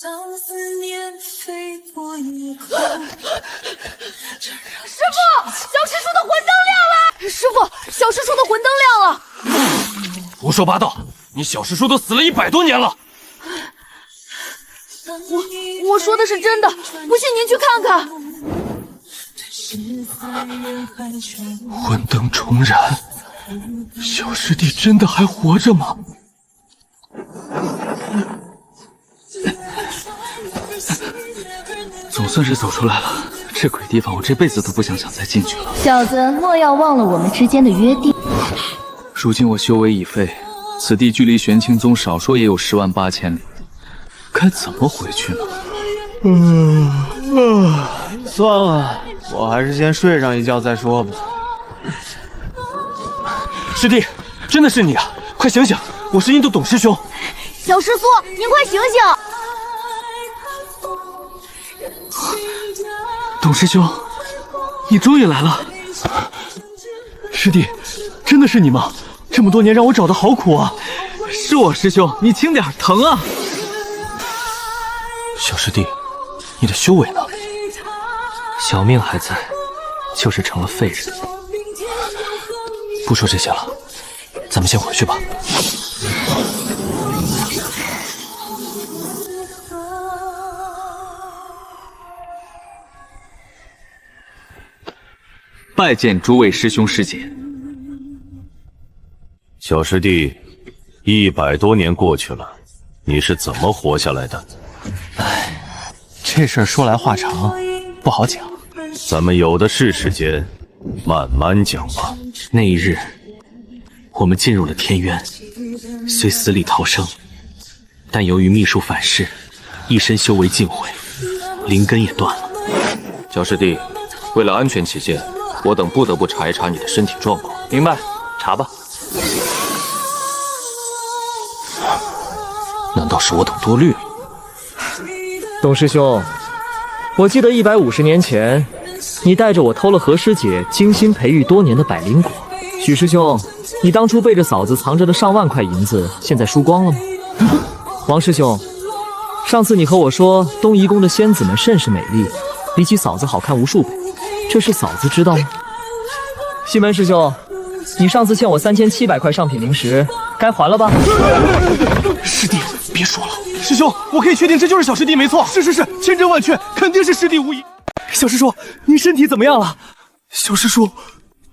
当思念飞过以后，师傅，小师叔的魂灯亮了！师傅，小师叔的魂灯亮了！胡说八道！你小师叔都死了100多年了。我说的是真的，不信您去看看。魂灯重燃，小师弟真的还活着吗？总算是走出来了，这鬼地方我这辈子都不想再进去了。小子，莫要忘了我们之间的约定。如今我修为已废，此地距离玄清宗少说也有108000里，该怎么回去呢？算了，我还是先睡上一觉再说吧。师弟，真的是你啊！快醒醒，我是印度董师兄。小师叔，您快醒醒！董师兄，你终于来了。师弟，真的是你吗？这么多年让我找的好苦啊！是我师兄，你轻点，疼啊！小师弟，你的修为呢？小命还在，就是成了废人。不说这些了，咱们先回去吧。拜见诸位师兄师姐。小师弟，100多年过去了，你是怎么活下来的？这事儿说来话长，不好讲。咱们有的是时间，慢慢讲吧。那一日，我们进入了天渊，虽死里逃生，但由于秘术反噬，一身修为尽毁，灵根也断了。小师弟，为了安全起见，我等不得不查一查你的身体状况。明白，查吧。难道是我等多虑了？董师兄，我记得150年前，你带着我偷了何师姐精心培育多年的百灵果。许师兄，你当初背着嫂子藏着的上万块银子，现在输光了吗？王师兄，上次你和我说东夷宫的仙子们甚是美丽，比起嫂子好看无数倍，这事嫂子知道吗？西门师兄，你上次欠我3700块上品灵石，该还了吧？师弟，别说了。师兄，我可以确定这就是小师弟没错。是，千真万确，肯定是师弟无疑。小师叔，您身体怎么样了？小师叔，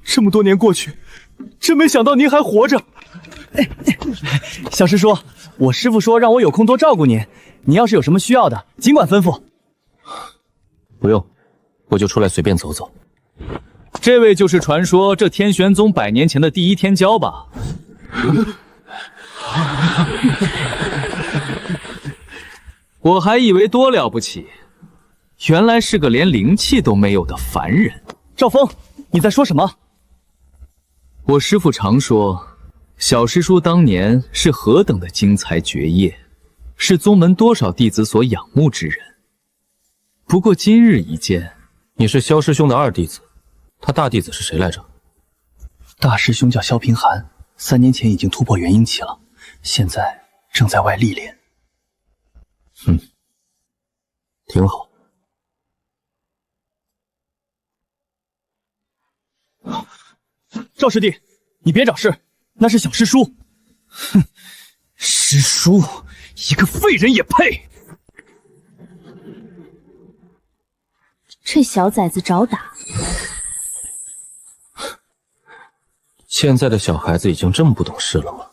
这么多年过去，真没想到您还活着。小师叔，我师父说让我有空多照顾您，您要是有什么需要的，尽管吩咐。不用，我就出来随便走走。这位就是传说这天玄宗100年前的第一天骄吧？我还以为多了不起，原来是个连灵气都没有的凡人。赵峰，你在说什么？我师父常说，小师叔当年是何等的精才绝业，是宗门多少弟子所仰慕之人。不过今日一见，你是萧师兄的二弟子，他大弟子是谁来着？大师兄叫萧平寒，3年前已经突破元婴期了，现在正在外历练。挺好。赵师弟，你别找事，那是小师叔。哼，师叔，一个废人也配？这小崽子找打。现在的小孩子已经这么不懂事了吗？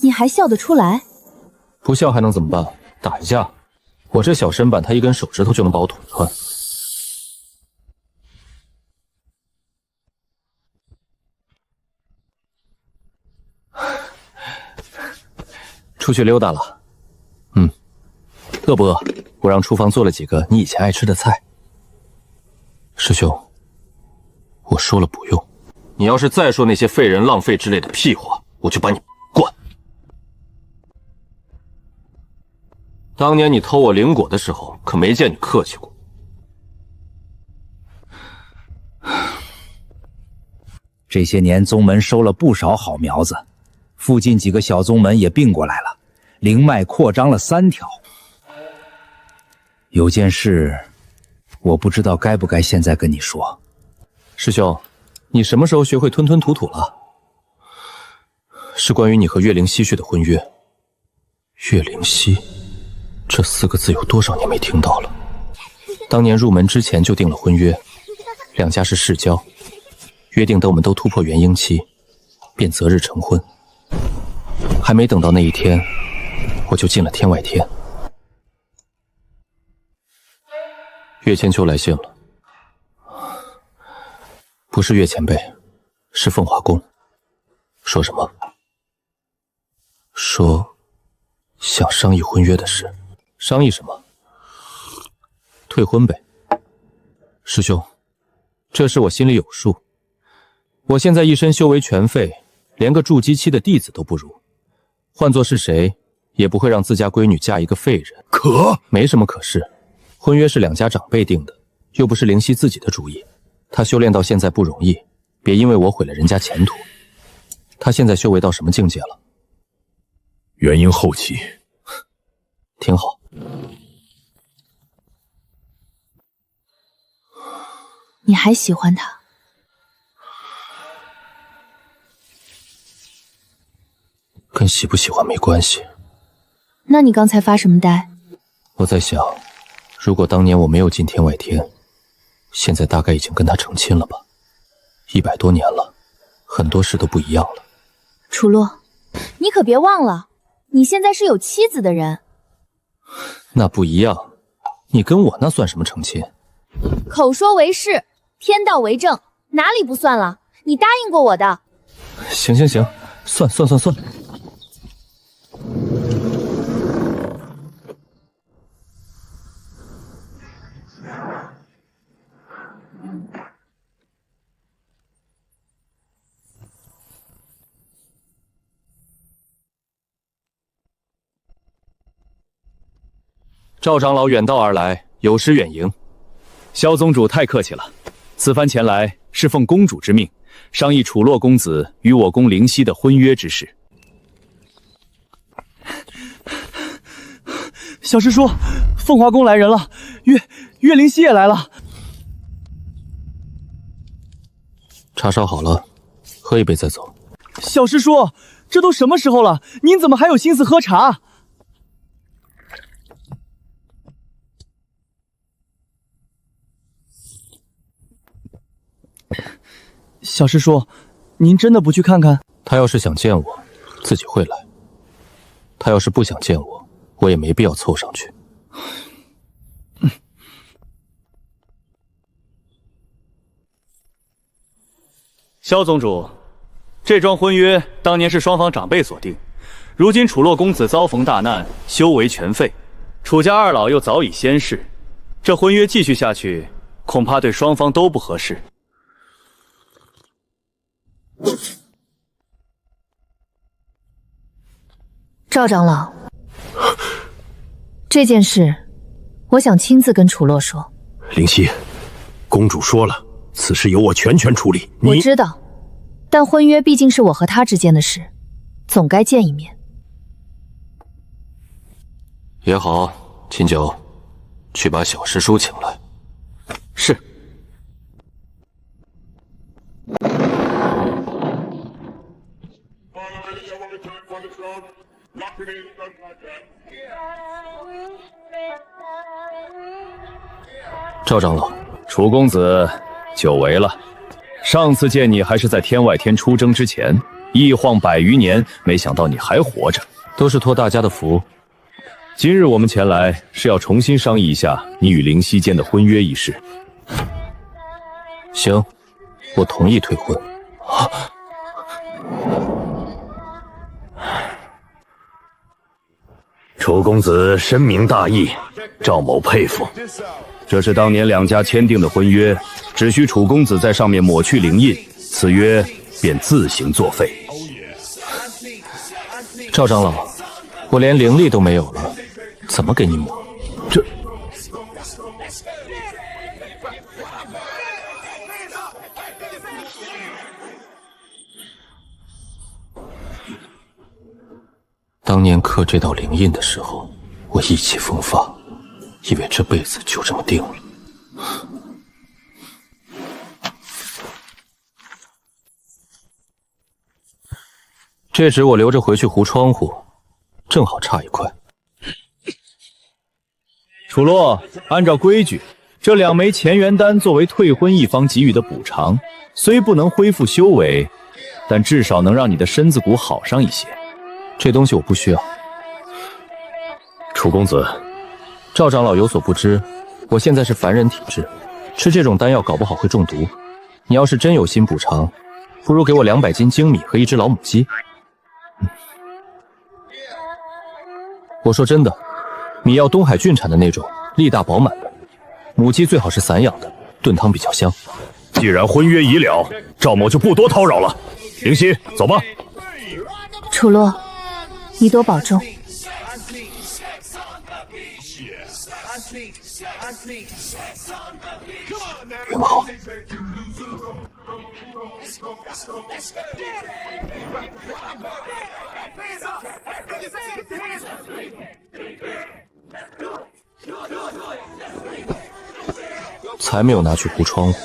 你还笑得出来？不笑还能怎么办？打一架，我这小身板，他一根手指头就能把我捅穿。出去溜达了。饿不饿？我让厨房做了几个你以前爱吃的菜。师兄，我说了不用。你要是再说那些废人浪费之类的屁话，我就把你灌。当年你偷我灵果的时候，可没见你客气过。这些年宗门收了不少好苗子，附近几个小宗门也并过来了，灵脉扩张了3条。有件事，我不知道该不该现在跟你说。师兄，你什么时候学会吞吞吐吐了？是关于你和岳灵溪续的婚约。岳灵溪，这4个字有多少年没听到了？当年入门之前就定了婚约，两家是世交，约定等我们都突破元婴期，便择日成婚。还没等到那一天，我就进了天外天。岳千秋来信了，不是岳前辈，是凤华宫。说什么？说想商议婚约的事。商议什么？退婚呗。师兄，这事我心里有数。我现在一身修为全废，连个筑基期的弟子都不如，换作是谁，也不会让自家闺女嫁一个废人。没什么可是，婚约是两家长辈定的，又不是灵溪自己的主意。她修炼到现在不容易，别因为我毁了人家前途。她现在修为到什么境界了？元婴后期。挺好。你还喜欢他？跟喜不喜欢没关系。那你刚才发什么呆？我在想，如果当年我没有进天外天，现在大概已经跟他成亲了吧？100多年了，很多事都不一样了。楚洛，你可别忘了，你现在是有妻子的人。那不一样，你跟我那算什么成亲？口说为是，天道为证，哪里不算了？你答应过我的。行，算。赵长老远道而来，有失远迎。萧宗主太客气了，此番前来是奉公主之命，商议楚洛公子与我宫灵溪的婚约之事。小师叔，凤华宫来人了，岳灵溪也来了。茶烧好了，喝一杯再走。小师叔，这都什么时候了，您怎么还有心思喝茶？小师叔，您真的不去看看？他要是想见我，自己会来；他要是不想见我，我也没必要凑上去。萧宗主，这桩婚约当年是双方长辈所定，如今楚洛公子遭逢大难，修为全废，楚家二老又早已仙逝，这婚约继续下去，恐怕对双方都不合适。赵长老，这件事我想亲自跟楚洛说。灵溪，公主说了，此事由我全权处理。我知道，但婚约毕竟是我和他之间的事，总该见一面。也好，秦九，去把小师叔请来。是。赵长老，楚公子久违了。上次见你还是在天外天出征之前，一晃100余年，没想到你还活着，都是托大家的福。今日我们前来是要重新商议一下你与灵溪间的婚约一事。行，我同意退婚。楚公子深明大义，赵某佩服。这是当年两家签订的婚约，只需楚公子在上面抹去灵印，此约便自行作废。赵长老，我连灵力都没有了，怎么给你抹？这……当年刻这道灵印的时候，我意气风发，以为这辈子就这么定了。这纸我留着回去糊窗户，正好差一块。楚洛，按照规矩，这2枚乾元丹作为退婚一方给予的补偿，虽不能恢复修为，但至少能让你的身子骨好上一些。这东西我不需要。楚公子，赵长老有所不知，我现在是凡人体质，吃这种丹药搞不好会中毒。你要是真有心补偿，不如给我200斤精米和1只老母鸡。我说真的，米要东海郡产的那种，力大饱满的；母鸡最好是散养的，炖汤比较香。既然婚约已了，赵某就不多叨扰了。灵犀，走吧。楚洛，你多保重。云浩，才没有拿去糊窗户。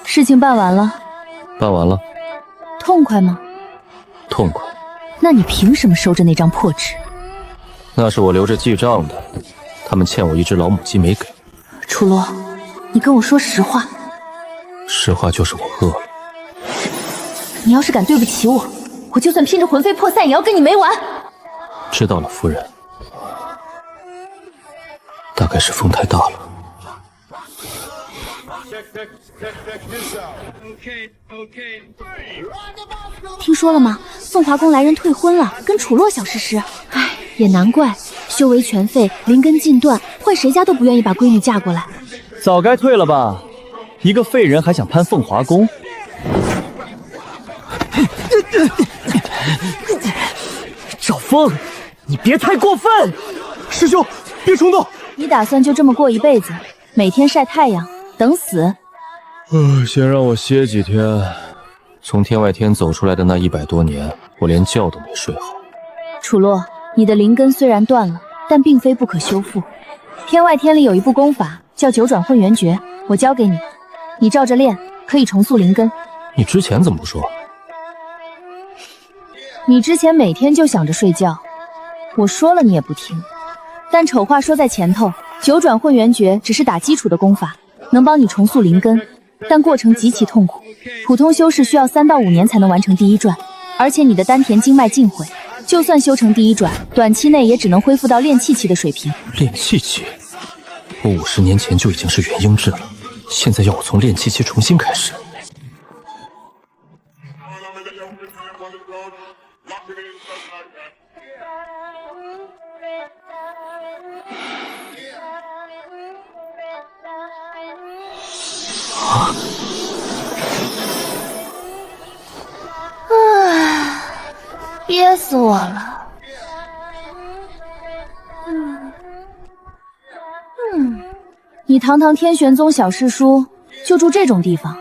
事情办完了？办完了。痛快吗？痛快。那你凭什么收着那张破纸？那是我留着记账的，他们欠我1只老母鸡没给。楚洛，你跟我说实话。实话就是我饿了。你要是敢对不起我，我就算拼着魂飞魄散也要跟你没完。知道了，夫人。大概是风太大了。听说了吗？凤华宫来人退婚了，跟楚洛小诗诗。唉，也难怪，修为全废，灵根尽断，换谁家都不愿意把闺女嫁过来。早该退了吧？一个废人还想攀凤华宫？赵峰，你别太过分！师兄，别冲动。你打算就这么过一辈子，每天晒太阳，等死？先让我歇几天。从天外天走出来的那100多年，我连觉都没睡好。楚洛，你的灵根虽然断了，但并非不可修复。天外天里有一部功法叫九转混元诀，我教给你，你照着练，可以重塑灵根。你之前怎么不说？你之前每天就想着睡觉，我说了你也不听。但丑话说在前头，九转混元诀只是打基础的功法，能帮你重塑灵根，但过程极其痛苦。普通修士需要3到5年才能完成第1转，而且你的丹田经脉尽毁，就算修成第1转，短期内也只能恢复到炼气期的水平。炼气期？我50年前就已经是元婴制了，现在要我从炼气期重新开始。憋死我了。你堂堂天玄宗小师叔，就住这种地方？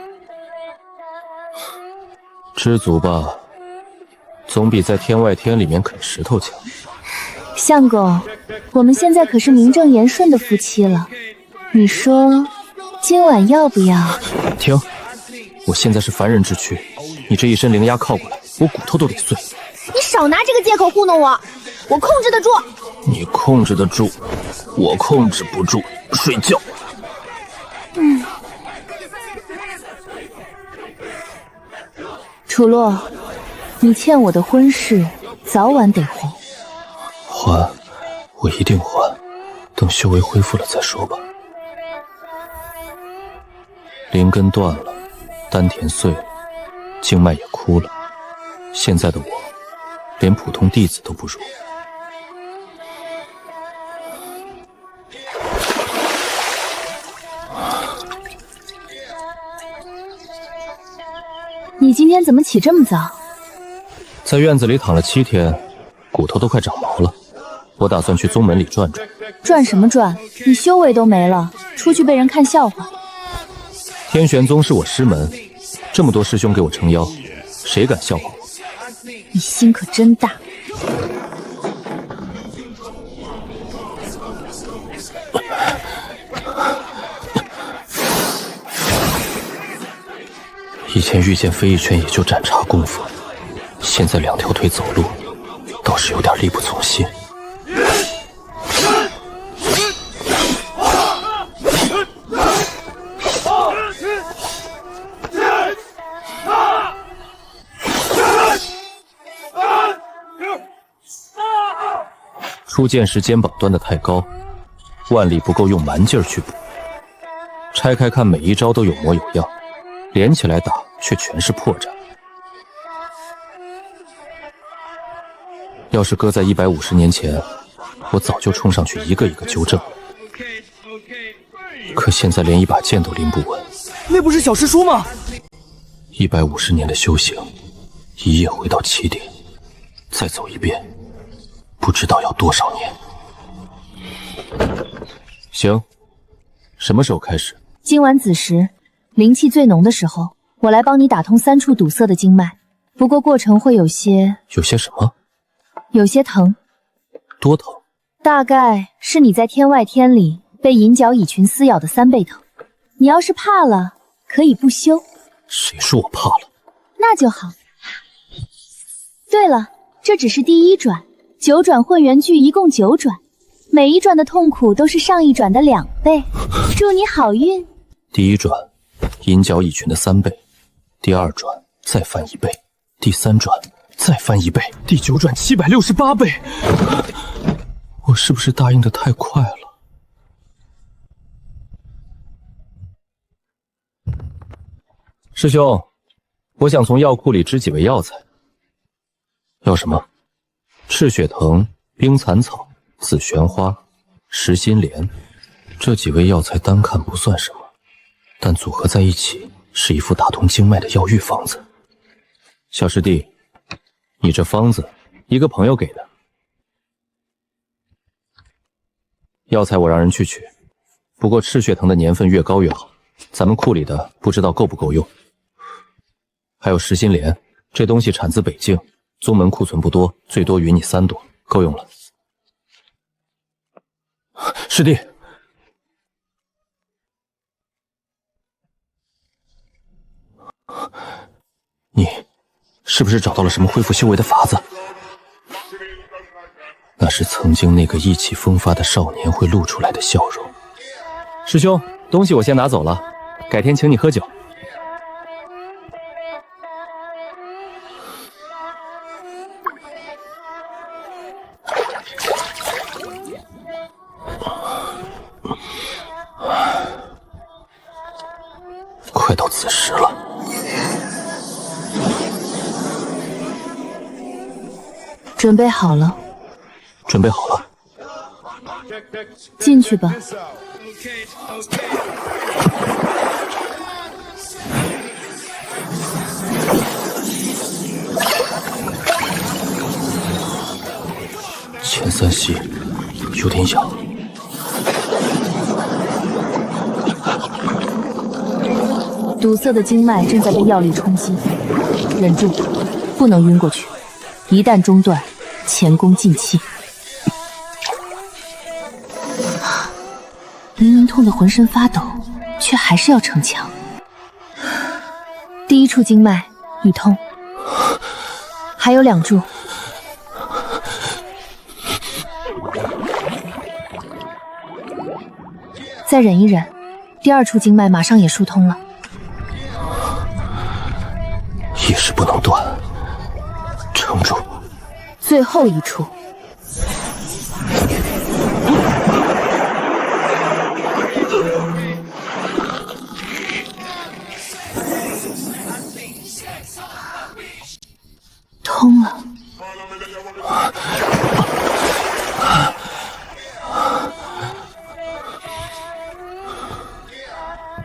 知足吧，总比在天外天里面啃石头强。相公，我们现在可是名正言顺的夫妻了，你说今晚要不要？停！我现在是凡人之躯，你这一身灵压靠过来，我骨头都得碎。你少拿这个借口糊弄我，我控制得住。你控制得住，我控制不住。睡觉。楚洛，你欠我的婚事早晚得还。还，我一定还，等修为恢复了再说吧。灵根断了，丹田碎了，经脉也枯了，现在的我连普通弟子都不如。你今天怎么起这么早？在院子里躺了7天，骨头都快长毛了。我打算去宗门里转转。转什么转？你修为都没了，出去被人看笑话。天玄宗是我师门，这么多师兄给我撑腰，谁敢笑话我？你心可真大。以前遇见飞一拳也就斩茶功夫，现在2条腿走路，倒是有点力不从心。出剑时肩膀端得太高，腕力不够用蛮劲儿去补。拆开看，每一招都有模有样，连起来打却全是破绽。要是搁在150年前，我早就冲上去一个一个纠正了。可现在连一把剑都拎不稳。那不是小师叔吗？150年的修行，一夜回到起点，再走一遍，不知道要多少年。行，什么时候开始？今晚子时，灵气最浓的时候，我来帮你打通3处堵塞的经脉。不过过程会有些……有些什么？有些疼。多疼？大概是你在天外天里被银角蚁群撕咬的3倍疼。你要是怕了，可以不修。谁说我怕了？那就好。对了，这只是第1转，9转混元诀一共9转，每一转的痛苦都是上一转的2倍。祝你好运。第1转，银角蚁群的3倍；第2转再翻1倍；第3转再翻1倍；第9转768倍。我是不是答应的太快了？师兄，我想从药库里支几味药材。要什么？赤血藤、冰蚕草、紫旋花、石心莲，这几味药材单看不算什么，但组合在一起是一副打通经脉的药浴方子。小师弟，你这方子一个朋友给的，药材我让人去取，不过赤血藤的年份越高越好，咱们库里的不知道够不够用。还有石心莲，这东西产自北境，宗门库存不多，最多允你3朵，够用了。师弟，你是不是找到了什么恢复修为的法子？那是曾经那个意气风发的少年会露出来的笑容。师兄，东西我先拿走了，改天请你喝酒。快到子时了。准备好了？准备好了。进去吧。前3息有点痒。堵塞的经脉正在被药力冲击，忍住，不能晕过去。一旦中断，前功尽弃。明明痛得浑身发抖，却还是要逞强。第1处经脉已通，还有2处。再忍一忍，第2处经脉马上也疏通了。一时不能断，撑住。最后1处。通了。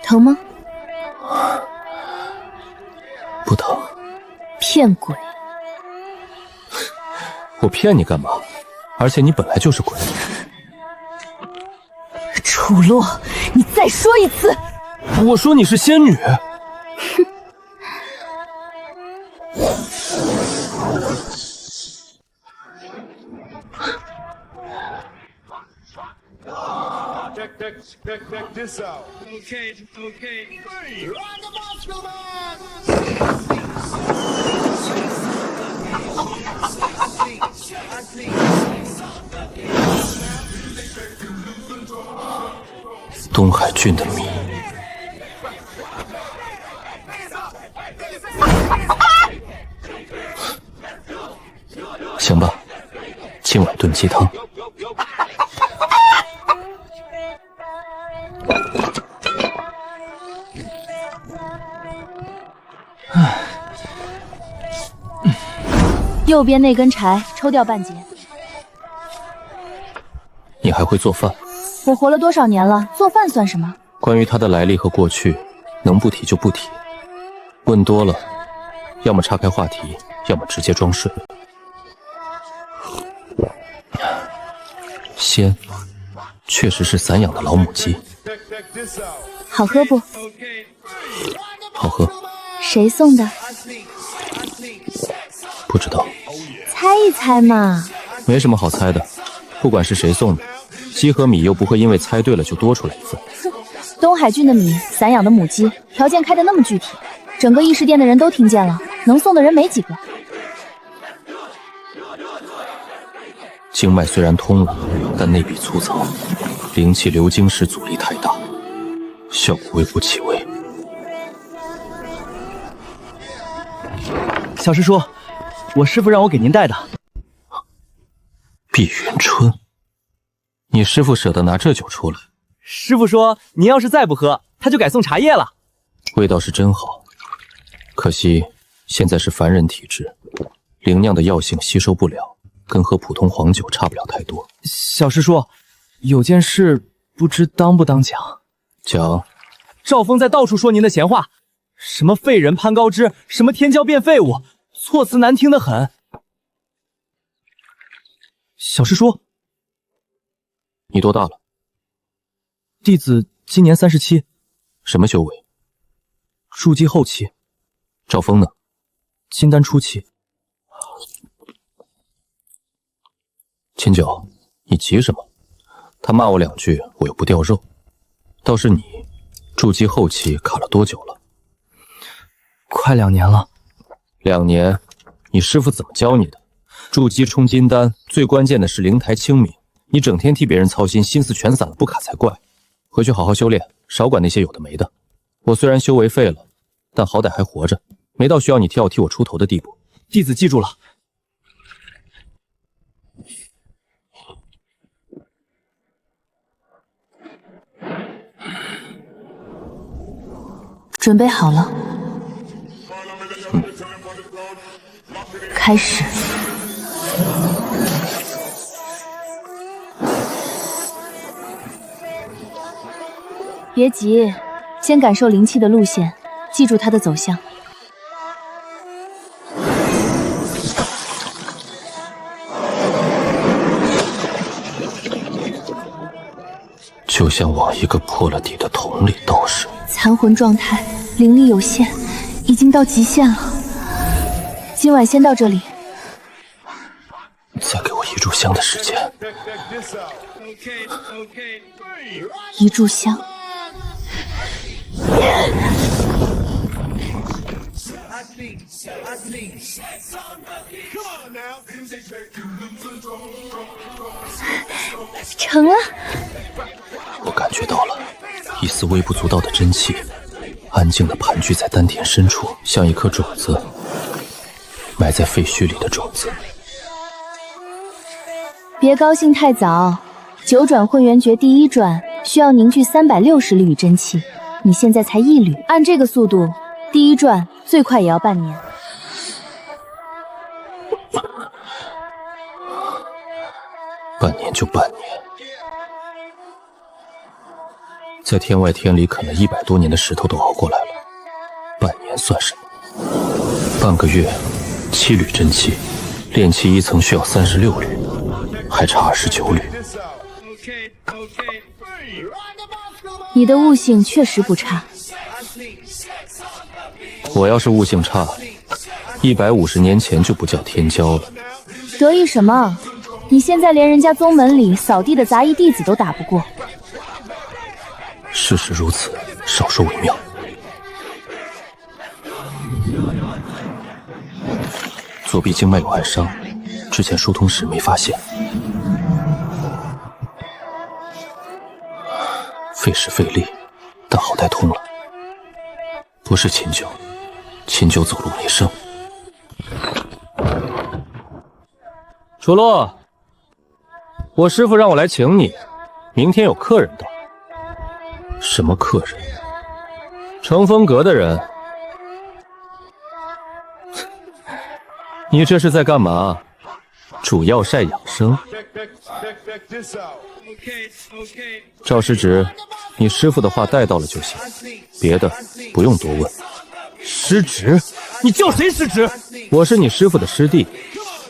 疼吗？不疼。骗鬼！我骗你干嘛？而且你本来就是鬼。楚洛，你再说一次！我说你是仙女。东海郡的谜。行吧，今晚炖鸡汤。右边那根柴抽掉半截。你还会做饭？我活了多少年了，做饭算什么？关于他的来历和过去，能不提就不提。问多了，要么岔开话题，要么直接装睡。鲜，确实是散养的老母鸡。好喝不？好喝。谁送的？不知道。猜一猜嘛。没什么好猜的，不管是谁送的，鸡和米又不会因为猜对了就多出来一份。东海郡的米，散养的母鸡，条件开得那么具体，整个异世店的人都听见了，能送的人没几个。经脉虽然通了，但内壁粗糙，灵气流经时阻力太大，效果微乎其微。小师叔，我师傅让我给您带的。碧云春，你师傅舍得拿这酒出来？师傅说，您要是再不喝，他就改送茶叶了。味道是真好，可惜现在是凡人体质，灵酿的药性吸收不了，跟喝普通黄酒差不了太多。小师叔，有件事不知当不当讲？讲。赵峰在到处说您的闲话，什么废人攀高枝，什么天骄变废物，措辞难听得很。小师叔，你多大了？弟子今年37。什么修为？筑基后期。赵峰呢？金丹初期。秦九，你急什么？他骂我2句，我又不掉肉。倒是你，筑基后期卡了多久了？快2年了。2年？你师傅怎么教你的？筑基冲金丹，最关键的是灵台清明。你整天替别人操心，心思全散了不卡才怪。回去好好修炼，少管那些有的没的。我虽然修为废了，但好歹还活着，没到需要你替我出头的地步。弟子记住了。准备好了。开始。别急，先感受灵气的路线，记住它的走向。就像往一个破了底的桶里倒水。残魂状态，灵力有限，已经到极限了。今晚先到这里。再给我1炷香的时间。1炷香。成了。我感觉到了一丝微不足道的真气，安静地盘踞在丹田深处，像一颗种子，埋在废墟里的种子。别高兴太早，9转混元诀第1转需要凝聚360缕真气，你现在才1缕，按这个速度，第1转最快也要半年。半年就半年，在天外天里啃了100多年的石头都熬过来了，半年算什么？半个月7缕真气，炼气1层需要36缕，还差29缕。你的悟性确实不差。我要是悟性差，150年前就不叫天骄了。得意什么？你现在连人家宗门里扫地的杂役弟子都打不过。事实如此，少说为妙。左臂经脉有暗伤，之前疏通时没发现，费时费力，但好歹通了。不是秦九，秦九走路没声。楚洛，我师父让我来请你，明天有客人到。什么客人？乘风阁的人。你这是在干嘛？煮药晒养生。赵师侄，你师父的话带到了就行，别的不用多问。师侄？你叫谁师侄？我是你师父的师弟，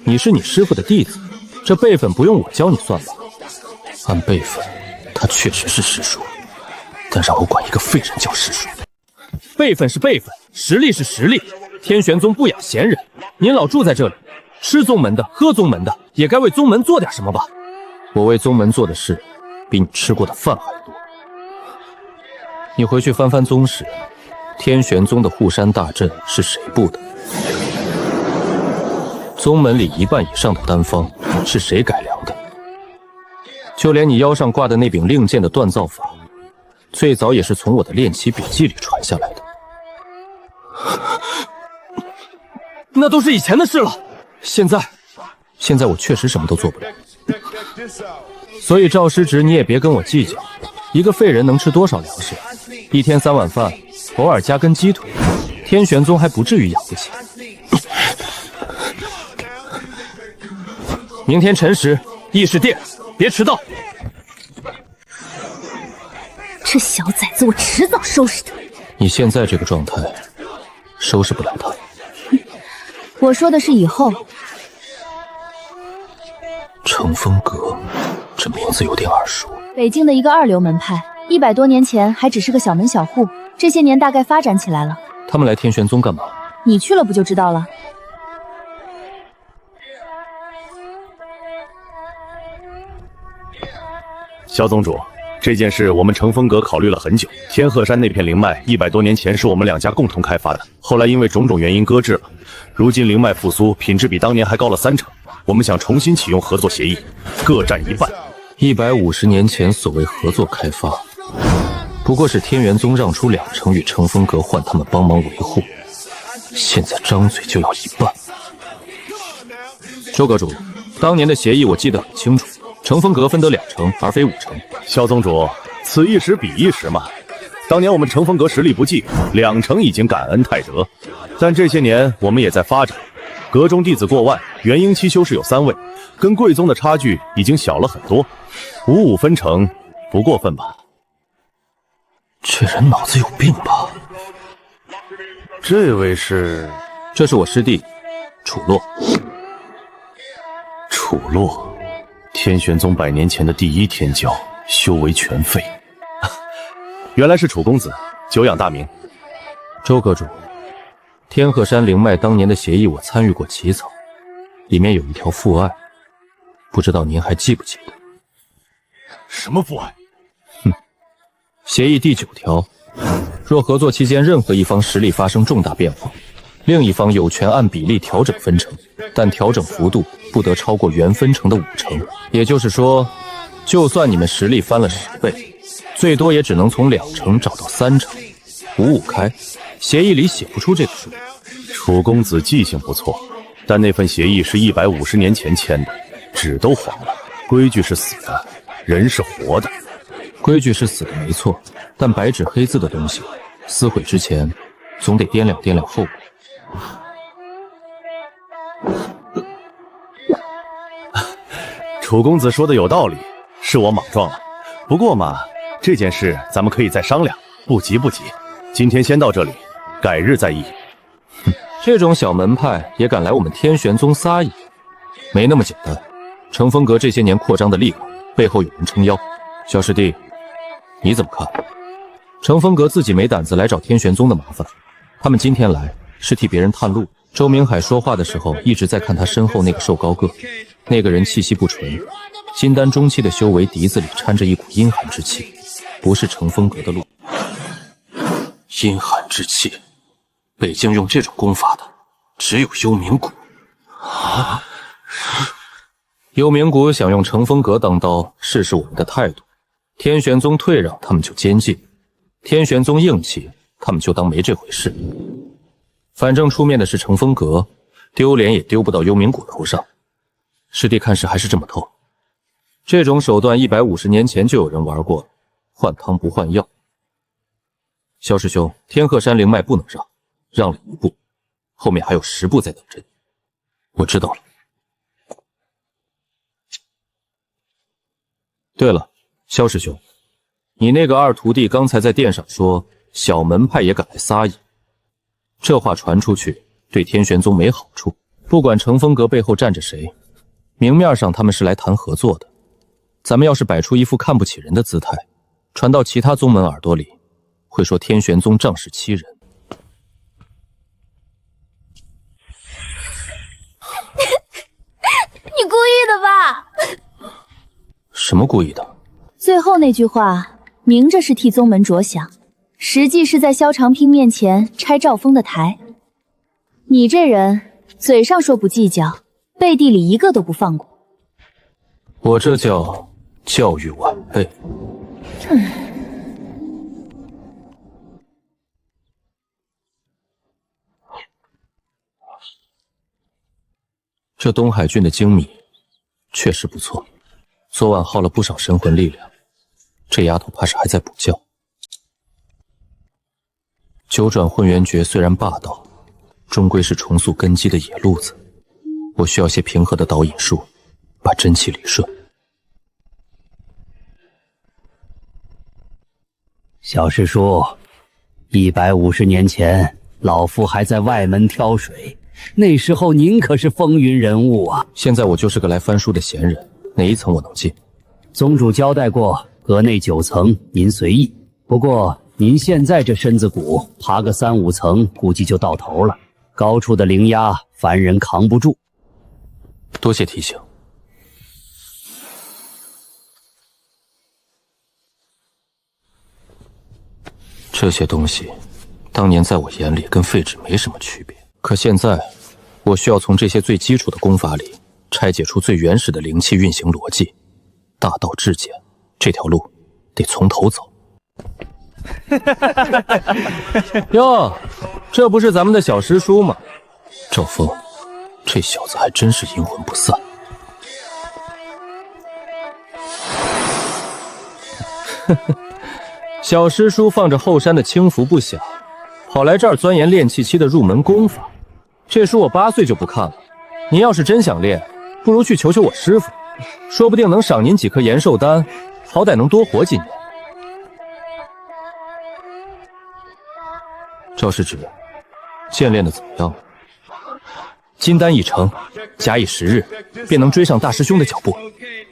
你是你师父的弟子，这辈分不用我教你算吧。按辈分，他确实是师叔，但让我管一个废人叫师叔。辈分是辈分，实力是实力。天玄宗不养闲人，您老住在这里，吃宗门的，喝宗门的，也该为宗门做点什么吧。我为宗门做的事，比你吃过的饭还多。你回去翻翻宗史，天玄宗的护山大阵是谁布的？宗门里1半以上的丹方是谁改良的？就连你腰上挂的那柄令箭的锻造法，最早也是从我的练习笔记里传下来的。那都是以前的事了，现在我确实什么都做不了。所以赵师侄，你也别跟我计较，一个废人能吃多少粮食？1天3碗饭，偶尔加根鸡腿，天玄宗还不至于养不起。明天辰时，议事殿，别迟到。这小崽子，我迟早收拾他。你现在这个状态，收拾不了他。我说的是以后。乘风阁，这名字有点耳熟。北京的一个二流门派，100多年前还只是个小门小户，这些年大概发展起来了。他们来天玄宗干嘛？你去了不就知道了。萧宗主，这件事我们乘风阁考虑了很久。天鹤山那片灵脉100多年前是我们2家共同开发的，后来因为种种原因搁置了。如今灵脉复苏，品质比当年还高了3成。我们想重新启用合作协议，各占1半。150年前所谓合作开发，不过是天元宗让出2成与乘风阁换他们帮忙维护，现在张嘴就要1半。周阁主，当年的协议我记得很清楚，乘风阁分得2成，而非5成。萧宗主，此一时彼一时嘛。当年我们乘风阁实力不济，2成已经感恩泰德，但这些年我们也在发展，阁中弟子过万，元婴期修士有3位，跟贵宗的差距已经小了很多，5-5分成不过分吧？这人脑子有病吧？这位是？这是我师弟楚洛。楚洛，天玄宗100年前的第1天骄，修为全废。原来是楚公子，久仰大名。周阁主，天鹤山灵脉当年的协议我参与过起草，里面有一条附案，不知道您还记不记得？什么附案？协议第9条，若合作期间任何一方实力发生重大变化，另一方有权按比例调整分成，但调整幅度不得超过原分成的5成。也就是说，就算你们实力翻了10倍，最多也只能从2成涨到3成，5-5开。协议里写不出这个数。楚公子记性不错，但那份协议是150年前签的，纸都黄了，规矩是死的，人是活的。规矩是死的没错，但白纸黑字的东西，撕毁之前总得掂量掂量后果。楚公子说的有道理，是我莽撞了。不过嘛，这件事咱们可以再商量，不急不急。今天先到这里，改日再议。这种小门派也敢来我们天玄宗撒野，没那么简单。乘风阁这些年扩张的厉害，背后有人撑腰。小师弟，你怎么看？乘风阁自己没胆子来找天玄宗的麻烦，他们今天来是替别人探路。周明海说话的时候一直在看他身后那个瘦高个，那个人气息不纯，金丹中期的修为，笛子里掺着一股阴寒之气。不是乘风阁的路。阴寒之气，北境用这种功法的只有幽冥谷。幽冥谷想用乘风阁当刀试试我们的态度，天玄宗退让他们就监禁，天玄宗硬气他们就当没这回事。反正出面的是乘风阁，丢脸也丢不到幽冥谷头上。师弟看事还是这么透，这种手段150年前就有人玩过，换汤不换药。萧师兄，天鹤山灵脉不能让，让了一步，后面还有10步在等着你。我知道了。对了，萧师兄，你那个二徒弟刚才在殿上说小门派也敢来撒野，这话传出去对天玄宗没好处。不管乘风阁背后站着谁，明面上他们是来谈合作的，咱们要是摆出一副看不起人的姿态，传到其他宗门耳朵里，会说天玄宗仗势欺人。你故意的吧？什么故意的？最后那句话明着是替宗门着想，实际是在萧长平面前拆赵峰的台。你这人嘴上说不计较，背地里一个都不放过。我这叫教育晚辈。这东海郡的精米确实不错，昨晚耗了不少神魂力量，这丫头怕是还在补觉。九转混元诀虽然霸道，终归是重塑根基的野路子，我需要些平和的导引术，把真气理顺。小师叔，150年前，老夫还在外门挑水，那时候您可是风云人物啊！现在我就是个来翻书的闲人，哪一层我能进？宗主交代过，阁内9层，您随意。不过您现在这身子骨，爬个3、5层，估计就到头了。高处的灵压，凡人扛不住。多谢提醒。这些东西，当年在我眼里跟废纸没什么区别。可现在，我需要从这些最基础的功法里拆解出最原始的灵气运行逻辑。大道至简，这条路得从头走。哟，这不是咱们的小师叔吗？赵峰，这小子还真是阴魂不散。小师叔放着后山的轻浮不响，跑来这儿钻研练气期的入门功法。这书我8岁就不看了，您要是真想练，不如去求求我师傅，说不定能赏您几颗延寿丹，好歹能多活几年。赵师侄，剑练得怎么样了？金丹已成，假以时日，便能追上大师兄的脚步。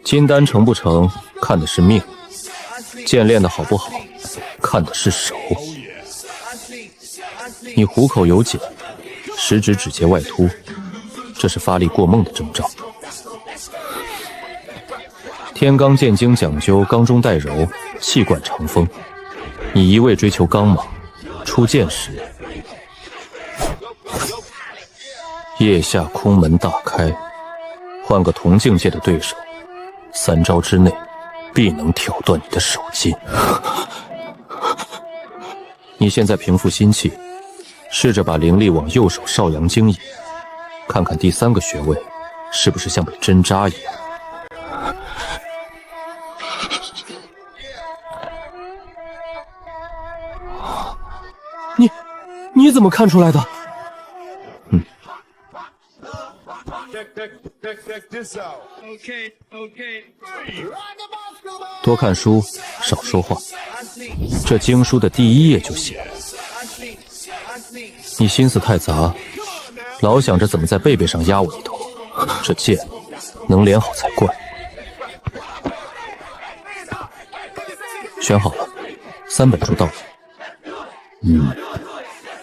金丹成不成，看的是命；剑练得好不好，看的是手。你虎口有茧，食指指节外凸，这是发力过猛的征兆。天罡剑经讲究刚中带柔，气贯长风。你一味追求刚莽，出剑时，腋下空门大开，换个同境界的对手，3招之内必能挑断你的手筋。你现在平复心气，试着把灵力往右手少阳经引，看看第3个穴位是不是像被针扎一样。你怎么看出来的？多看书，少说话。这经书的第1页就写了。你心思太杂，老想着怎么在背背上压我一头，这剑能连好才怪。选好了，3本书到了。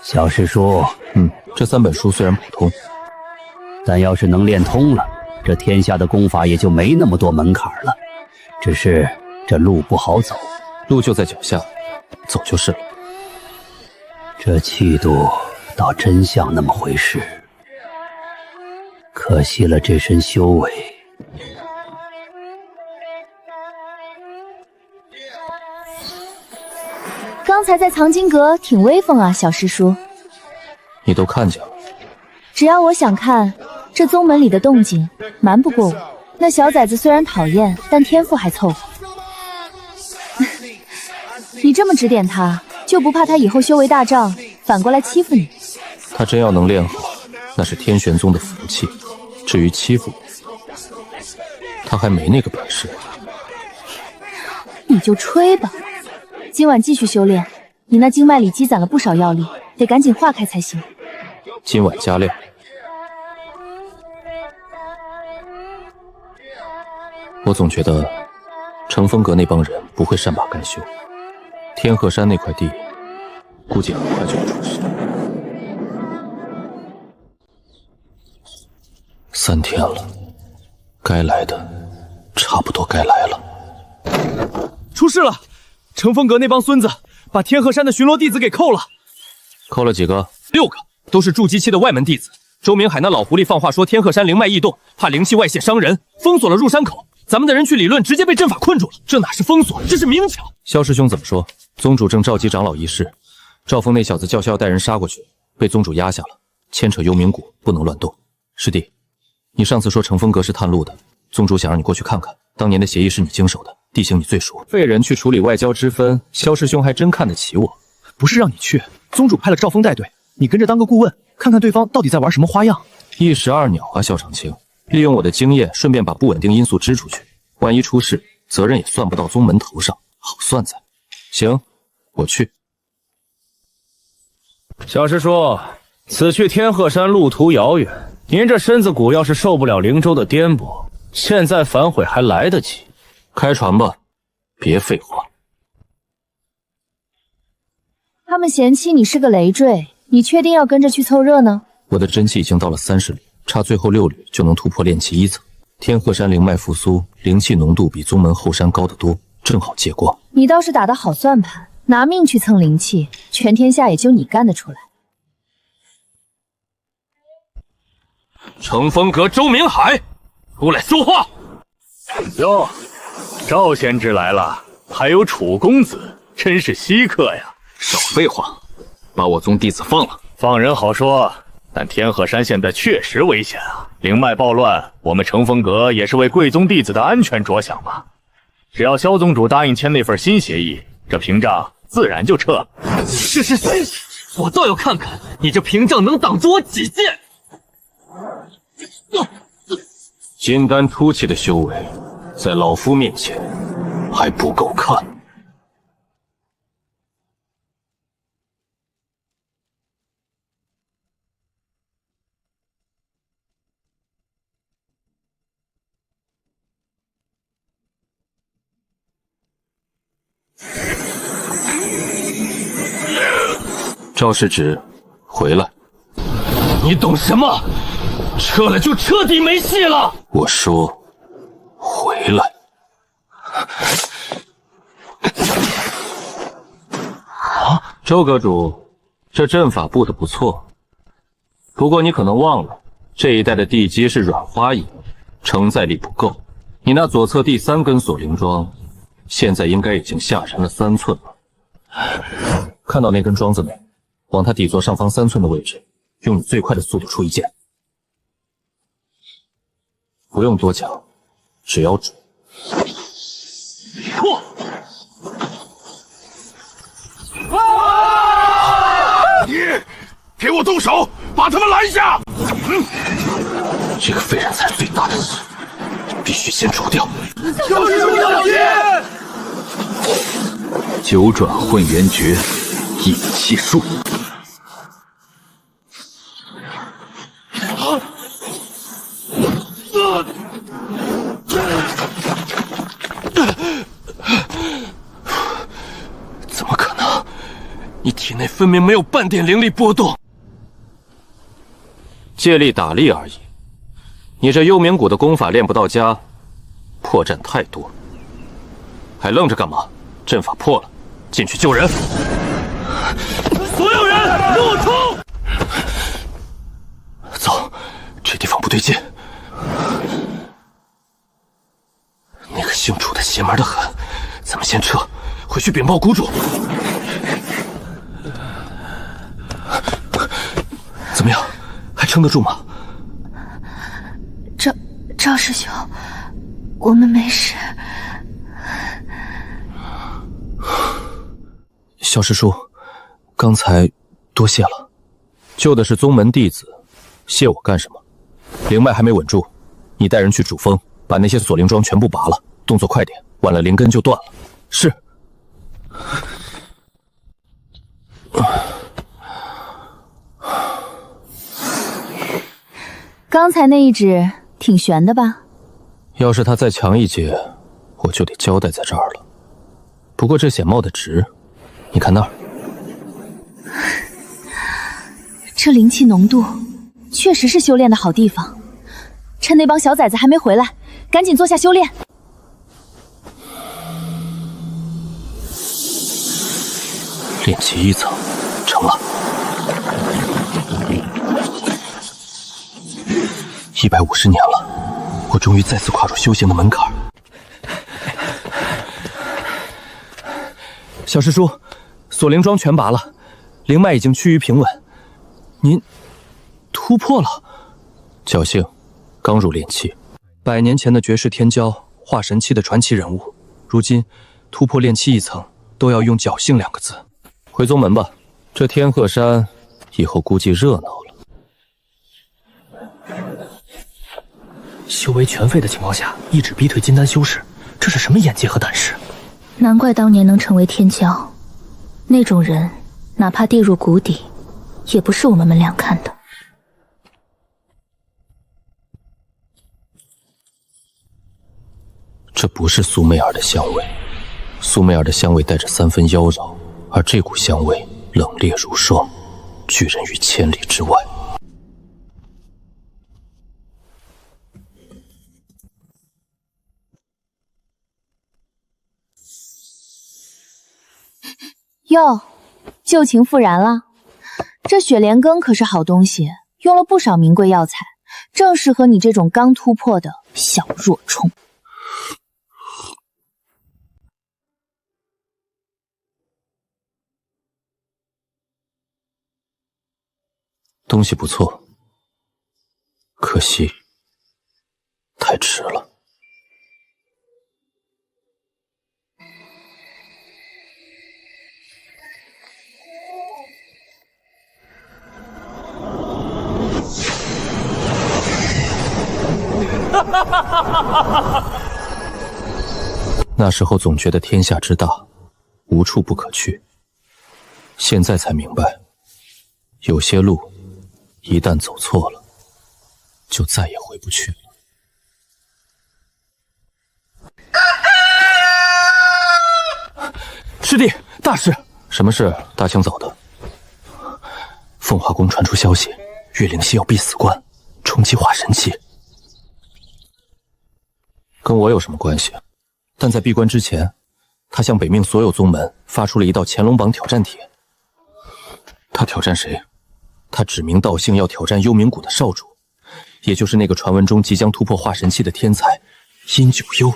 小师叔，这3本书虽然普通，但要是能练通了，这天下的功法也就没那么多门槛了。只是这路不好走，路就在脚下，走就是了。这气度倒真像那么回事，可惜了这身修为。刚才在藏经阁挺威风啊，小师叔。你都看见了。只要我想看，这宗门里的动静瞒不过我。那小崽子虽然讨厌，但天赋还凑合。你这么指点他，就不怕他以后修为大涨，反过来欺负你？他真要能练好，那是天玄宗的福气。至于欺负我，他还没那个本事。你就吹吧。今晚继续修炼，你那经脉里积攒了不少药力，得赶紧化开才行。今晚加料。我总觉得乘风阁那帮人不会善罢甘休，天鹤山那块地估计很快就会出事。3天了，该来的差不多该来了。出事了！乘风阁那帮孙子把天鹤山的巡逻弟子给扣了。扣了几个？6个，都是筑基期的外门弟子。周明海那老狐狸放话说天鹤山灵脉异动，怕灵气外泄伤人，封锁了入山口。咱们的人去理论，直接被阵法困住了。这哪是封锁，这是明抢。萧师兄怎么说？宗主正召集长老议事，赵峰那小子叫嚣要带人杀过去，被宗主压下了，牵扯幽冥谷，不能乱动。师弟，你上次说乘风阁是探路的，宗主想让你过去看看，当年的协议是你经手的，地形你最熟。废人去处理外交之分，萧师兄还真看得起我。不是让你去，宗主派了赵峰带队，你跟着当个顾问，看看对方到底在玩什么花样。一石二鸟啊，萧长青。利用我的经验，顺便把不稳定因素支出去，万一出事，责任也算不到宗门头上，好算在。行，我去。小师叔，此去天鹤山路途遥远，您这身子骨要是受不了灵州的颠簸，现在反悔还来得及。开船吧，别废话。他们嫌弃你是个累赘，你确定要跟着去凑热闹？我的真气已经到了30缕。差最后6缕就能突破炼气1层。天鹤山灵脉复苏，灵气浓度比宗门后山高得多，正好借光。你倒是打得好算盘，拿命去蹭灵气，全天下也就你干得出来。乘风阁周明海，出来说话！哟，赵先知来了，还有楚公子，真是稀客呀！少废话，把我宗弟子放了。放人好说。但天鹤山现在确实危险啊！灵脉暴乱，我们乘风阁也是为贵宗弟子的安全着想嘛。只要萧宗主答应签那份新协议，这屏障自然就撤了。是，我倒要看看你这屏障能挡住我几剑！金丹初期的修为，在老夫面前还不够看。赵世旨，回来！你懂什么？撤了就彻底没戏了！我说，回来！啊，周阁主，这阵法布得不错，不过你可能忘了，这一带的地基是软花营，承载力不够。你那左侧第3根锁灵桩，现在应该已经下沉了3寸了。看到那根桩子没？往它底座上方3寸的位置，用你最快的速度出一剑。不用多讲，只要准。破！你给我动手，把他们拦下！这个废人才是最大的事，必须先除掉。就是小心！九转混元诀，引气术。怎么可能？你体内分明没有半点灵力波动，借力打力而已。你这幽冥谷的功法练不到家，破绽太多，还愣着干嘛？阵法破了，进去救人。所有人，跟我冲！走，这地方不对劲。那个姓楚的邪门的很，咱们先撤，回去禀报谷主。怎么样，还撑得住吗？赵师兄，我们没事。小师叔，刚才多谢了。救的是宗门弟子，谢我干什么？灵脉还没稳住，你带人去主峰，把那些锁灵桩全部拔了，动作快点，晚了灵根就断了。是。刚才那一指挺悬的吧？要是他再强一截，我就得交代在这儿了。不过这显冒的直，你看那儿，这灵气浓度确实是修炼的好地方。趁那帮小崽子还没回来，赶紧坐下修炼。炼气1层，成了。150年了，我终于再次跨入修行的门槛。小师叔，锁灵桩全拔了，灵脉已经趋于平稳。您突破了？侥幸，刚入炼气。100年前的绝世天骄，化神期的传奇人物，如今突破炼气1层，都要用侥幸2个字。回宗门吧，这天鹤山以后估计热闹了。修为全废的情况下，一指逼退金丹修士，这是什么眼界和胆识？难怪当年能成为天骄，那种人哪怕跌入谷底，也不是我们门两看的。这不是苏媚儿的香味，苏媚儿的香味带着3分妖娆，而这股香味冷冽如霜，拒人于千里之外。哟，旧情复燃了。这雪莲根可是好东西，用了不少名贵药材，正适合你这种刚突破的小弱虫。东西不错，可惜太迟了。那时候总觉得天下之大，无处不可去。现在才明白，有些路一旦走错了，就再也回不去了。师弟，大事！什么事？大清早的。凤华宫传出消息，岳灵溪要闭死关，冲击化神期。跟我有什么关系？但在闭关之前，他向北冥所有宗门发出了一道乾隆榜挑战帖。他挑战谁？他指名道姓要挑战幽冥谷的少主，也就是那个传闻中即将突破化神期的天才殷九幽。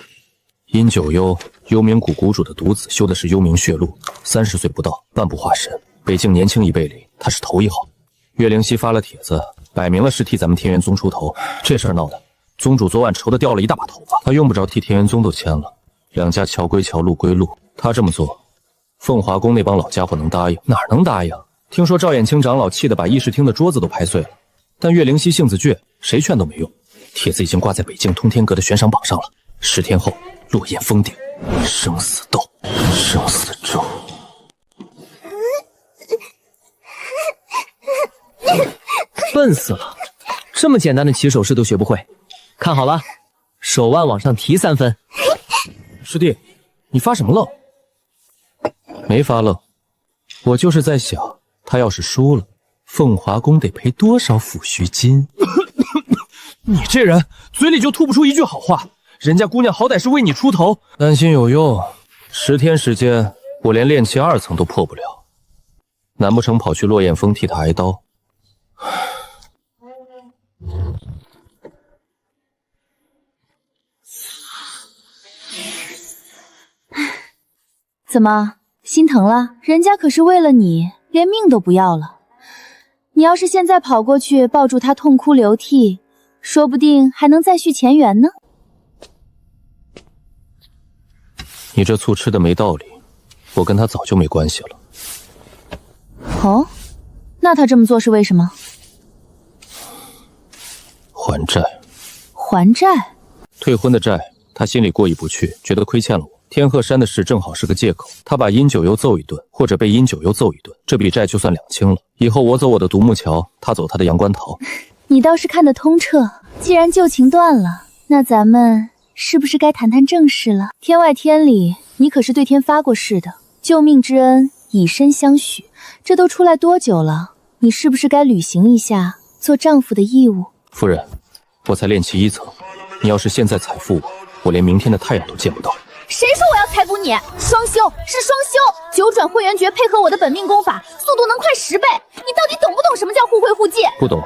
殷九幽，幽冥谷谷主的独子，修的是幽冥血路，30岁不到，半步化神。北境年轻一辈里，他是头1号。岳灵溪发了帖子，摆明了是替咱们天元宗出头。这事儿闹的，宗主昨晚愁得掉了一大把头发，他用不着替天元宗都签了。2家桥归桥，路归路，他这么做，凤华宫那帮老家伙能答应？哪能答应？听说赵衍清长老气得把议事厅的桌子都拍碎了，但岳灵溪性子倔，谁劝都没用。帖子已经挂在北境通天阁的悬赏榜上了，10天后落雁封顶，生死斗，生死咒。笨死了，这么简单的起手式都学不会。看好了，手腕往上提3分。师弟，你发什么愣？没发愣，我就是在想，他要是输了，凤华宫得赔多少抚恤金？你这人嘴里就吐不出一句好话，人家姑娘好歹是为你出头。担心有用， 10天时间，我连炼气2层都破不了，难不成跑去落雁峰替他挨刀？怎么心疼了？人家可是为了你连命都不要了。你要是现在跑过去抱住他痛哭流涕，说不定还能再续前缘呢。你这醋吃的没道理，我跟他早就没关系了。哦，那他这么做是为什么？还债。还债？退婚的债，他心里过意不去，觉得亏欠了我。天鹤山的事正好是个借口，他把殷九幽揍一顿，或者被殷九幽揍一顿，这笔债就算两清了。以后我走我的独木桥，他走他的阳关桃。你倒是看得通彻，既然旧情断了，那咱们是不是该谈谈正事了？天外天里，你可是对天发过誓的，救命之恩以身相许，这都出来多久了？你是不是该履行一下做丈夫的义务？夫人，我才炼气1层，你要是现在采服我，我连明天的太阳都见不到。谁说我要采服你？双修是双修，9转混元诀配合我的本命功法，速度能快10倍。你到底懂不懂什么叫互惠互济？不懂，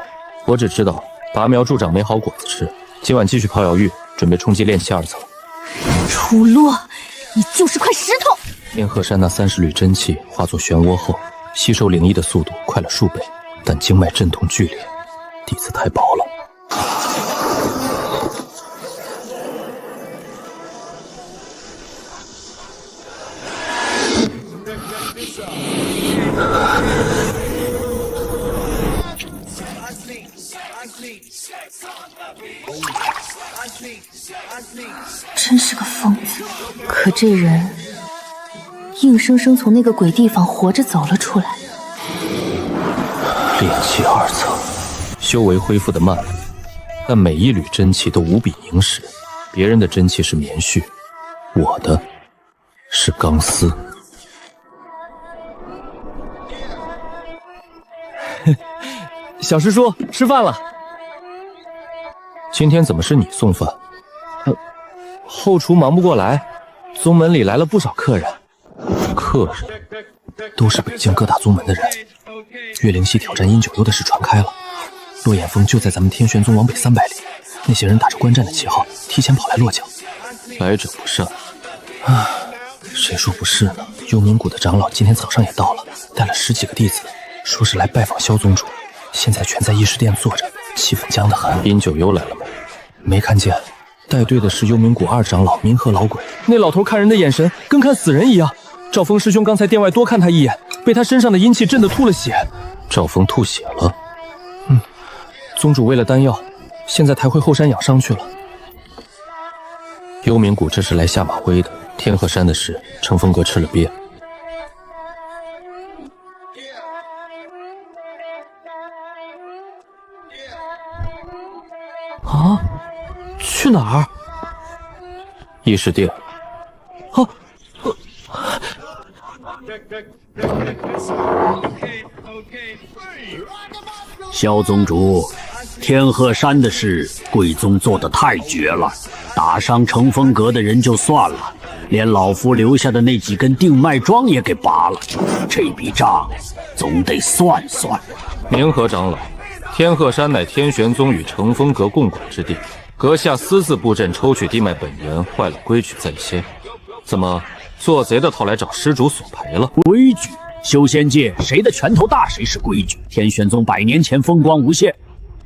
我只知道拔苗助长没好果子吃。今晚继续泡瑶玉，准备冲击炼气2层。楚洛，你就是块石头！天鹤山那30缕真气化作漩涡后，吸收灵液的速度快了数倍，但经脉阵痛剧烈，底子太薄了。真是个疯子，可这人硬生生从那个鬼地方活着走了出来。炼气2层，修为恢复的慢了，但每一缕真气都无比凝实。别人的真气是棉絮，我的是钢丝。小师叔，吃饭了。今天怎么是你送饭？后厨忙不过来，宗门里来了不少客人。客人都是北境各大宗门的人。岳灵溪挑战殷九幽的事传开了，落雁峰就在咱们天玄宗往北300里。那些人打着观战的旗号，提前跑来落脚。来者不善。谁说不是呢？幽冥谷的长老今天早上也到了，带了10几个弟子，说是来拜访萧宗主。现在全在议事殿坐着，气氛僵得很。殷九幽来了没？没看见。带队的是幽冥谷2长老冥河老鬼，那老头看人的眼神跟看死人一样。赵峰师兄刚才殿外多看他一眼，被他身上的阴气震得吐了血。赵峰吐血了。宗主为了丹药，现在抬回后山养伤去了。幽冥谷这是来下马威的，天鹤山的事，乘风阁吃了鳖。啊？去哪儿？议事殿。萧宗主，天鹤山的事，贵宗做得太绝了，打伤乘风阁的人就算了，连老夫留下的那几根定脉桩也给拔了，这笔账总得算算。冥河长老，天鹤山乃天玄宗与乘风阁共管之地，阁下私自布阵抽取地脉本源，坏了规矩在先。怎么做贼的逃来找施主索赔了？规矩？修仙界谁的拳头大谁是规矩。天玄宗100年前风光无限，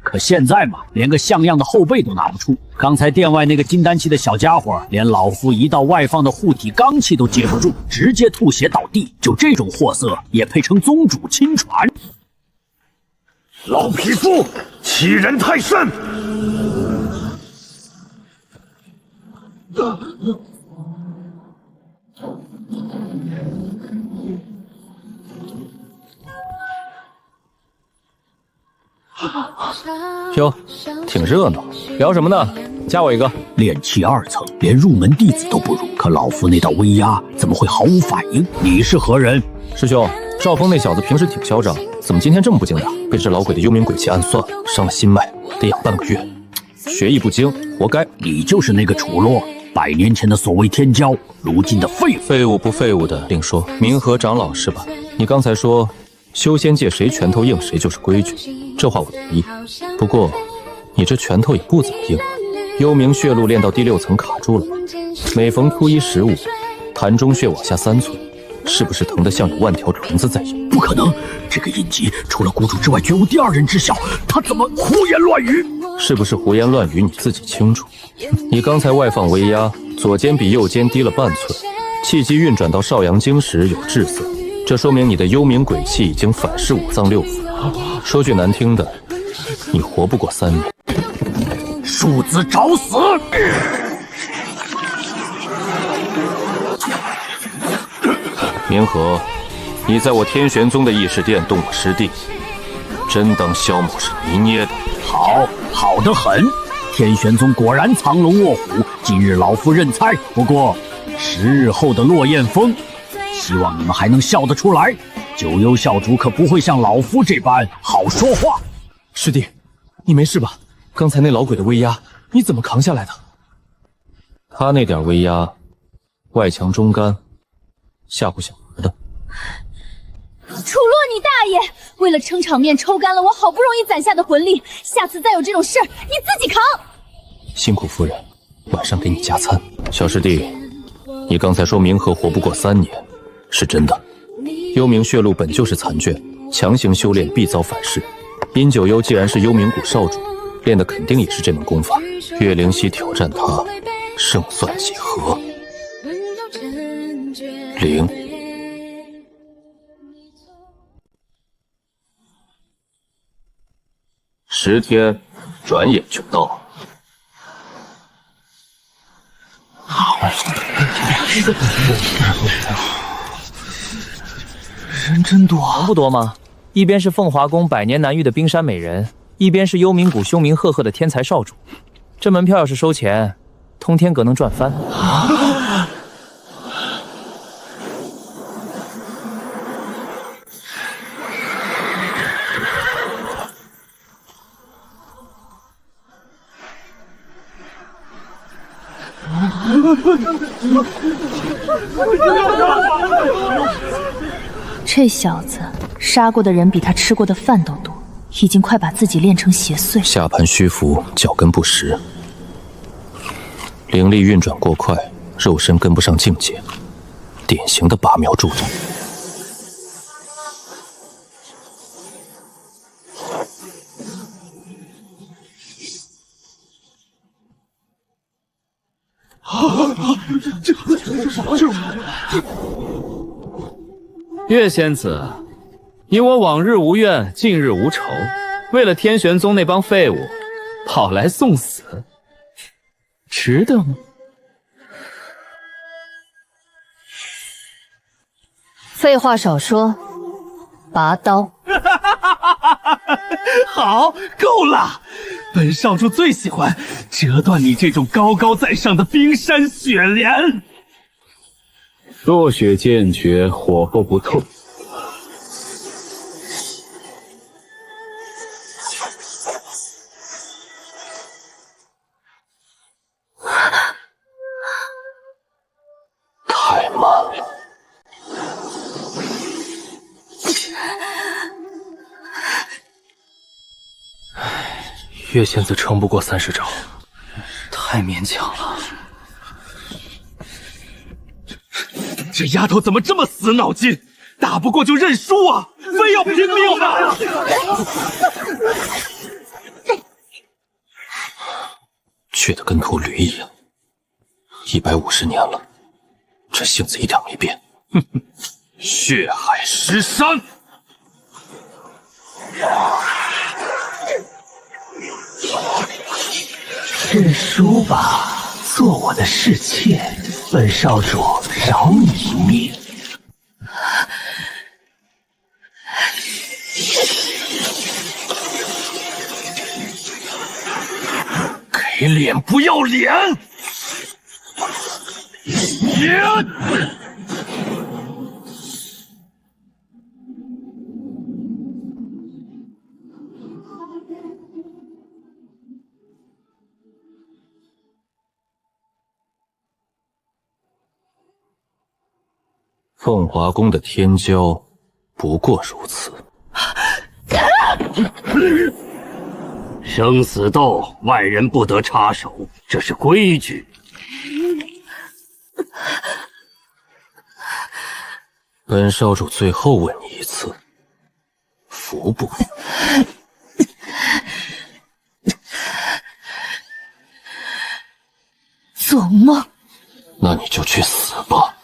可现在嘛，连个像样的后辈都拿不出。刚才殿外那个金丹期的小家伙，连老夫一道外放的护体罡气都接不住，直接吐血倒地。就这种货色，也配称宗主亲传？老匹夫，欺人太甚！哟，挺热闹，聊什么呢？加我一个。炼气2层，连入门弟子都不如，可老夫那道威压怎么会毫无反应？你是何人？师兄，赵峰那小子平时挺嚣张，怎么今天这么不经打？被这老鬼的幽冥鬼气暗算，伤了心脉，得养半个月。学艺不精，活该。你就是那个楚洛， 100年前的所谓天骄，如今的废物。废物不废物的另说。明和长老是吧？你刚才说修仙界谁拳头硬谁就是规矩，这话我同意。不过你这拳头也不怎么硬，幽冥血路练到第6层卡住了，每逢初一15，潭中穴往下3寸，是不是疼得像有万条虫子在咬？不可能，这个印记除了谷主之外，绝无第2人知晓。他怎么胡言乱语？是不是胡言乱语你自己清楚。你刚才外放威压，左肩比右肩低了半寸，气机运转到少阳经时有滞色，这说明你的幽冥鬼气已经反噬5脏6腑。说句难听的，你活不过3年。庶子找死！明和，你在我天玄宗的议事殿动我师弟，真当萧某是泥捏的？好得很。天玄宗果然藏龙卧虎，今日老夫认栽。不过10日后的落雁峰，希望你们还能笑得出来。九幽校主可不会像老夫这般好说话。师弟，你没事吧？刚才那老鬼的威压，你怎么扛下来的？他那点威压，外强中干，吓唬小孩的。楚洛你大爷！为了撑场面，抽干了我好不容易攒下的魂力，下次再有这种事，你自己扛。辛苦夫人，晚上给你加餐。小师弟，你刚才说明和活不过3年，是真的。幽冥血路本就是残卷，强行修炼必遭反噬。殷九幽既然是幽冥谷少主，练的肯定也是这门功法。岳灵溪挑战他，胜算几何？0。10天，转眼就到。人真多，能不多吗？一边是凤华宫100年难遇的冰山美人，一边是幽冥谷凶名赫赫的天才少主。这门票要是收钱，通天阁能赚翻。这小子杀过的人比他吃过的饭都多，已经快把自己练成邪祟。下盘虚浮，脚跟不实，灵力运转过快，肉身跟不上境界，典型的拔苗助长。岳仙子，你我往日无怨，近日无仇，为了天玄宗那帮废物，跑来送死，值得吗？废话少说，拔刀。好，够了！本少主最喜欢折断你这种高高在上的冰山雪莲。落雪剑诀，火候不透。太慢了。岳仙子撑不过30招，太勉强了。这丫头怎么这么死脑筋？打不过就认输啊，非要拼命啊！倔得跟头驴一样，150年了，这性子一点没变。哼哼，血海石山。认输吧，做我的侍妾，本少主饶你一命。给脸不要脸！凤华宫的天骄不过如此。生死斗，外人不得插手，这是规矩。本少主最后问你一次，服不服？做梦！那你就去死吧！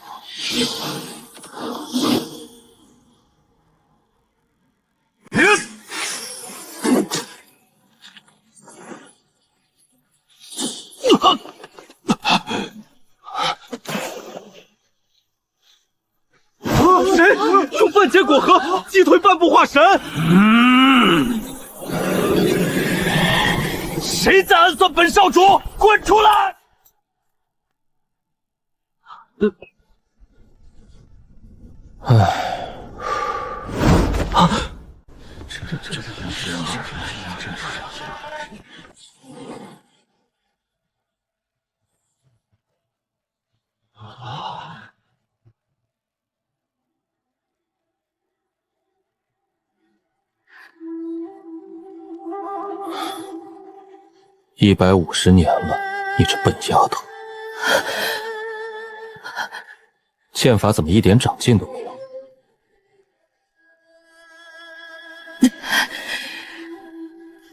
谁用半截果核击退半步化神？谁在暗算本少主？滚出来！150年了，你这笨丫头，剑法怎么一点长进都没有？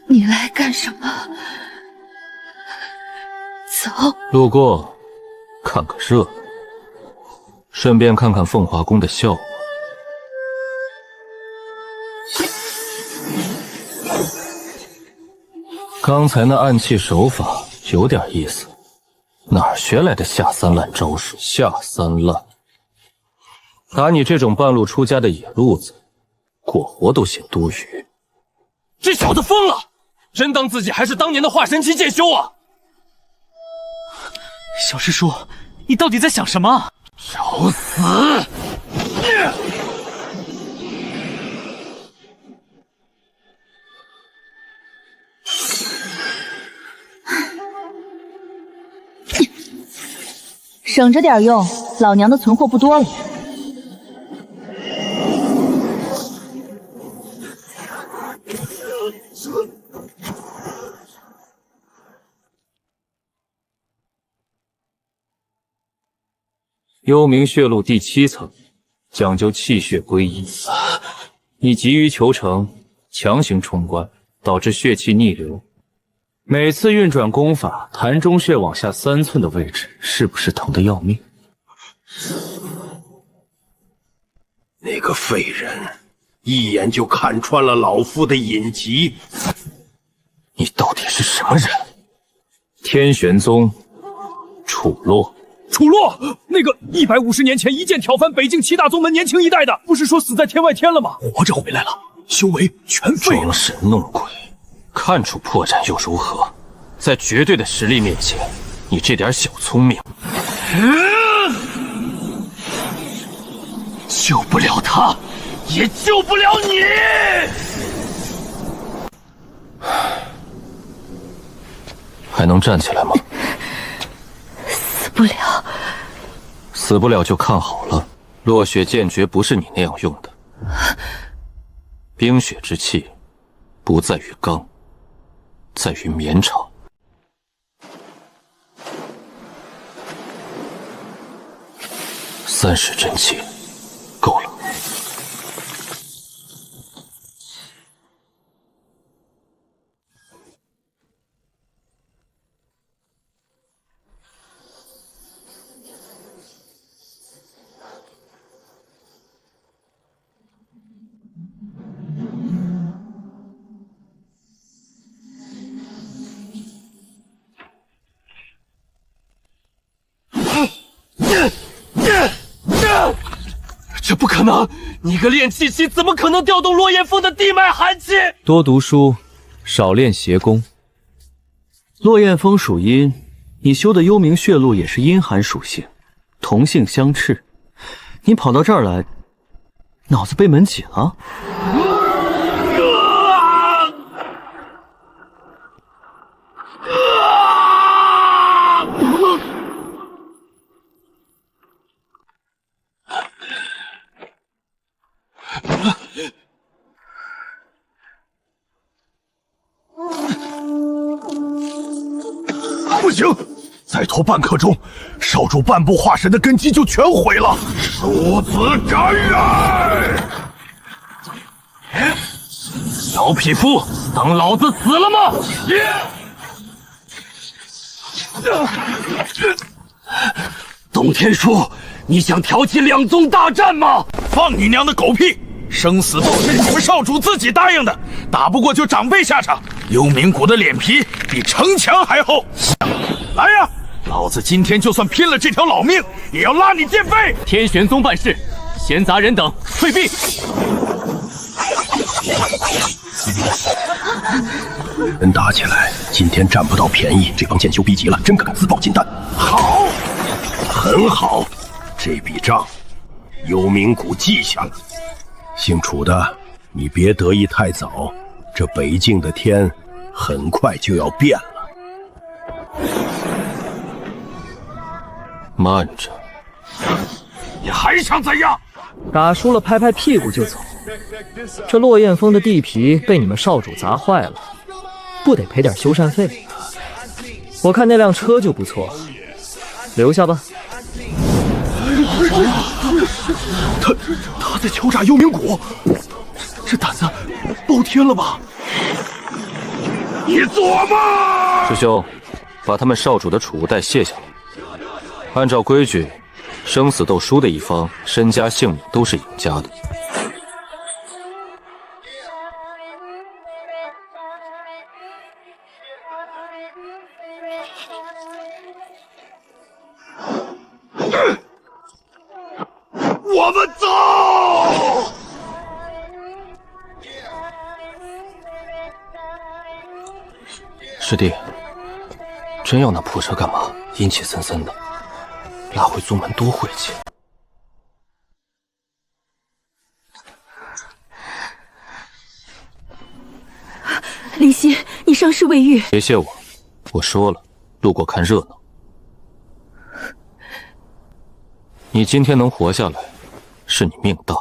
你来干什么？走。路过，看个热闹，顺便看看凤华宫的效果。刚才那暗器手法有点意思，哪儿学来的下三滥招数？下三滥，打你这种半路出家的野路子，过活都嫌多余。这小子疯了，真当自己还是当年的化神期剑修啊！小师叔，你到底在想什么？找死！省着点用，老娘的存货不多了。幽冥血路第7层，讲究气血归一。你急于求成，强行冲关，导致血气逆流。每次运转功法，潭中穴往下3寸的位置，是不是疼得要命？那个废人，一眼就看穿了老夫的隐疾。你到底是什么人？天玄宗，楚洛。楚洛，那个150年前一剑挑翻北境7大宗门年轻一代的，不是说死在天外天了吗？活着回来了，修为全废了。装神弄鬼，看出破绽又如何？在绝对的实力面前，你这点小聪明，救不了他，也救不了你。还能站起来吗？死不了。死不了就看好了，落雪剑诀不是你那样用的。冰雪之气，不在于刚，在于绵长。30真气，够了。这不可能！你个练气期怎么可能调动落雁峰的地脉寒气？多读书，少练邪功。落雁峰属阴，你修的幽冥血路也是阴寒属性，同性相斥。你跑到这儿来，脑子被门紧了？行！再拖半刻钟，少主半步化神的根基就全毁了。殊死感染！老匹夫，当老子死了吗？董天书，你想挑起两宗大战吗？放你娘的狗屁！生死斗是你们少主自己答应的，打不过就长辈下场。幽冥谷的脸皮比城墙还厚。来呀，老子今天就算拼了这条老命，也要拉你垫背！天玄宗办事，闲杂人等退避。真打起来，今天占不到便宜，这帮贱修逼急了，真敢自爆金丹。好，很好，这笔账幽冥谷记下了。姓楚的，你别得意太早，这北境的天很快就要变了。慢着，你还想怎样？打输了拍拍屁股就走。这落雁峰的地皮被你们少主砸坏了，不得赔点修缮费？我看那辆车就不错，留下吧。他在敲诈幽冥谷，这胆子爆天了吧？你做梦！师兄，把他们少主的储物袋卸下来。按照规矩，生死斗输的一方身家性命都是赢家的。我们走！师弟，真要那破车干嘛？阴气森森的，拉回宗门多晦气。林夕，你伤势未愈。别谢我，我说了，路过看热闹。你今天能活下来，是你命大。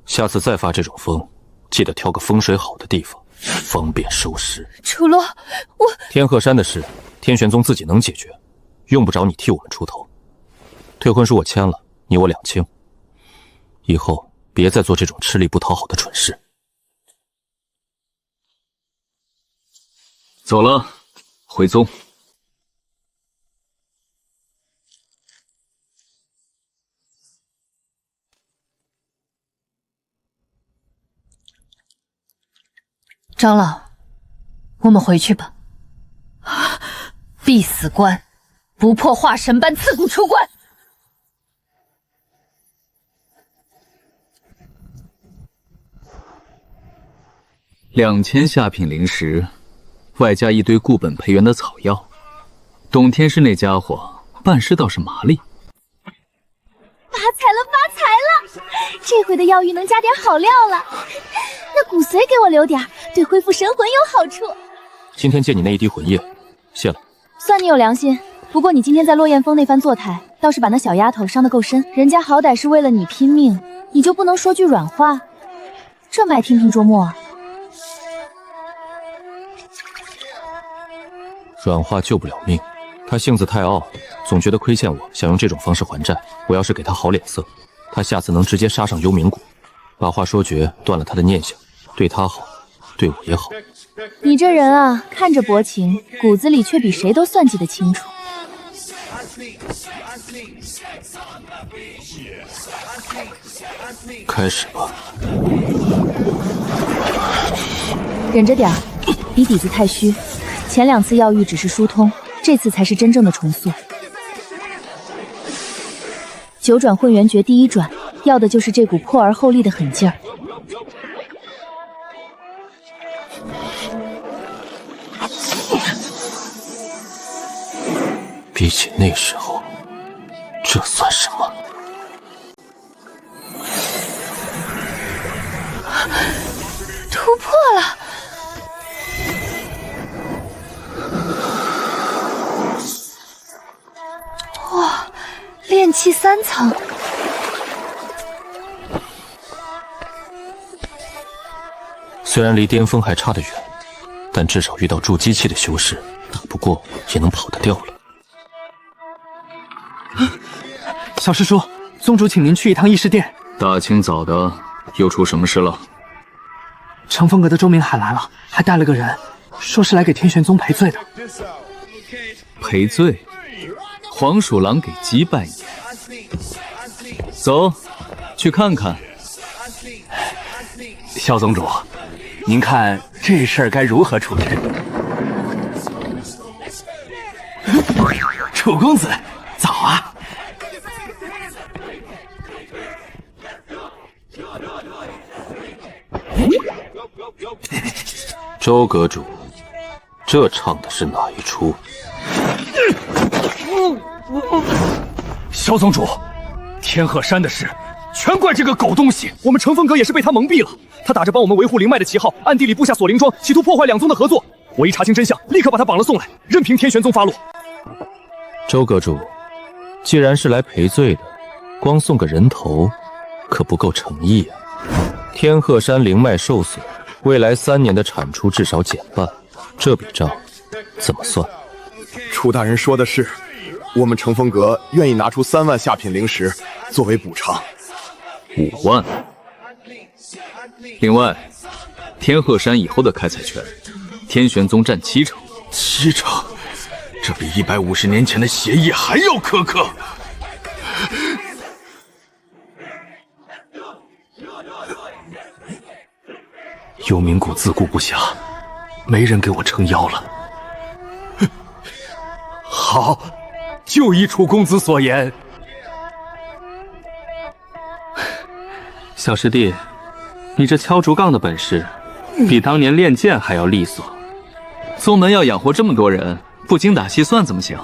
下次再发这种疯，记得挑个风水好的地方，方便收尸。楚洛，我天鹤山的事，天玄宗自己能解决，用不着你替我们出头。退婚书我签了，你我两清。以后别再做这种吃力不讨好的蠢事。走了，回宗。长老，我们回去吧。必死关，不破化神班，刺骨出关。2000下品灵石，外加一堆固本培元的草药。董天师那家伙办事倒是麻利。发财了，发财了！这回的药浴能加点好料了。那骨髓给我留点，对恢复神魂有好处。今天借你那一滴魂液，谢了。算你有良心，不过你今天在落雁峰那番作态，倒是把那小丫头伤得够深。人家好歹是为了你拼命，你就不能说句软话？这么爱听凭捉摸啊？软话救不了命，他性子太傲，总觉得亏欠我，想用这种方式还债。我要是给他好脸色，他下次能直接杀上幽冥谷，把话说绝，断了他的念想，对他好，对我也好。你这人啊，看着薄情，骨子里却比谁都算计得清楚。开始吧。忍着点儿，你底子太虚。前2次药浴只是疏通，这次才是真正的重塑。九转混元诀第一转，要的就是这股破而后立的狠劲儿。比起那时候，这算什么？突破了！哇，炼气3层。虽然离巅峰还差得远，但至少遇到筑基期的修士，打不过也能跑得掉了。小师叔，宗主请您去一趟议事殿。大清早的，又出什么事了？乘风阁的周明海来了，还带了个人，说是来给天玄宗赔罪的。赔罪？黄鼠狼给鸡拜年。走，去看看。萧宗主，您看这事儿该如何处置？楚公子，早啊！周阁主，这唱的是哪一出？萧宗主，天鹤山的事全怪这个狗东西，我们乘风阁也是被他蒙蔽了。他打着帮我们维护灵脉的旗号，暗地里布下锁灵桩，企图破坏两宗的合作。我一查清真相，立刻把他绑了送来，任凭天玄宗发落。周阁主，既然是来赔罪的，光送个人头可不够诚意啊。天鹤山灵脉受损，未来3年的产出至少减半，这笔账怎么算？楚大人说的是，我们乘风阁愿意拿出3万下品灵石作为补偿。5万。另外，天鹤山以后的开采权，天玄宗占7成。7成，这比150年前的协议还要苛刻。幽冥谷自顾不暇，没人给我撑腰了。好，就依楚公子所言。小师弟，你这敲竹杠的本事，比当年练剑还要利索。宗门要养活这么多人，不精打细算怎么行？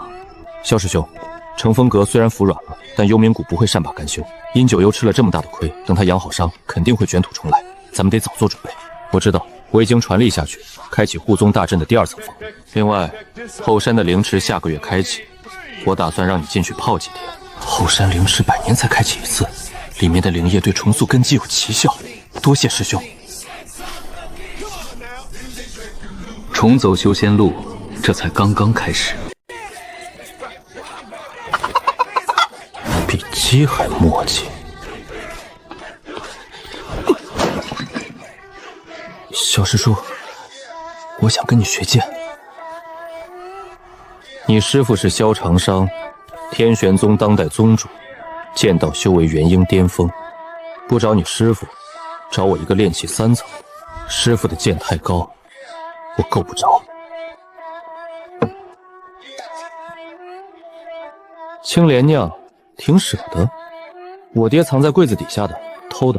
萧师兄，乘风阁虽然服软了，但幽冥谷不会善罢甘休。殷九幽吃了这么大的亏，等他养好伤，肯定会卷土重来。咱们得早做准备。我知道，我已经传令下去，开启护宗大阵的第2层防御。另外，后山的灵池下个月开启，我打算让你进去泡几天。后山灵池100年才开启一次，里面的灵液对重塑根基有奇效。多谢师兄。重走修仙路，这才刚刚开始。比鸡还磨叽。小师叔，我想跟你学剑。你师父是萧长商，天玄宗当代宗主，剑道修为元婴巅峰。不找你师父，找我一个炼气3层。师父的剑太高，我够不着。青莲酿挺舍得，我爹藏在柜子底下的，偷的。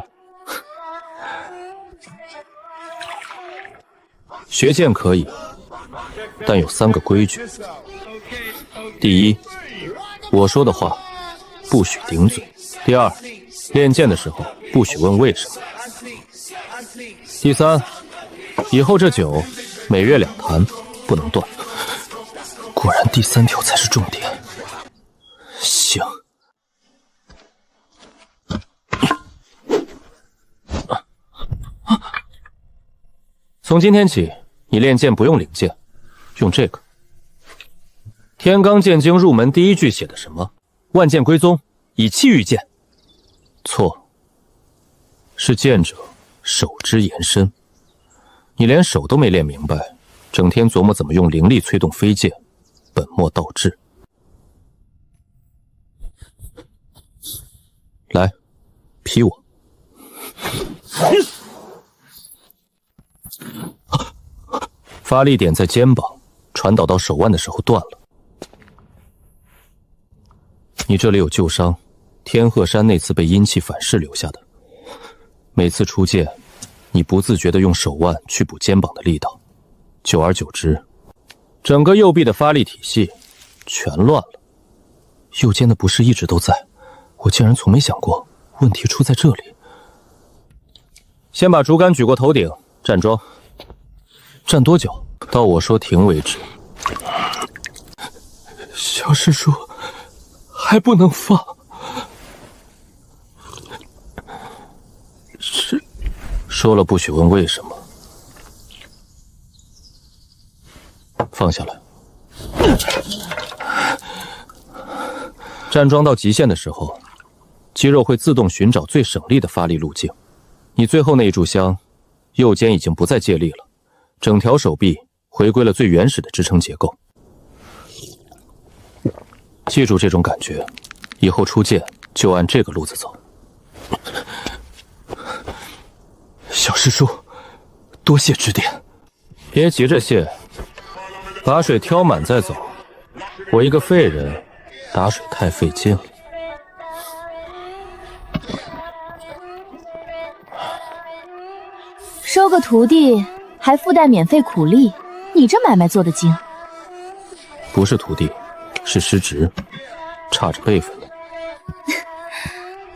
学剑可以，但有3个规矩。第一，我说的话不许顶嘴。第二，练剑的时候不许问为什么。第三，以后这酒每月2坛，不能断。果然第3条才是重点。行。从今天起，你练剑不用领剑，用这个。天罡剑经入门第1句写的什么？万剑归宗，以气御剑。错，是剑者手之延伸。你连手都没练明白，整天琢磨怎么用灵力催动飞剑，本末倒置。来，劈我！发力点在肩膀，传导到手腕的时候断了。你这里有旧伤，天鹤山那次被阴气反噬留下的。每次出剑，你不自觉地用手腕去补肩膀的力道，久而久之，整个右臂的发力体系全乱了。右肩的不适一直都在，我竟然从没想过问题出在这里。先把竹竿举过头顶，站桩。站多久？到我说停为止。小师叔，还不能放。是，说了不许问为什么。放下来。站桩到极限的时候，肌肉会自动寻找最省力的发力路径。你最后那一炷香，右肩已经不再借力了，整条手臂回归了最原始的支撑结构。记住这种感觉，以后出剑就按这个路子走。小师叔，多谢指点。别急着谢，把水挑满再走。我一个废人，打水太费劲了。收个徒弟还附带免费苦力，你这买卖做得精。不是徒弟，是师侄，差着辈分呢。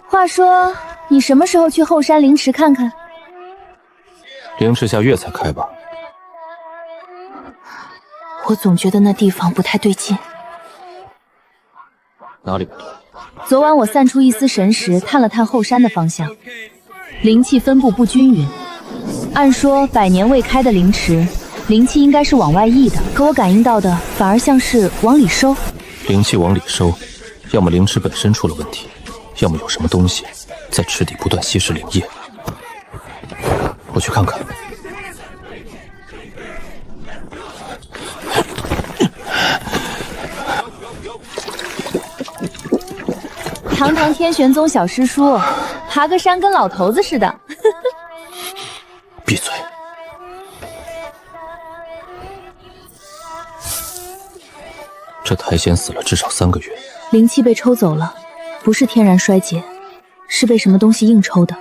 话说，你什么时候去后山灵池看看？灵池下月才开吧？我总觉得那地方不太对劲。哪里不对？昨晚我散出一丝神识，探了探后山的方向，灵气分布不均匀。按说100年未开的灵池，灵气应该是往外溢的，可我感应到的反而像是往里收。灵气往里收，要么灵池本身出了问题，要么有什么东西在池底不断吸食灵液。我去看看。堂堂天玄宗小师叔，爬个山跟老头子似的。闭嘴！这苔藓死了至少3个月，灵气被抽走了，不是天然衰竭，是被什么东西硬抽的。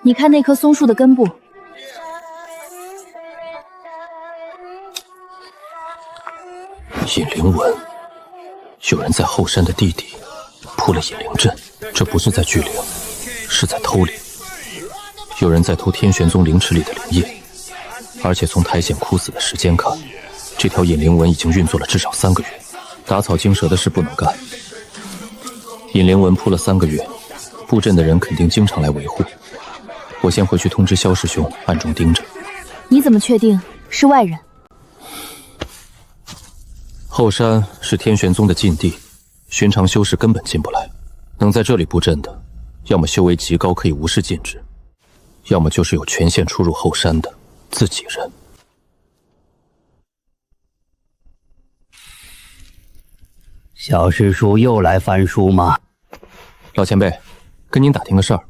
你看那棵松树的根部，引灵纹，有人在后山的地底铺了引灵阵，这不是在聚灵，是在偷灵。有人在偷天玄宗灵池里的灵液，而且从苔藓枯死的时间看，这条引灵纹已经运作了至少3个月。打草惊蛇的事不能干。引灵纹铺了3个月，布阵的人肯定经常来维护。我先回去通知萧师兄，暗中盯着。你怎么确定是外人？后山是天玄宗的禁地，寻常修士根本进不来。能在这里布阵的，要么修为极高可以无视禁制，要么就是有权限出入后山的自己人。小师叔又来翻书吗？老前辈，跟您打听个事儿。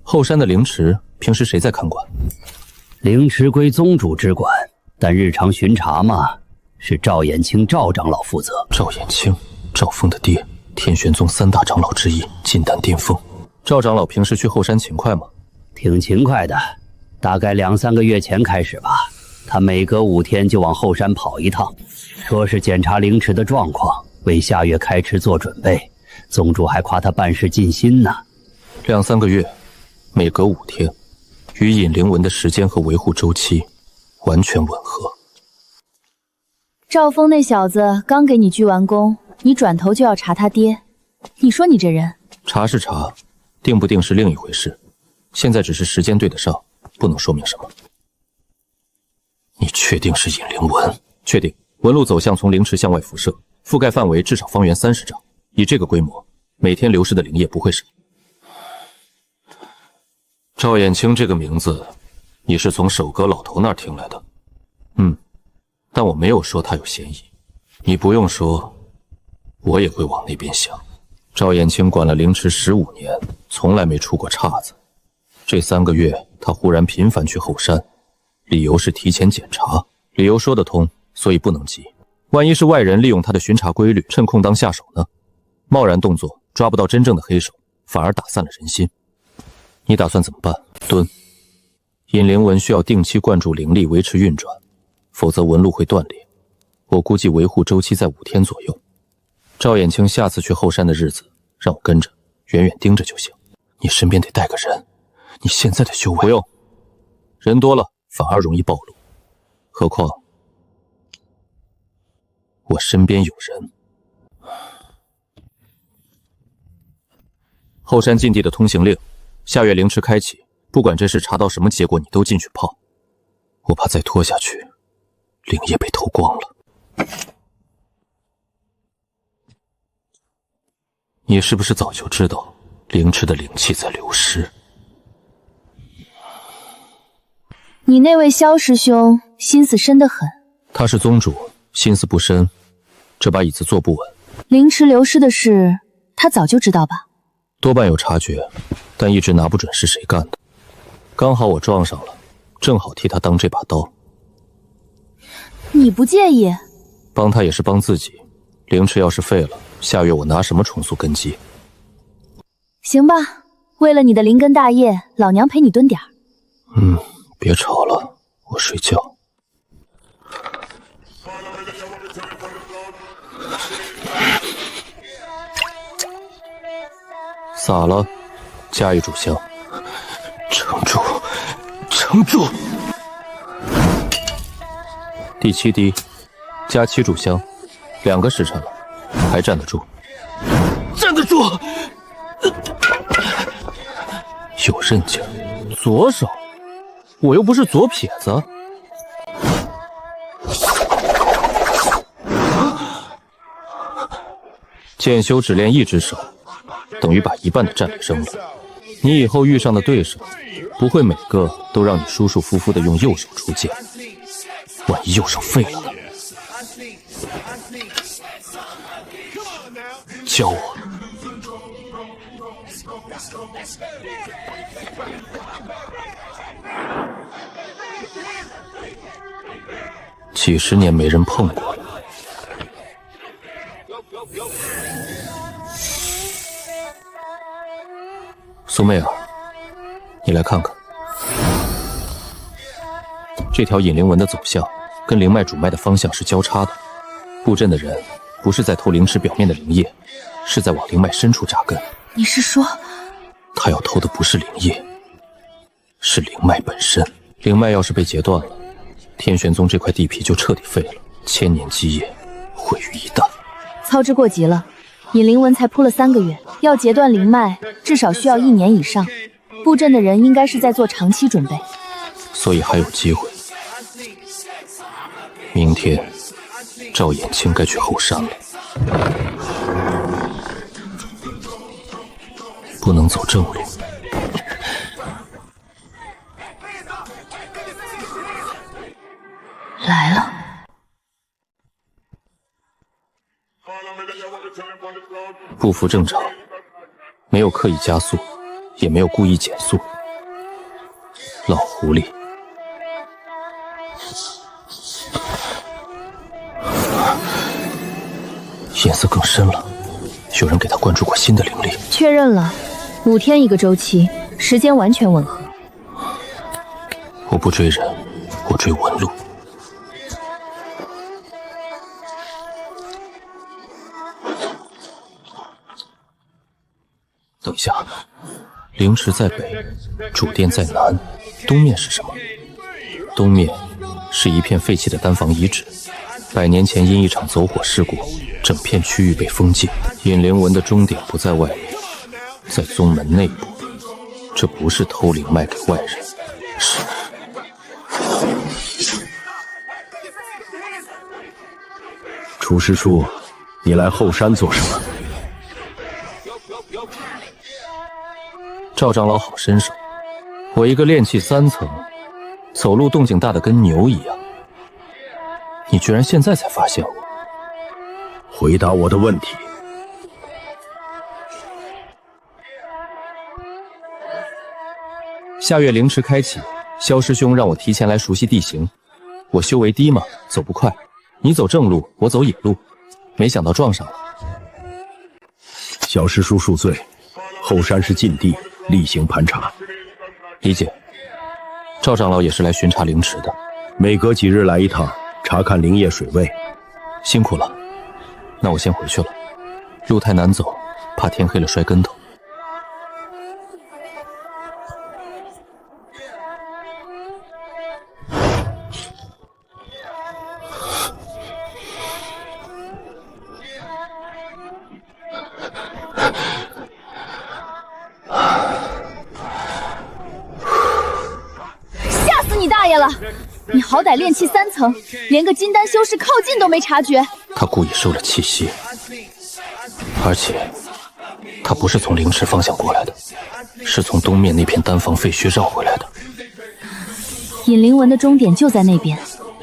后山的灵池平时谁在看管？灵池归宗主之管，但日常巡查嘛，是赵延清赵长老负责。赵延清，赵峰的爹，天玄宗3大长老之一，金丹巅峰。赵长老平时去后山勤快吗？挺勤快的，大概2、3个月前开始吧，他每隔5天就往后山跑一趟，说是检查灵池的状况，为下月开池做准备。宗主还夸他办事尽心呢。2、3个月，每隔5天，与引灵纹的时间和维护周期完全吻合。赵峰那小子刚给你鞠完躬，你转头就要查他爹，你说你这人……查是查，定不定是另一回事。现在只是时间对得上，不能说明什么。你确定是引灵纹？确定。纹路走向从灵池向外辐射，覆盖范围至少方圆30丈。以这个规模，每天流失的灵液不会少。赵衍清这个名字，你是从守阁老头那儿听来的？但我没有说他有嫌疑。你不用说，我也会往那边想。赵衍清管了灵池15年，从来没出过岔子。这3个月，他忽然频繁去后山，理由是提前检查，理由说得通，所以不能急。万一是外人利用他的巡查规律，趁空当下手呢？贸然动作，抓不到真正的黑手，反而打散了人心。你打算怎么办？蹲。引灵纹需要定期灌注灵力维持运转，否则纹路会断裂。我估计维护周期在5天左右。赵衍清下次去后山的日子，让我跟着，远远盯着就行。你身边得带个人。你现在的修为不用，人多了反而容易暴露。何况我身边有人。后山禁地的通行令，下月灵池开启，不管这事查到什么结果，你都进去泡。我怕再拖下去，灵液被偷光了。你是不是早就知道灵池的灵气在流失？你那位萧师兄心思深得很。他是宗主，心思不深，这把椅子坐不稳。灵池流失的事，他早就知道吧？多半有察觉，但一直拿不准是谁干的。刚好我撞上了，正好替他当这把刀。你不介意？帮他也是帮自己。灵池要是废了，下月我拿什么重塑根基？行吧，为了你的灵根大业，老娘陪你蹲点儿。别吵了，我睡觉。洒了，加一炷香。撑住，撑住。第7滴，加7炷香，2个时辰了，还站得住？站得住！有韧劲，左手，我又不是左撇子。剑修只练一只手，等于把一半的战力扔了。你以后遇上的对手，不会每个都让你舒舒服服的用右手出剑，万一右手废了呢？教我。几十年没人碰过了。苏妹儿，你来看看，这条引灵纹的走向跟灵脉主脉的方向是交叉的。布阵的人不是在偷灵池表面的灵液，是在往灵脉深处扎根。你是说，他要偷的不是灵液，是灵脉本身。灵脉要是被截断了，天玄宗这块地皮就彻底废了，千年基业毁于一旦。操之过急了。引灵纹才铺了3个月，要截断灵脉，至少需要1年以上。布阵的人应该是在做长期准备，所以还有机会。明天，赵延清该去后山了，不能走正路。来了。不符正常，没有刻意加速，也没有故意减速。老狐狸，颜色更深了，有人给他灌注过新的灵力。确认了，5天一个周期，时间完全吻合。我不追人，我追纹路。等一下，灵池在北，主殿在南，东面是什么？东面是一片废弃的丹房遗址，100年前因一场走火事故，整片区域被封禁。引灵纹的终点不在外面，在宗门内部。这不是偷灵脉给外人，是……楚师叔，你来后山做什么？赵长老好身手，我一个炼气3层，走路动静大的跟牛一样。你居然现在才发现我？回答我的问题。下月灵池开启，萧师兄让我提前来熟悉地形。我修为低嘛，走不快。你走正路，我走野路，没想到撞上了。萧师叔恕罪，后山是禁地，例行盘查。理解。赵长老也是来巡查灵池的，每隔几日来一趟，查看灵液水位。辛苦了，那我先回去了。路太难走，怕天黑了摔跟头。你好歹炼气3层，连个金丹修士靠近都没察觉。他故意收了气息，而且他不是从灵池方向过来的，是从东面那片丹房废墟绕回来的。尹灵文的终点就在那边，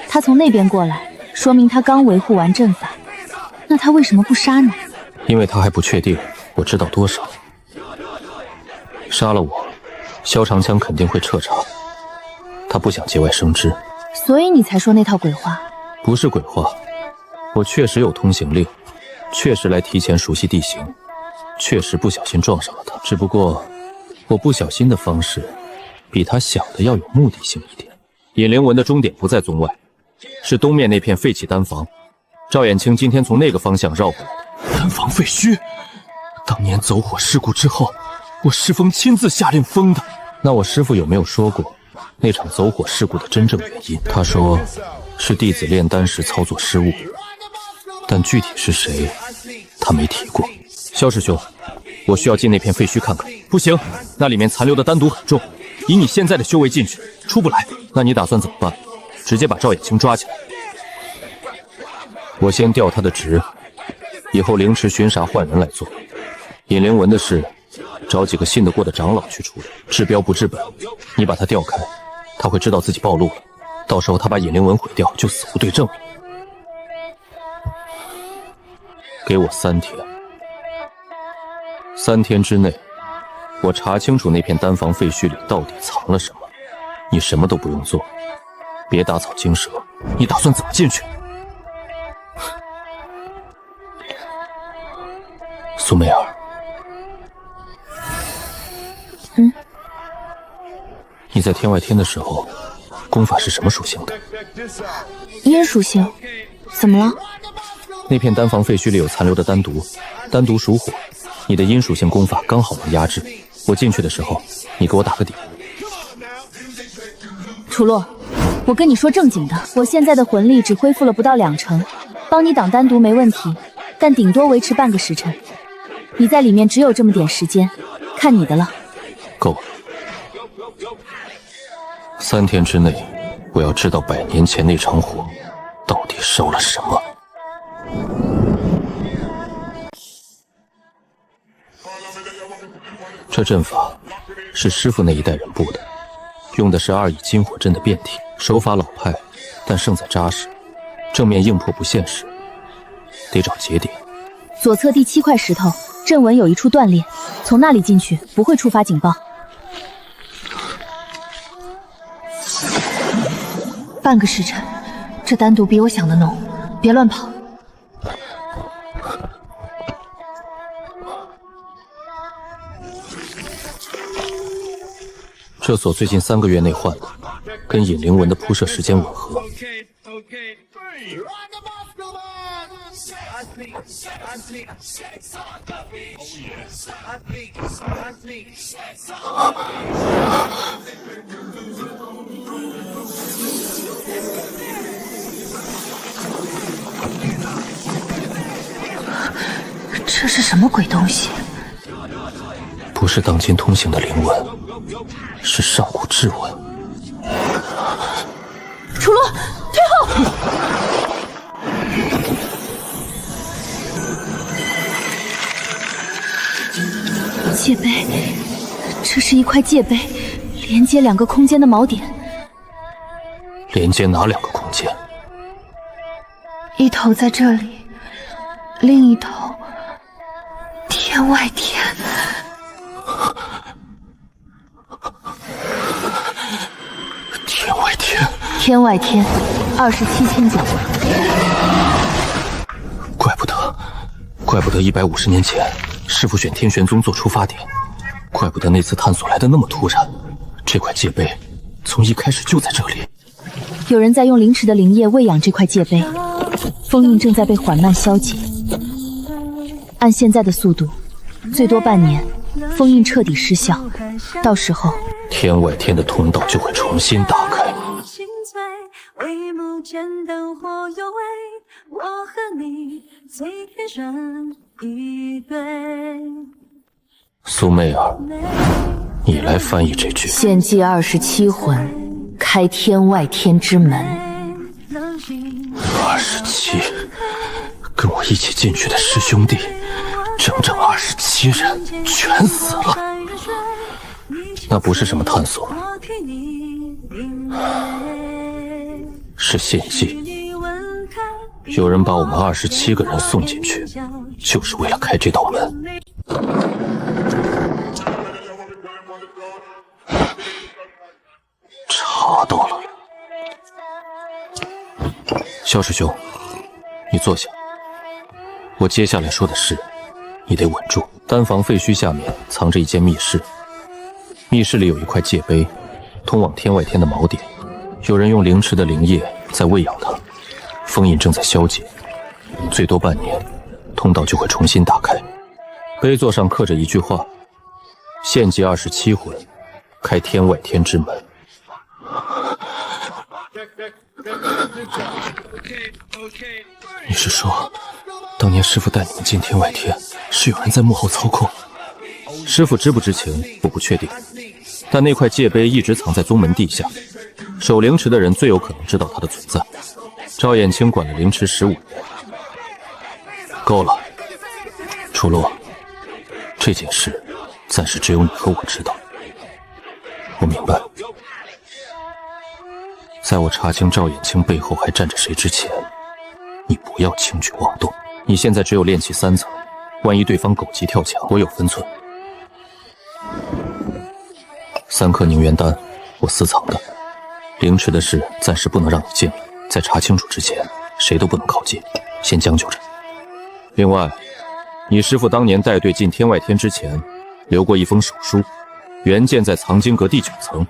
他从那边过来，说明他刚维护完阵法。那他为什么不杀你？因为他还不确定我知道多少。杀了我，萧长枪肯定会彻查，他不想节外生枝，所以你才说那套鬼话。不是鬼话，我确实有通行令，确实来提前熟悉地形，确实不小心撞上了他，只不过我不小心的方式比他想的要有目的性一点。尹灵文的终点不在宗外，是东面那片废弃丹房，赵衍清今天从那个方向绕回来的。丹房废墟，当年走火事故之后，我师风亲自下令封的。那我师父有没有说过那场走火事故的真正原因？他说是弟子炼丹时操作失误，但具体是谁他没提过。萧师兄，我需要进那片废墟看看。不行，那里面残留的丹毒很重，以你现在的修为进去出不来。那你打算怎么办？直接把赵衍清抓起来？我先调他的职，以后灵池巡查换人来做。尹灵文的事找几个信得过的长老去处理，治标不治本。你把他调开，他会知道自己暴露了，到时候他把尹灵文毁掉，就死无对证了。给我3天，3天之内，我查清楚那片丹房废墟里到底藏了什么。你什么都不用做，别打草惊蛇。你打算怎么进去？苏媚儿，你在天外天的时候，功法是什么属性的？阴属性。怎么了？那片丹房废墟里有残留的丹毒，丹毒属火，你的阴属性功法刚好能压制。我进去的时候，你给我打个底。楚洛，我跟你说正经的，我现在的魂力只恢复了不到20%，帮你挡丹毒没问题，但顶多维持半个时辰。你在里面只有这么点时间，看你的了。够了。3天之内，我要知道100年前那场火到底烧了什么。这阵法是师父那一代人布的，用的是2乙金火阵的变体，手法老派，但胜在扎实。正面硬破不现实，得找节点。左侧第7块石头，阵纹有一处断裂，从那里进去不会触发警报。半个时辰，这丹毒比我想的浓，别乱跑。这锁最近3个月内换的，跟尹灵文的铺设时间吻合。这是什么鬼东西？不是当今通行的灵纹，是上古至纹。楚洛，退后！界碑，这是一块界碑，连接2个空间的锚点。连接哪2个空间？一头在这里，另一头天外天。天外天，天外天，27千角。怪不得150年前师父选天玄宗做出发点，怪不得那次探索来的那么突然。这块界碑从一开始就在这里。有人在用灵池的灵液喂养这块界碑，封印正在被缓慢消解。按现在的速度，最多半年，封印彻底失效，到时候天外天的通道就会重新打开。微目间灯火幽微，我和你最天生一对。苏媚儿，你来翻译这句。献祭27魂，开天外天之门。27，跟我一起进去的师兄弟，整整27人全死了。那不是什么探索，是献祭。有人把我们27个人送进去，就是为了开这道门。查到了。萧师兄，你坐下。我接下来说的事，你得稳住。丹房废墟下面藏着一间密室，密室里有一块界碑，通往天外天的锚点。有人用灵池的灵液在喂养它，封印正在消解，最多半年，通道就会重新打开。碑座上刻着一句话：献祭27魂，开天外天之门。你是说，当年师傅带你们进天外天，是有人在幕后操控？师傅知不知情，我不确定，但那块界碑一直藏在宗门地下，守灵池的人最有可能知道它的存在。赵衍清管了灵池15年，够了。楚洛，这件事暂时只有你和我知道。我明白。在我查清赵衍清背后还站着谁之前，你不要轻举妄动。你现在只有炼气3层，万一对方狗急跳墙，我有分寸。3颗凝元丹，我私藏的。灵池的事暂时不能让你见了，在查清楚之前，谁都不能靠近，先将就着。另外，你师父当年带队进天外天之前，留过一封手书，原件在藏经阁第9层，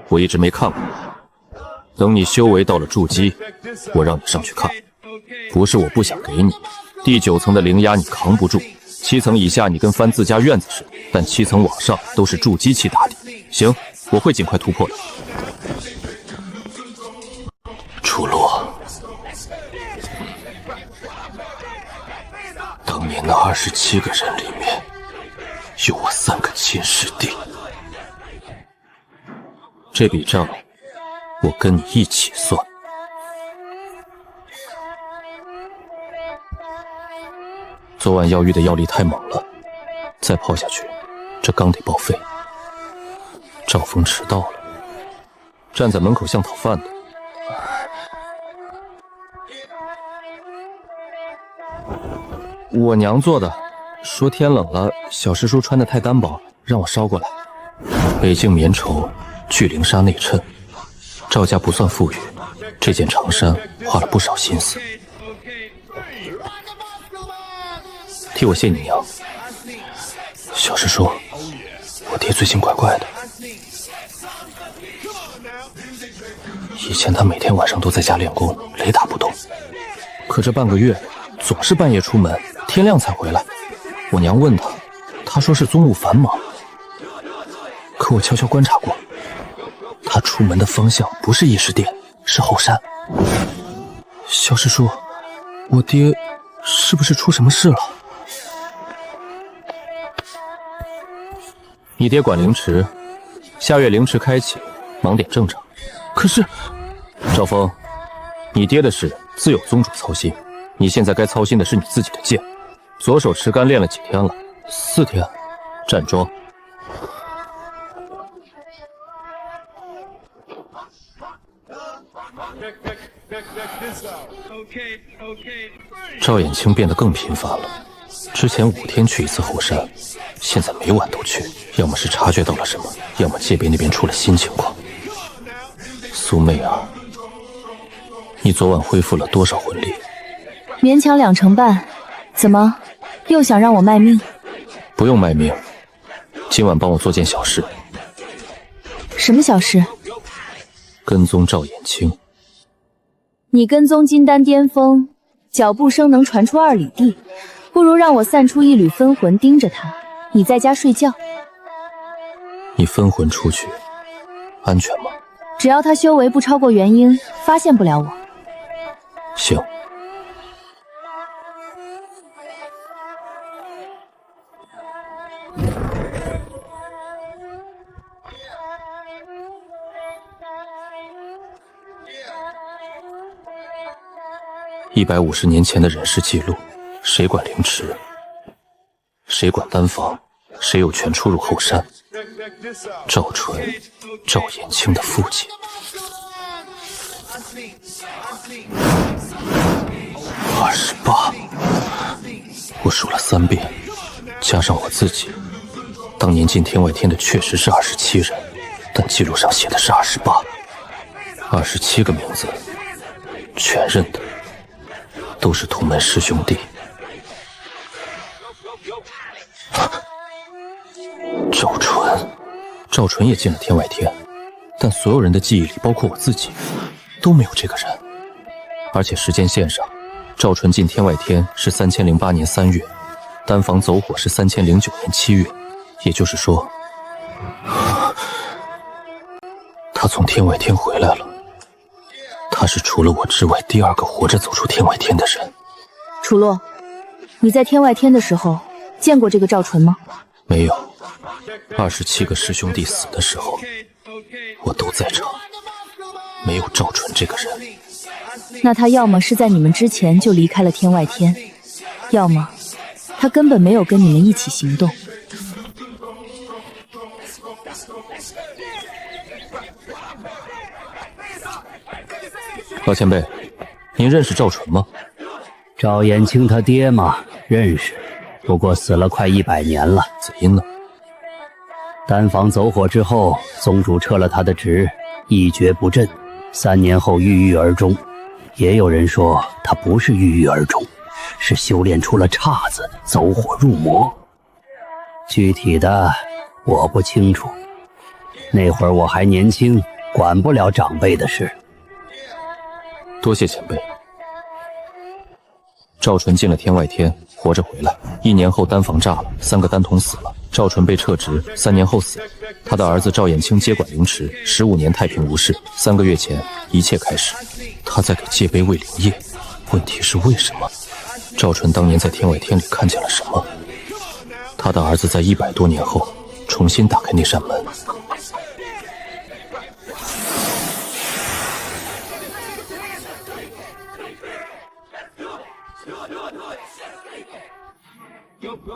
我一直没看过。等你修为到了筑基，我让你上去看。不是我不想给你，第9层的灵压你扛不住，7层以下你跟翻自家院子似的，但7层往上都是筑基期打底。行，我会尽快突破的。楚洛，当年那27个人里面，有我3个亲师弟。这笔账，我跟你一起算。昨晚药浴的药力太猛了，再泡下去，这缸得报废。赵峰迟到了，站在门口像讨饭的。我娘做的，说天冷了，小师叔穿得太单薄，让我捎过来。北境绵绸，聚灵纱内衬。赵家不算富裕，这件长衫花了不少心思。替我谢你娘。小师叔，我爹最近怪怪的。以前他每天晚上都在家练功，雷打不动。可这半个月，总是半夜出门，天亮才回来。我娘问他，他说是宗务繁忙。可我悄悄观察过，他出门的方向不是议事殿，是后山。小师叔，我爹是不是出什么事了？你爹管灵池，下月灵池开启，忙点正常。可是，赵峰，你爹的事自有宗主操心，你现在该操心的是你自己的剑。左手持竿练了几天了？4天。站桩。赵衍清变得更频繁了，之前5天去一次后山，现在每晚都去，要么是察觉到了什么，要么界碑那边出了新情况。苏媚儿，你昨晚恢复了多少魂力？勉强2成半。怎么，又想让我卖命？不用卖命，今晚帮我做件小事。什么小事？跟踪赵衍清。你跟踪金丹巅峰，脚步声能传出2里地，不如让我散出一缕分魂盯着他，你在家睡觉。你分魂出去，安全吗？只要他修为不超过元婴，发现不了我。行。150年前的人世记录，谁管灵池？谁管丹房，谁有权出入后山。赵纯，赵延清的父亲。28，我数了3遍，加上我自己，当年进天外天的确实是27人，但记录上写的是28，27个名字，全认得，都是同门师兄弟。赵纯也进了天外天，但所有人的记忆里，包括我自己，都没有这个人。而且时间线上，赵纯进天外天是3008年3月，丹房走火是3009年7月，也就是说，他从天外天回来了。他是除了我之外第2个活着走出天外天的人。楚洛，你在天外天的时候见过这个赵纯吗？没有，27个师兄弟死的时候，我都在场，没有赵纯这个人。那他要么是在你们之前就离开了天外天，要么他根本没有跟你们一起行动。老前辈，您认识赵纯吗？赵延清他爹嘛，认识，不过死了快100年了。死因呢？丹房走火之后，宗主撤了他的职，一蹶不振，3年后郁郁而终。也有人说他不是郁郁而终，是修炼出了岔子，走火入魔。具体的我不清楚，那会儿我还年轻，管不了长辈的事。多谢前辈。赵纯进了天外天，活着回来。1年后丹房炸了，3个丹童死了，赵纯被撤职，3年后死。他的儿子赵延清接管凌迟，15年太平无事。3个月前，一切开始。他在给界碑喂灵液，问题是为什么？赵纯当年在天外天里看见了什么？他的儿子在100多年后重新打开那扇门。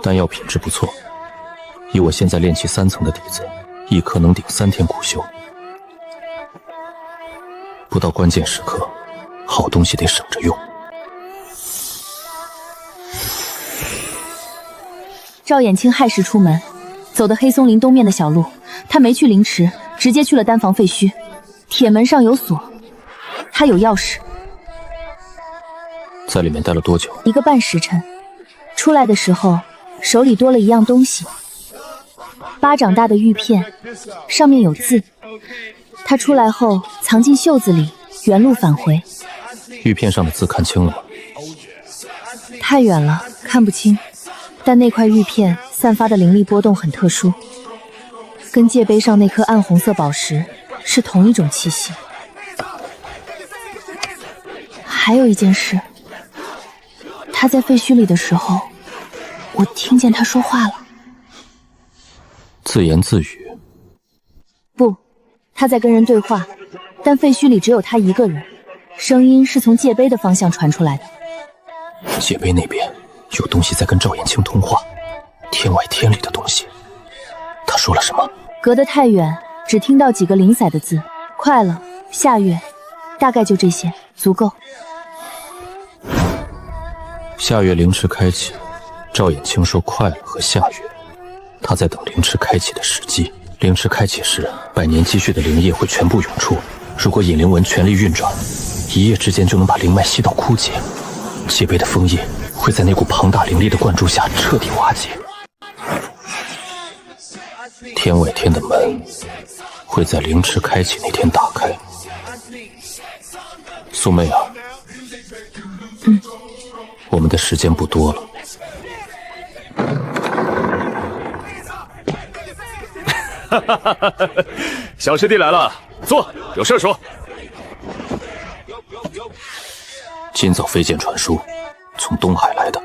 丹药品质不错，以我现在炼气3层的底子，1颗能顶3天苦修。不到关键时刻，好东西得省着用。赵延清亥时出门，走的黑松林东面的小路，他没去凌迟，直接去了丹房废墟。铁门上有锁，他有钥匙。在里面待了多久？1个半时辰。出来的时候，手里多了一样东西，巴掌大的玉片，上面有字。他出来后藏进袖子里，原路返回。玉片上的字看清了吗？太远了，看不清。但那块玉片散发的灵力波动很特殊，跟界碑上那颗暗红色宝石是同一种气息。还有一件事，他在废墟里的时候，我听见他说话了。自言自语？不，他在跟人对话，但废墟里只有他一个人，声音是从界碑的方向传出来的。界碑那边有东西在跟赵延清通话，天外天里的东西。他说了什么？隔得太远，只听到几个零散的字。快了，下月，大概就这些，足够。下月凌迟开启，赵延清说快了和下月，他在等凌迟开启的时机。凌迟开启时，100年积蓄的灵液会全部涌出。如果引灵纹全力运转，一夜之间就能把灵脉吸到枯竭。界碑的封印会在那股庞大灵力的灌注下彻底瓦解。天外天的门会在凌迟开启那天打开。苏妹啊，我们的时间不多了。小师弟来了，坐，有事说。今早飞剑传书，从东海来的。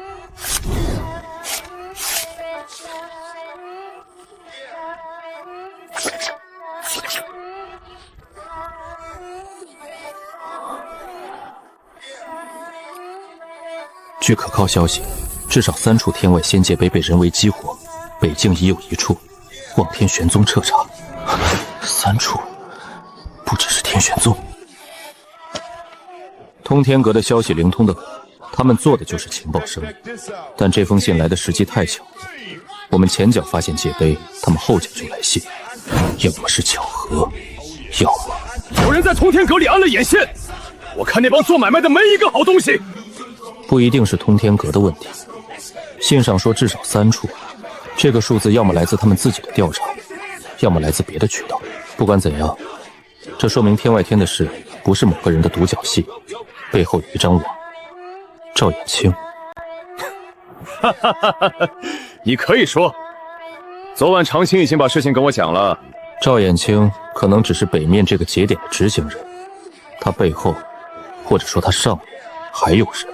据可靠消息，至少3处天外仙界碑被人为激活，北境已有1处，望天玄宗彻查。3处，不只是天玄宗。通天阁的消息灵通的很，他们做的就是情报生意。但这封信来的时机太巧了，我们前脚发现界碑，他们后脚就来信，要么是巧合，要么有人在通天阁里安了眼线。我看那帮做买卖的没一个好东西。不一定是通天阁的问题。信上说至少3处，这个数字要么来自他们自己的调查，要么来自别的渠道。不管怎样，这说明天外天的事不是某个人的独角戏，背后有一张网。赵衍清。哈哈哈哈哈！你可以说，昨晚长青已经把事情跟我讲了。赵衍清可能只是北面这个节点的执行人，他背后，或者说他上面还有人。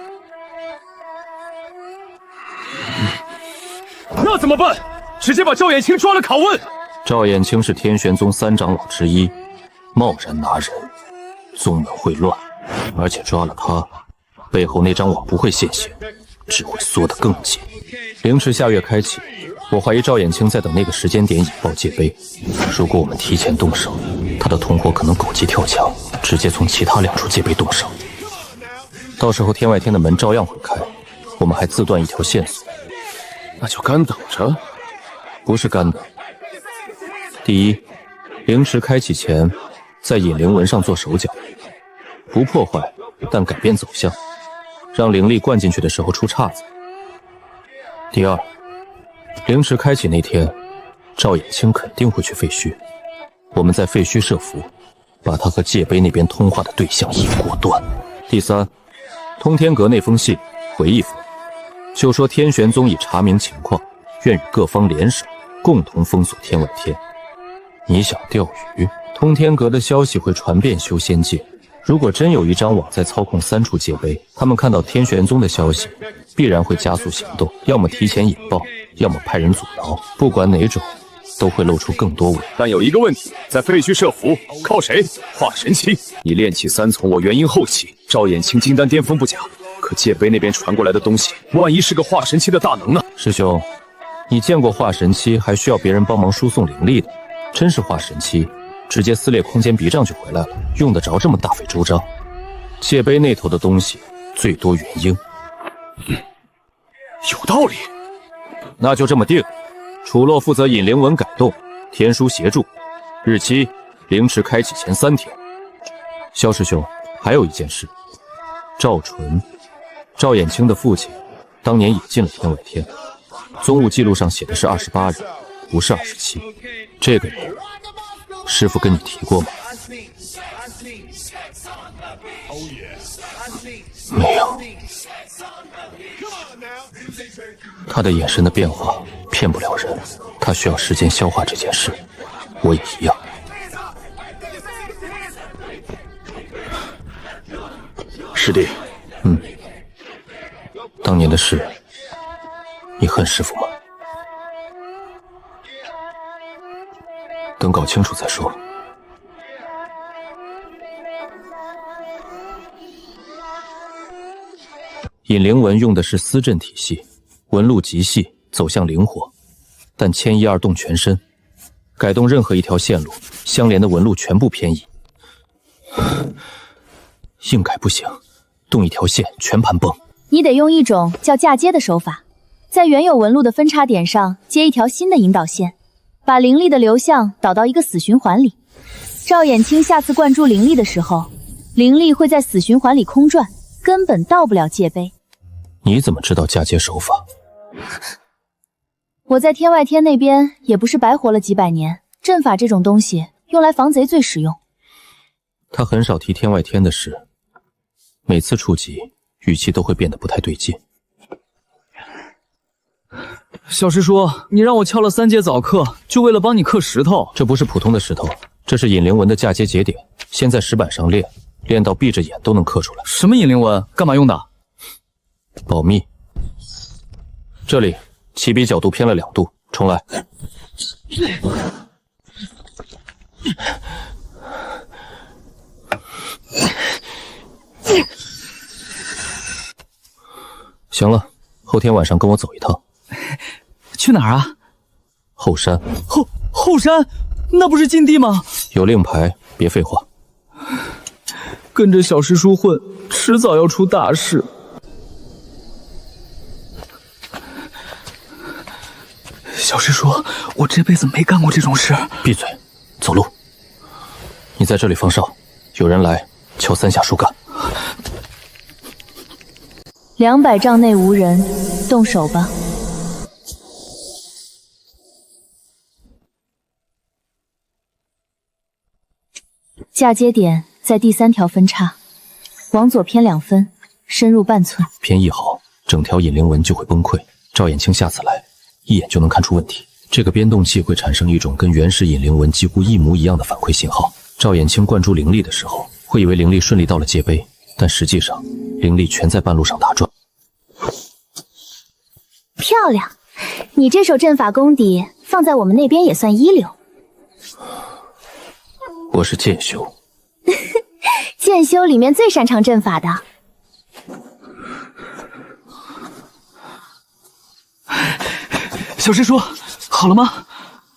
那怎么办？直接把赵衍清抓了拷问。赵衍清是天玄宗3长老之一，贸然拿人，宗门会乱。而且抓了他，背后那张网不会现形，只会缩得更紧。凌迟下月开启，我怀疑赵衍清在等那个时间点引爆界碑。如果我们提前动手，他的同伙可能狗急跳墙，直接从其他2处界碑动手。到时候天外天的门照样会开，我们还自断一条线索。那就干等着。不是干等。第一，凌迟开启前，在引灵纹上做手脚，不破坏，但改变走向，让灵力灌进去的时候出岔子。第二，凌迟开启那天，赵衍清肯定会去废墟，我们在废墟设伏，把他和界碑那边通话的对象一锅端。第三，通天阁那封信回一封，就说天玄宗已查明情况，愿与各方联手，共同封锁天外天。你想钓鱼，通天阁的消息会传遍修仙界。如果真有一张网在操控3处界碑，他们看到天玄宗的消息，必然会加速行动，要么提前引爆，要么派人阻挠。不管哪种，都会露出更多尾。但有一个问题，在废墟设伏，靠谁？化神期。你炼气3从我元婴后期，赵衍清金丹巅峰不假，可界碑那边传过来的东西，万一是个化神期的大能呢？师兄，你见过化神期还需要别人帮忙输送灵力的？真是化神期，直接撕裂空间屏障就回来了，用得着这么大费周章？界碑那头的东西最多元婴。有道理。那就这么定。楚洛负责引灵纹改动，天书协助。日期凌迟开启前3天。萧师兄，还有一件事，赵纯，赵衍清的父亲，当年也进了天外天，宗务记录上写的是28人，不是27。这个人，师父跟你提过吗？没有。他的眼神的变化骗不了人，他需要时间消化这件事，我也一样。师弟，当年的事，你恨师父吗？等搞清楚再说。引灵纹用的是丝阵体系，纹路极细，走向灵活，但牵一二动全身，改动任何一条线路，相连的纹路全部偏移。硬改不行，动一条线全盘崩。你得用一种叫嫁接的手法，在原有纹路的分叉点上接一条新的引导线，把灵力的流向导到一个死循环里。赵衍清下次灌注灵力的时候，灵力会在死循环里空转，根本到不了界碑。你怎么知道嫁接手法？我在天外天那边也不是白活了几百年，阵法这种东西用来防贼最实用。他很少提天外天的事，每次触及语气都会变得不太对劲。小师叔，你让我翘了3节早课，就为了帮你刻石头？这不是普通的石头，这是引灵纹的嫁接节点，先在石板上练，练到闭着眼都能刻出来。什么引灵纹？干嘛用的？保密。这里起笔角度偏了2度，重来。行了，后天晚上跟我走一趟。去哪儿啊？后山。后山，那不是禁地吗？有令牌，别废话。跟着小师叔混，迟早要出大事。小师叔，我这辈子没干过这种事。闭嘴，走路。你在这里放哨，有人来，敲3下树干。200丈内无人，动手吧。嫁接点在第3条分叉，往左偏2分，深入半寸。偏1毫，整条引灵纹就会崩溃。赵衍清下次来，一眼就能看出问题。这个编动器会产生一种跟原始引灵纹几乎一模一样的反馈信号。赵衍清灌注灵力的时候，会以为灵力顺利到了界碑，但实际上灵力全在半路上打转。漂亮，你这手阵法功底放在我们那边也算一流。我是剑修，剑修里面最擅长阵法的。小师叔，好了吗？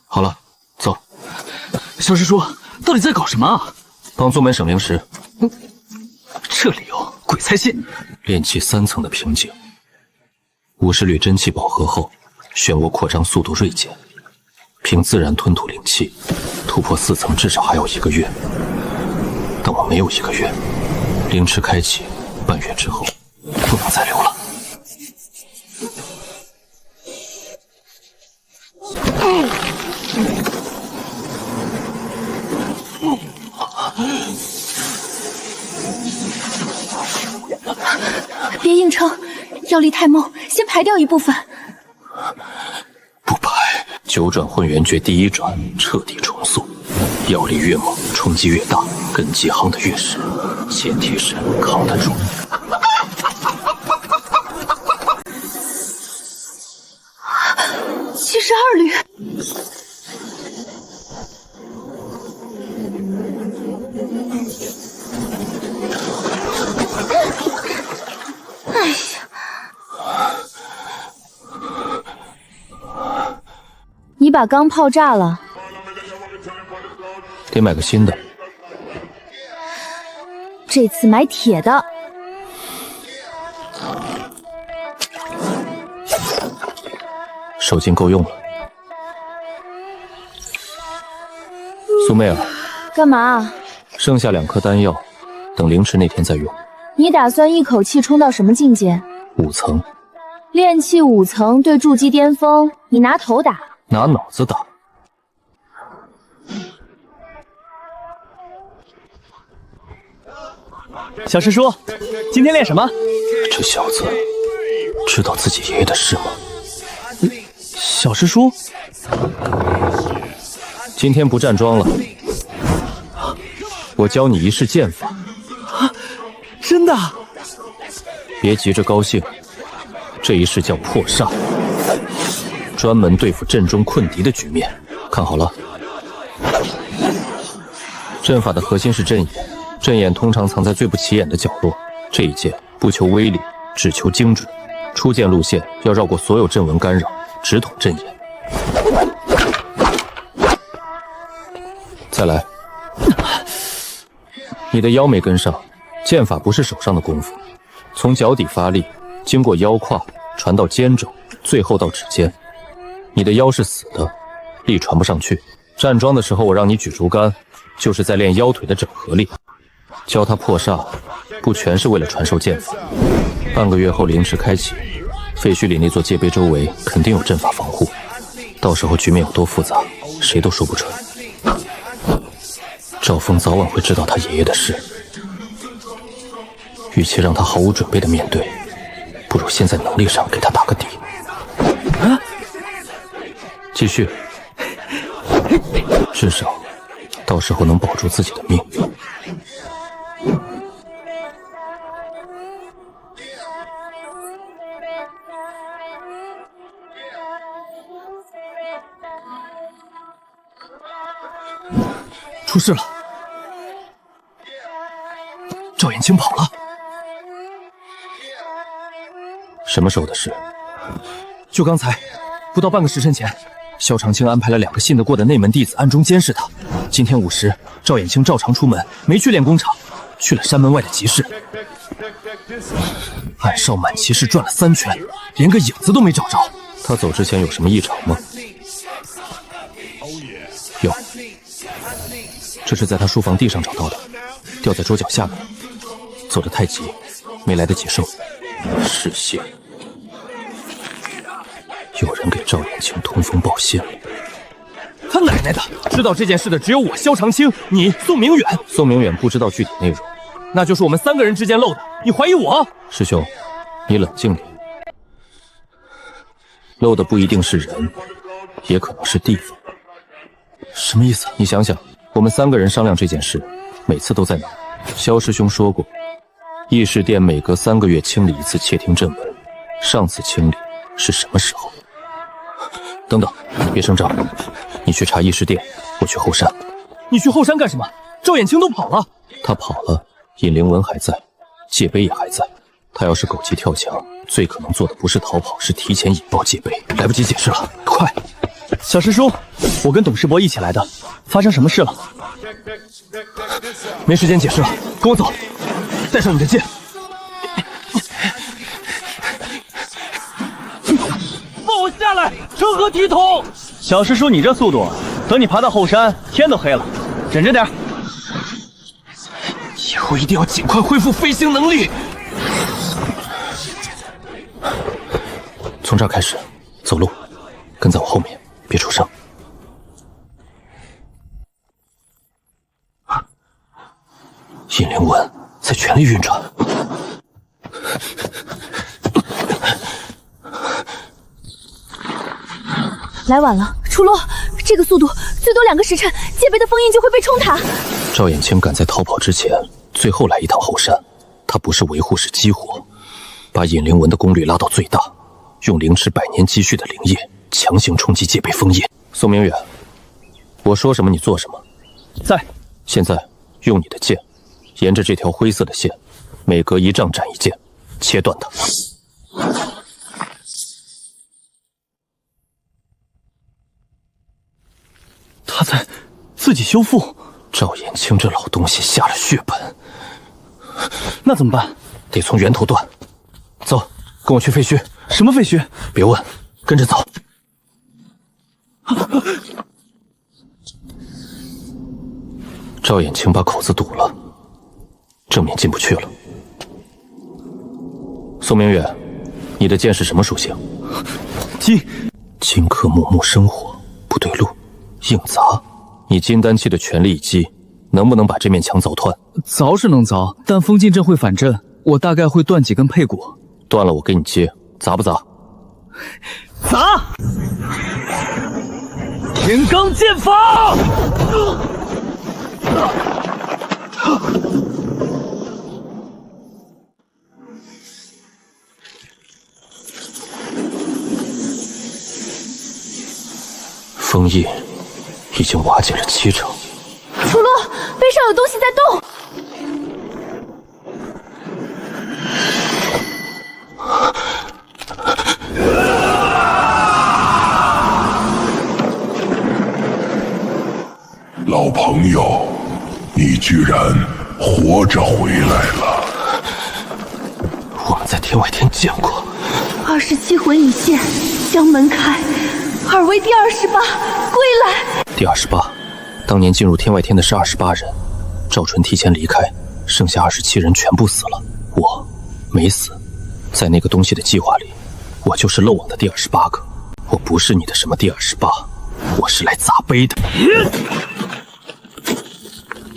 好了，走。小师叔，到底在搞什么啊？帮宗门省灵石。这理由鬼才信。炼气3层的瓶颈，50缕真气饱和后，漩涡扩张速度锐减，凭自然吞吐灵气，突破4层至少还要1个月。但我没有1个月，灵池开启，半月之后不能再留了。别硬撑，药力太猛，先排掉一部分。不排，9转混元诀第1转彻底重塑，药力越猛，冲击越大，根基夯得越实，前提是扛得住。72缕。哎呀！你把钢炮炸了，得买个新的。这次买铁的。手劲够用了。苏媚儿，干嘛？剩下2颗丹药，等灵池那天再用。你打算一口气冲到什么境界？5层。炼气5层对筑基巅峰，你拿头打？拿脑子打。小师叔，今天练什么？这小子知道自己爷爷的事吗？小师叔，今天不站桩了，我教你一式剑法。啊，真的？别急着高兴，这一式叫破煞，专门对付阵中困敌的局面。看好了，阵法的核心是阵眼，阵眼通常藏在最不起眼的角落。这一剑不求威力，只求精准。出剑路线要绕过所有阵纹干扰，直捅阵眼。再来，你的腰没跟上，剑法不是手上的功夫，从脚底发力，经过腰胯传到肩肘，最后到指尖。你的腰是死的，力传不上去。站桩的时候我让你举竹竿，就是在练腰腿的整合力。教他破煞，不全是为了传授剑法。半个月后灵池开启，废墟里那座界碑周围肯定有阵法防护，到时候局面有多复杂，谁都说不准。赵峰早晚会知道他爷爷的事，与其让他毫无准备的面对，不如先在能力上给他打个底。啊！继续，至少到时候能保住自己的命。出事了，赵延清跑了。什么时候的事？就刚才，不到半个时辰前，萧长青安排了2个信得过的内门弟子暗中监视他。今天午时，赵衍清照常出门，没去练功场，去了山门外的集市。暗哨满骑士转了3圈，连个影子都没找着。他走之前有什么异常吗？有，这是在他书房地上找到的，掉在桌角下面。走得太急，没来得及收。是信，有人给赵衍清通风报信了。他奶奶的！知道这件事的只有我萧长青，你宋明远。宋明远不知道具体内容，那就是我们3个人之间漏的。你怀疑我？师兄，你冷静点。漏的不一定是人，也可能是地方。什么意思？你想想，我们3个人商量这件事，每次都在哪？萧师兄说过，议事殿每隔3个月清理1次窃听正门，上次清理是什么时候？等等，别声张，你去查议事殿，我去后山。你去后山干什么？赵衍清都跑了。他跑了，尹灵文还在，戒碑也还在。他要是狗急跳墙，最可能做的不是逃跑，是提前引爆戒碑。来不及解释了，快！小师叔，我跟董世伯一起来的，发生什么事了？没时间解释了，跟我走，带上你的剑。放我下来，成何体统！小师叔，你这速度，等你爬到后山，天都黑了，忍着点。以后一定要尽快恢复飞行能力。从这儿开始，走路，跟在我后面，别出声。尹灵文在全力运转。来晚了，楚洛，这个速度最多2个时辰，戒备的封印就会被冲塌。赵衍清赶在逃跑之前，最后来一趟后山，他不是维护，是激活，把尹灵文的功率拉到最大，用凌迟100年积蓄的灵液强行冲击戒备封印。宋明远，我说什么你做什么。在。现在用你的剑，沿着这条灰色的线，每隔1丈斩一剑，切断它。他在自己修复。赵衍清这老东西下了血本，那怎么办？得从源头断。走，跟我去废墟。什么废墟？别问，跟着走。赵衍清把口子堵了，正面进不去了。宋明远，你的剑是什么属性？金。金克木生火，不对路，硬砸。你金丹期的全力一击，能不能把这面墙凿断？凿是能凿，但封禁阵会反震，我大概会断几根配骨。断了我给你接，砸不砸？砸！天罡剑法！封印已经瓦解了7成。楚洛，背上有东西在动。老朋友，你居然活着回来了。我们在天外天见过。27魂已现，将门开。尔为第28，归来。第28，当年进入天外天的是28人，赵纯提前离开，剩下27人全部死了。我没死，在那个东西的计划里，我就是漏网的第28个。我不是你的什么第28，我是来砸碑的。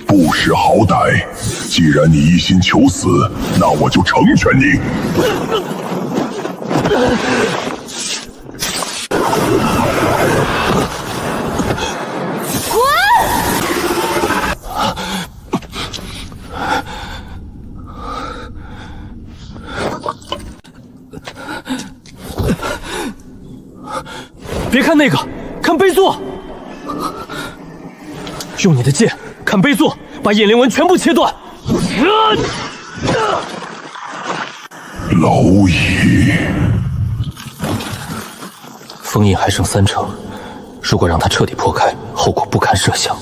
不识好歹，既然你一心求死，那我就成全你。别看那个，看碑座。用你的剑看碑座，把尹灵文全部切断。蝼蚁，封印还剩3成，如果让他彻底破开，后果不堪设想。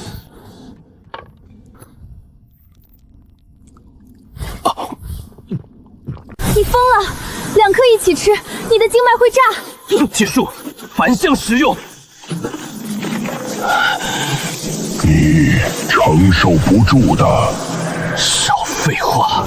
你疯了！2颗一起吃，你的经脉会炸。结束，反向使用。你承受不住的。少废话。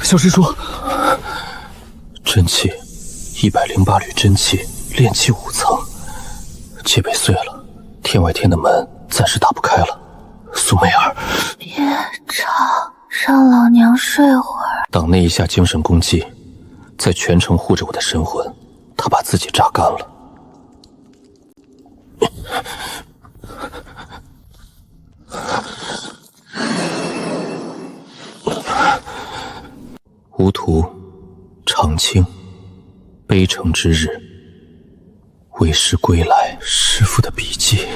小师叔，真气108缕真气，炼气5层，戒备碎了，天外天的门暂时打不开了。苏媚儿，别吵，让老娘睡会儿。党那一下精神攻击，在全程护着我的神魂，他把自己榨干了。无图，长青，悲诚之日，为师归来。师父的笔记。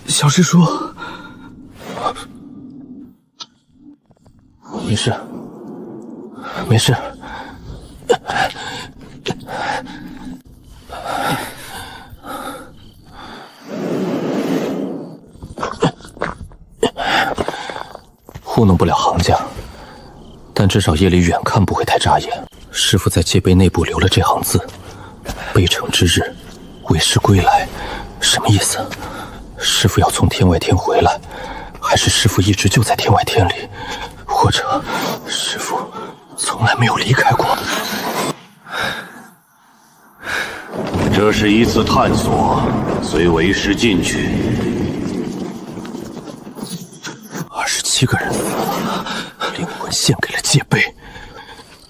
小师叔，没事，没事。糊弄不了行家，但至少夜里远看不会太扎眼。师父在戒碑内部留了这行字：悲诚之日，为师归来。什么意思？师父要从天外天回来，还是师父一直就在天外天里，或者师父从来没有离开过？这是一次探索，随为师进去。27个人死了，灵魂献给了戒碑。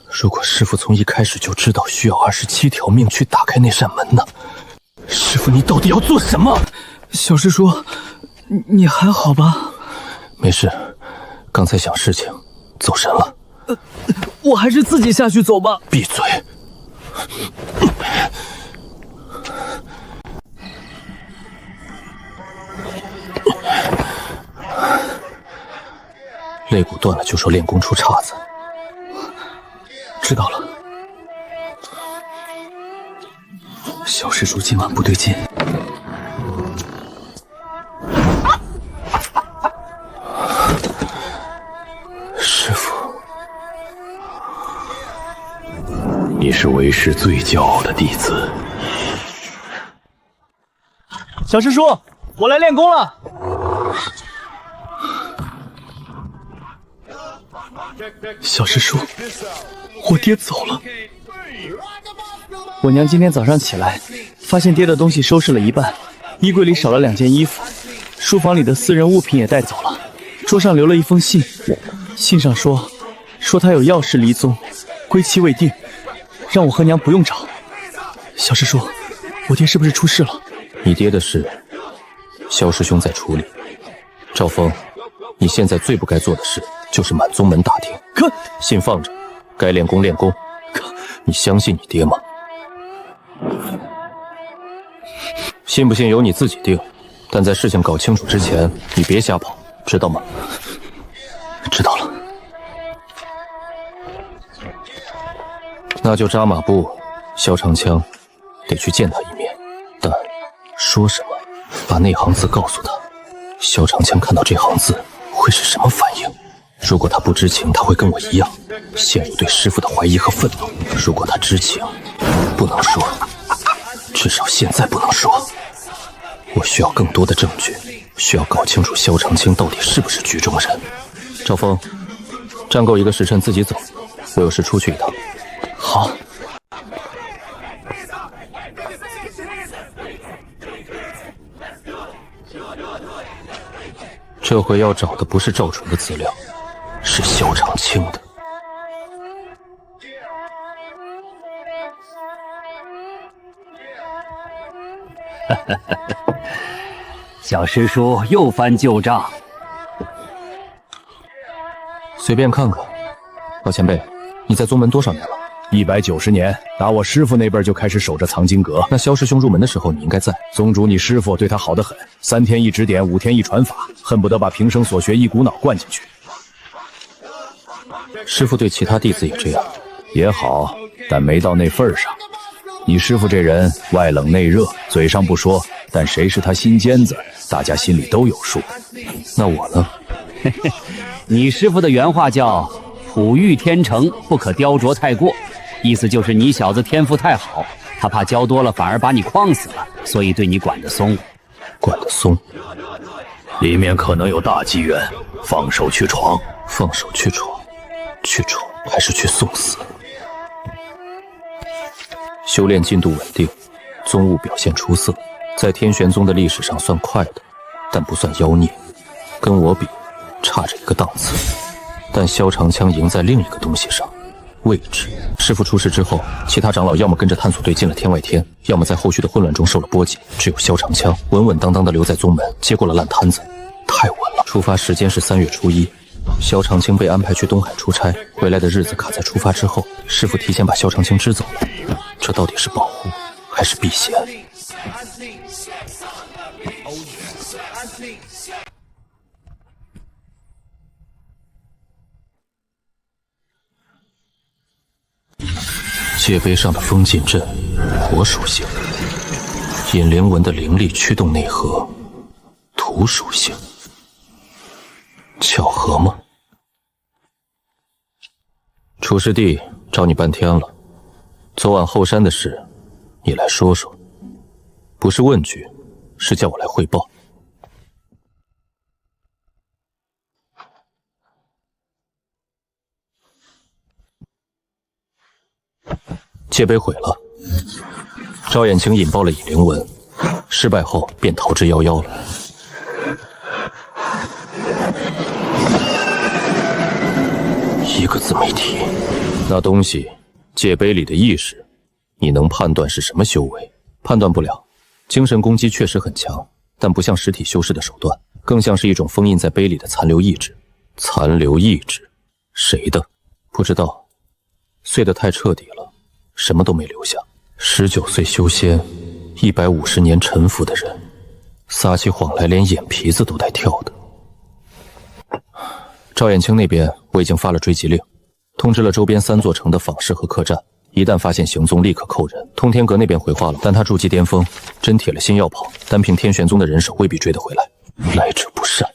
如果师父从一开始就知道需要27条命去打开那扇门呢？师父，你到底要做什么？小师叔，你还好吧？没事，刚才想事情，走神了。我还是自己下去走吧。闭嘴！肋骨断了就说练功出岔子。知道了。小师叔今晚不对劲。师父，你是为师最骄傲的弟子。小师叔，我来练功了。小师叔，我爹走了。我娘今天早上起来，发现爹的东西收拾了一半，衣柜里少了2件衣服，书房里的私人物品也带走了，桌上留了一封信，信上说他有要事离宗，归期未定，让我和娘不用找。小师叔，我爹是不是出事了？你爹的事，萧师兄在处理。赵峰，你现在最不该做的事就是满宗门打听。可信放着，该练功练功。可你相信你爹吗？信不信由你自己定，但在事情搞清楚之前，你别瞎跑，知道吗？知道了。那就扎马步，萧长枪得去见他一面，但说什么，把那行字告诉他。萧长枪看到这行字会是什么反应？如果他不知情，他会跟我一样，陷入对师父的怀疑和愤怒。如果他知情，不能说，至少现在不能说。我需要更多的证据，需要搞清楚萧长青到底是不是局中人。赵峰，站够1个时辰自己走，我有事出去一趟。好。这回要找的不是赵纯的资料，是萧长青的。小师叔又翻旧账，随便看看。老前辈，你在宗门多少年了？ 190年，打我师傅那辈就开始守着藏经阁。那萧师兄入门的时候，你应该在。宗主，你师傅对他好得很，3天一指点，5天一传法，恨不得把平生所学一股脑灌进去。师傅对其他弟子也这样，也好，但没到那份上。你师傅这人外冷内热，嘴上不说，但谁是他心尖子，大家心里都有数。那我呢？你师傅的原话叫“璞玉天成，不可雕琢太过”，意思就是你小子天赋太好，他怕教多了反而把你诓死了，所以对你管得松。管得松？里面可能有大机缘，放手去闯。放手去闯，去闯还是去送死？修炼进度稳定，宗务表现出色，在天玄宗的历史上算快的，但不算妖孽。跟我比，差着一个档次。但萧长枪赢在另一个东西上，位置。师父出事之后，其他长老要么跟着探索队进了天外天，要么在后续的混乱中受了波及。只有萧长枪稳稳当当地留在宗门，接过了烂摊子，太稳了。出发时间是3月初1。萧长青被安排去东海出差，回来的日子卡在出发之后。师父提前把萧长青支走了，这到底是保护还是避嫌？界碑上的封禁阵，火属性；引灵纹的灵力驱动内核，土属性。巧合吗？楚师弟找你半天了，昨晚后山的事，你来说说。不是问句，是叫我来汇报。界碑毁了，赵衍清引爆了引灵纹，失败后便逃之夭夭了。一个字没提。那东西，界碑里的意识，你能判断是什么修为？判断不了。精神攻击确实很强，但不像实体修饰的手段，更像是一种封印在碑里的残留意志。残留意志，谁的？不知道。碎得太彻底了，什么都没留下。19岁修仙，150年沉浮的人，撒起谎来连眼皮子都带跳的。赵衍清那边我已经发了追缉令，通知了周边3座城的坊市和客栈，一旦发现行踪立刻扣人。通天阁那边回话了，但他筑基巅峰，真铁了心要跑，单凭天玄宗的人手未必追得回来。来者不善。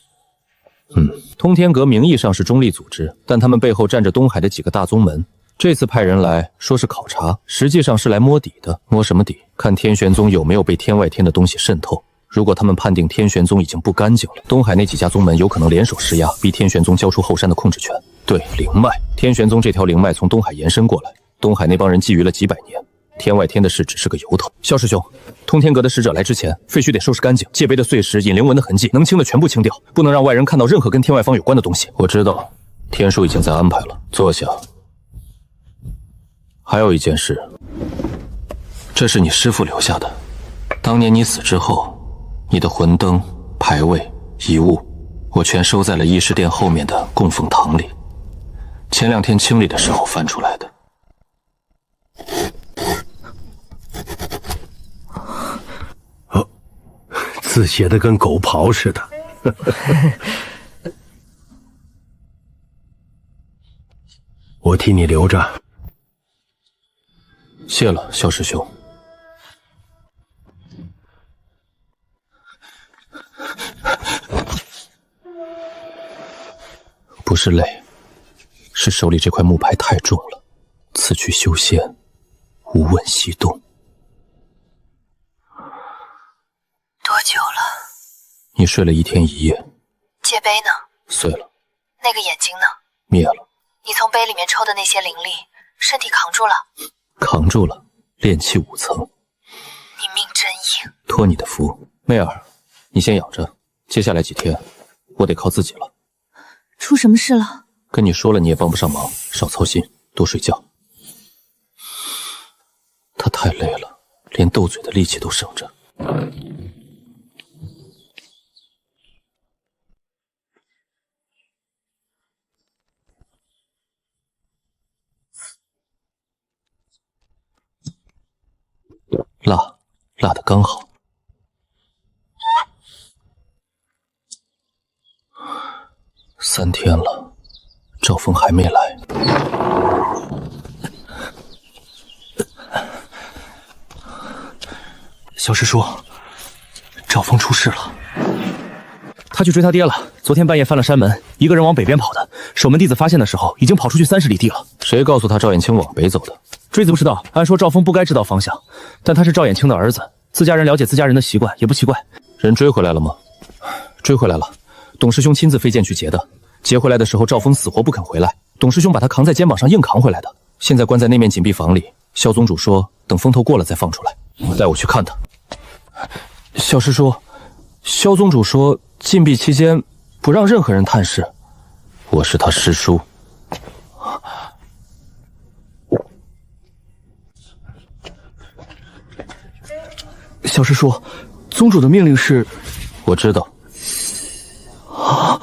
通天阁名义上是中立组织，但他们背后站着东海的几个大宗门。这次派人来说是考察，实际上是来摸底的。摸什么底？看天玄宗有没有被天外天的东西渗透。如果他们判定天玄宗已经不干净了，东海那几家宗门有可能联手施压，逼天玄宗交出后山的控制权。对，灵脉，天玄宗这条灵脉从东海延伸过来，东海那帮人觊觎了几百年，天外天的事只是个由头。萧师兄，通天阁的使者来之前，废墟得收拾干净，界碑的碎石、引灵纹的痕迹，能清的全部清掉，不能让外人看到任何跟天外方有关的东西。我知道，天书已经在安排了。坐下。还有一件事，这是你师父留下的。当年你死之后，你的魂灯、牌位、遗物，我全收在了议事殿后面的供奉堂里。前2天清理的时候翻出来的。字写的跟狗刨似的。我替你留着。谢了，萧师兄。不是累，是手里这块木牌太重了，此去修仙，无问西东。多久了？你睡了1天1夜。界碑呢？碎了。那个眼睛呢？灭了。你从碑里面抽的那些灵力，身体扛住了？扛住了，炼气5层。你命真硬。托你的福，媚儿，你先养着，接下来几天我得靠自己了。出什么事了？跟你说了你也帮不上忙，少操心，多睡觉。他太累了，连斗嘴的力气都省着。辣得刚好。3天了，赵峰还没来。小师叔，赵峰出事了。他去追他爹了。昨天半夜翻了山门，一个人往北边跑的。守门弟子发现的时候，已经跑出去30里地了。谁告诉他赵衍清往北走的？追子不知道。按说赵峰不该知道方向，但他是赵衍清的儿子，自家人了解自家人的习惯也不奇怪。人追回来了吗？追回来了，董师兄亲自飞剑去劫的。劫回来的时候，赵峰死活不肯回来，董师兄把他扛在肩膀上硬扛回来的。现在关在那面紧闭房里，萧宗主说等风头过了再放出来。带我去看他。小师叔，萧宗主说禁闭期间不让任何人探视。我是他师叔。小师叔，宗主的命令是……我知道。啊！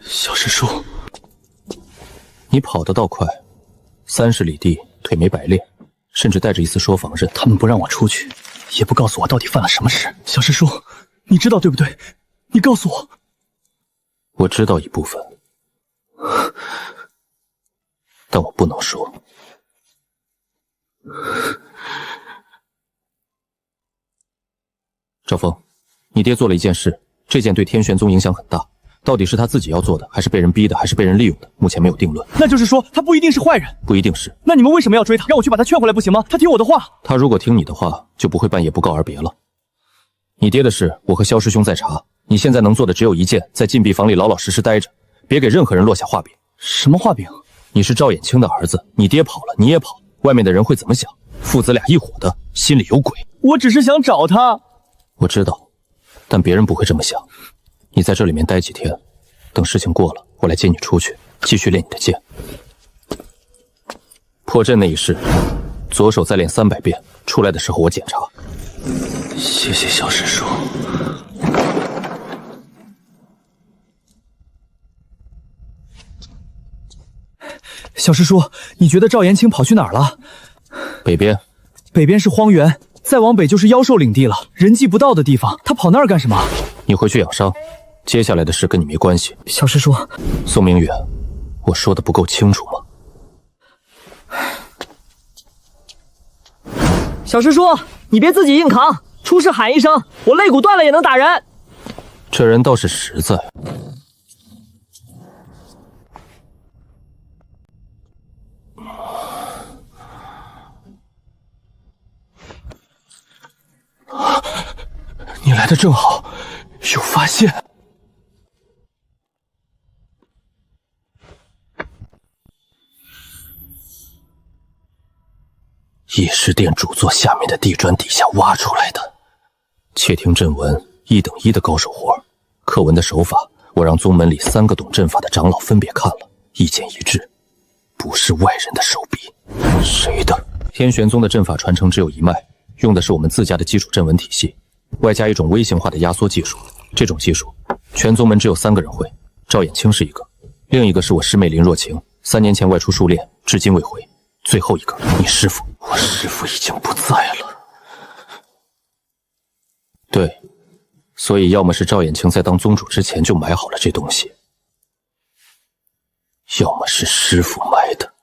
小师叔，你跑得倒快，30里地腿没白练，甚至带着一丝说防刃。他们不让我出去，也不告诉我到底犯了什么事。小师叔，你知道对不对？你告诉我。我知道一部分，但我不能说。赵峰，你爹做了一件事，这件对天玄宗影响很大。到底是他自己要做的，还是被人逼的，还是被人利用的？目前没有定论。那就是说，他不一定是坏人。不一定是。那你们为什么要追他？让我去把他劝回来不行吗？他听我的话。他如果听你的话，就不会半夜不告而别了。你爹的事，我和萧师兄在查。你现在能做的只有一件，在禁闭房里老老实实待着，别给任何人落下画饼。什么画饼？你是赵衍清的儿子，你爹跑了，你也跑，外面的人会怎么想？父子俩一伙的，心里有鬼。我只是想找他。我知道，但别人不会这么想。你在这里面待几天，等事情过了，我来接你出去，继续练你的剑。破阵那一式，左手再练300遍，出来的时候我检查。谢谢小师叔。小师叔，你觉得赵延清跑去哪儿了？北边。北边是荒原，再往北就是妖兽领地了，人迹不到的地方。他跑那儿干什么？你回去养伤，接下来的事跟你没关系。小师叔，宋明远，我说的不够清楚吗？小师叔，你别自己硬扛，出事喊一声，我肋骨断了也能打人。这人倒是实在。你来的正好，有发现。议事殿主座下面的地砖底下挖出来的。窃听阵文，1等1的高手活。课文的手法，我让宗门里3个懂阵法的长老分别看了，意见一致，不是外人的手笔。谁的？天玄宗的阵法传承只有一脉，用的是我们自家的基础阵文体系，外加一种微型化的压缩技术。这种技术，全宗门只有3个人会，赵衍清是一个，另一个是我师妹林若晴，3年前外出数练，至今未回。最后一个，你师父。我师父已经不在了。对，所以要么是赵衍清在当宗主之前就埋好了这东西，要么是师父埋的。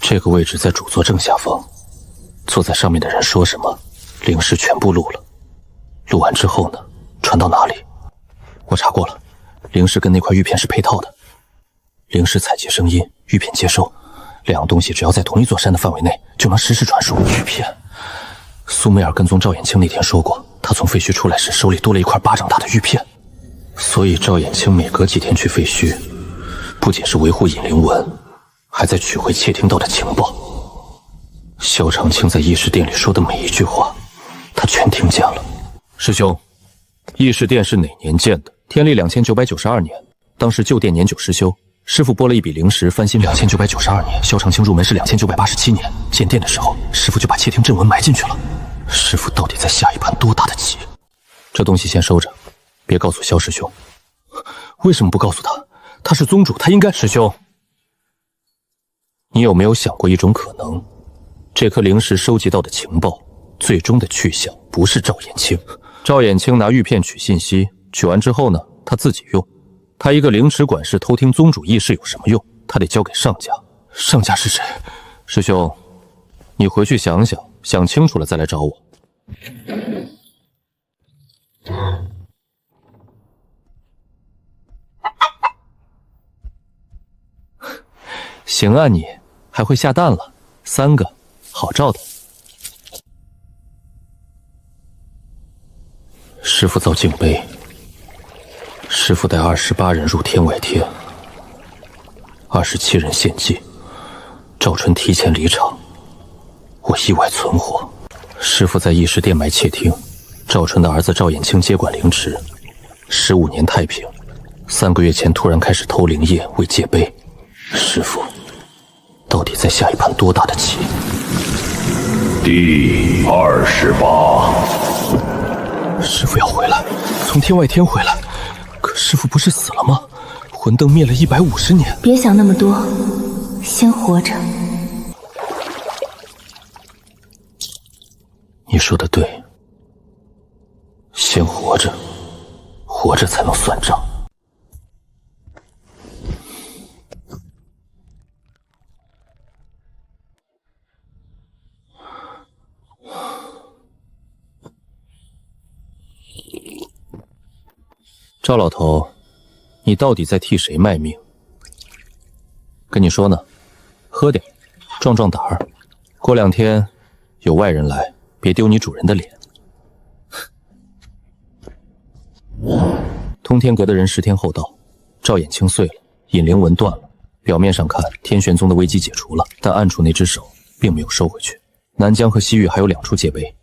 这个位置在主座正下方，坐在上面的人说什么，灵师全部录了。录完之后呢，传到哪里？我查过了，灵师跟那块玉片是配套的。灵师采集声音，玉片接收，2样东西只要在同一座山的范围内，就能实时传输。玉片，苏美尔跟踪赵衍清那天说过，他从废墟出来时手里多了一块巴掌大的玉片，所以赵衍清每隔几天去废墟，不仅是维护引灵文，还在取回窃听到的情报。萧长青在议事殿里说的每一句话，他全听见了。师兄，议事殿是哪年建的？天历2992年，当时旧殿年久失修，师傅拨了一笔灵石，翻新2992年，萧长青入门是2987年。建殿的时候，师傅就把窃听阵纹埋进去了。师傅到底在下一盘多大的棋？这东西先收着，别告诉萧师兄。为什么不告诉他？他是宗主，他应该……师兄，你有没有想过一种可能？这颗灵石收集到的情报，最终的去向不是赵延清。赵延清拿玉片取信息，取完之后呢，他自己用。他一个灵池管事偷听宗主议事有什么用？他得交给上家。上家是谁？师兄，你回去想想，想清楚了再来找我。行啊，你还会下蛋了，3个，好照的。师傅造境碑。师傅带28人入天外天，27人献祭，赵纯提前离场，我意外存活。师傅在议事殿埋窃听，赵纯的儿子赵衍清接管灵池，15年太平，3个月前突然开始偷灵液为戒碑。师傅到底在下一盘多大的棋？第28。师傅要回来，从天外天回来。可师傅不是死了吗？魂灯灭了150年。别想那么多，先活着。你说的对，先活着，活着才能算账。赵老头，你到底在替谁卖命？跟你说呢，喝点，壮壮胆儿。过2天有外人来，别丢你主人的脸。通天阁的人10天后到，赵衍清碎了，引灵纹断了。表面上看，天玄宗的危机解除了，但暗处那只手并没有收回去。南疆和西域还有2处界碑，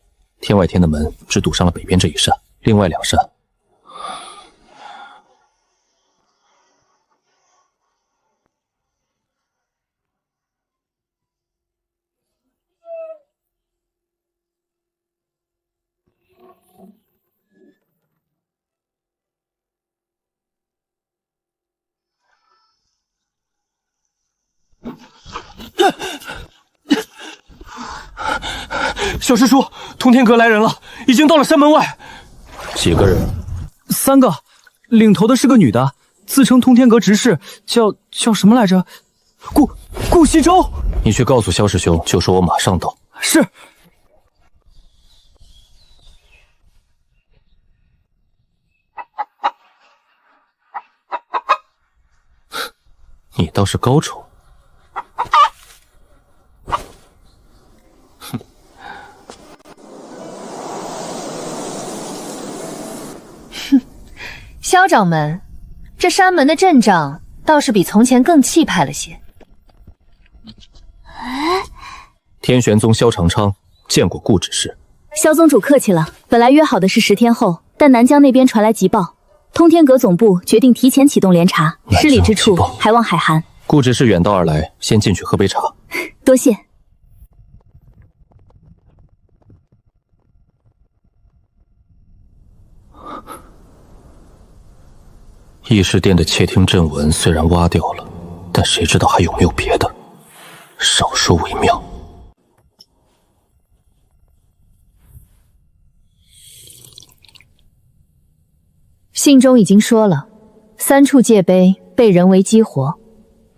天外天的门只堵上了北边这一扇，另外2扇。小师叔，通天阁来人了，已经到了山门外。几个人？3个，领头的是个女的，自称通天阁执事，叫什么来着？顾西周。你去告诉萧师兄，就说我马上到。是。你倒是高手。萧掌门，这山门的阵仗倒是比从前更气派了些。天玄宗萧长昌见过顾执事。萧宗主客气了，本来约好的是10天后，但南疆那边传来急报，通天阁总部决定提前启动联查，失礼之处还望海涵。顾执事远道而来，先进去喝杯茶。多谢。议事殿的窃听阵纹虽然挖掉了，但谁知道还有没有别的？少说为妙。信中已经说了，3处界碑被人为激活。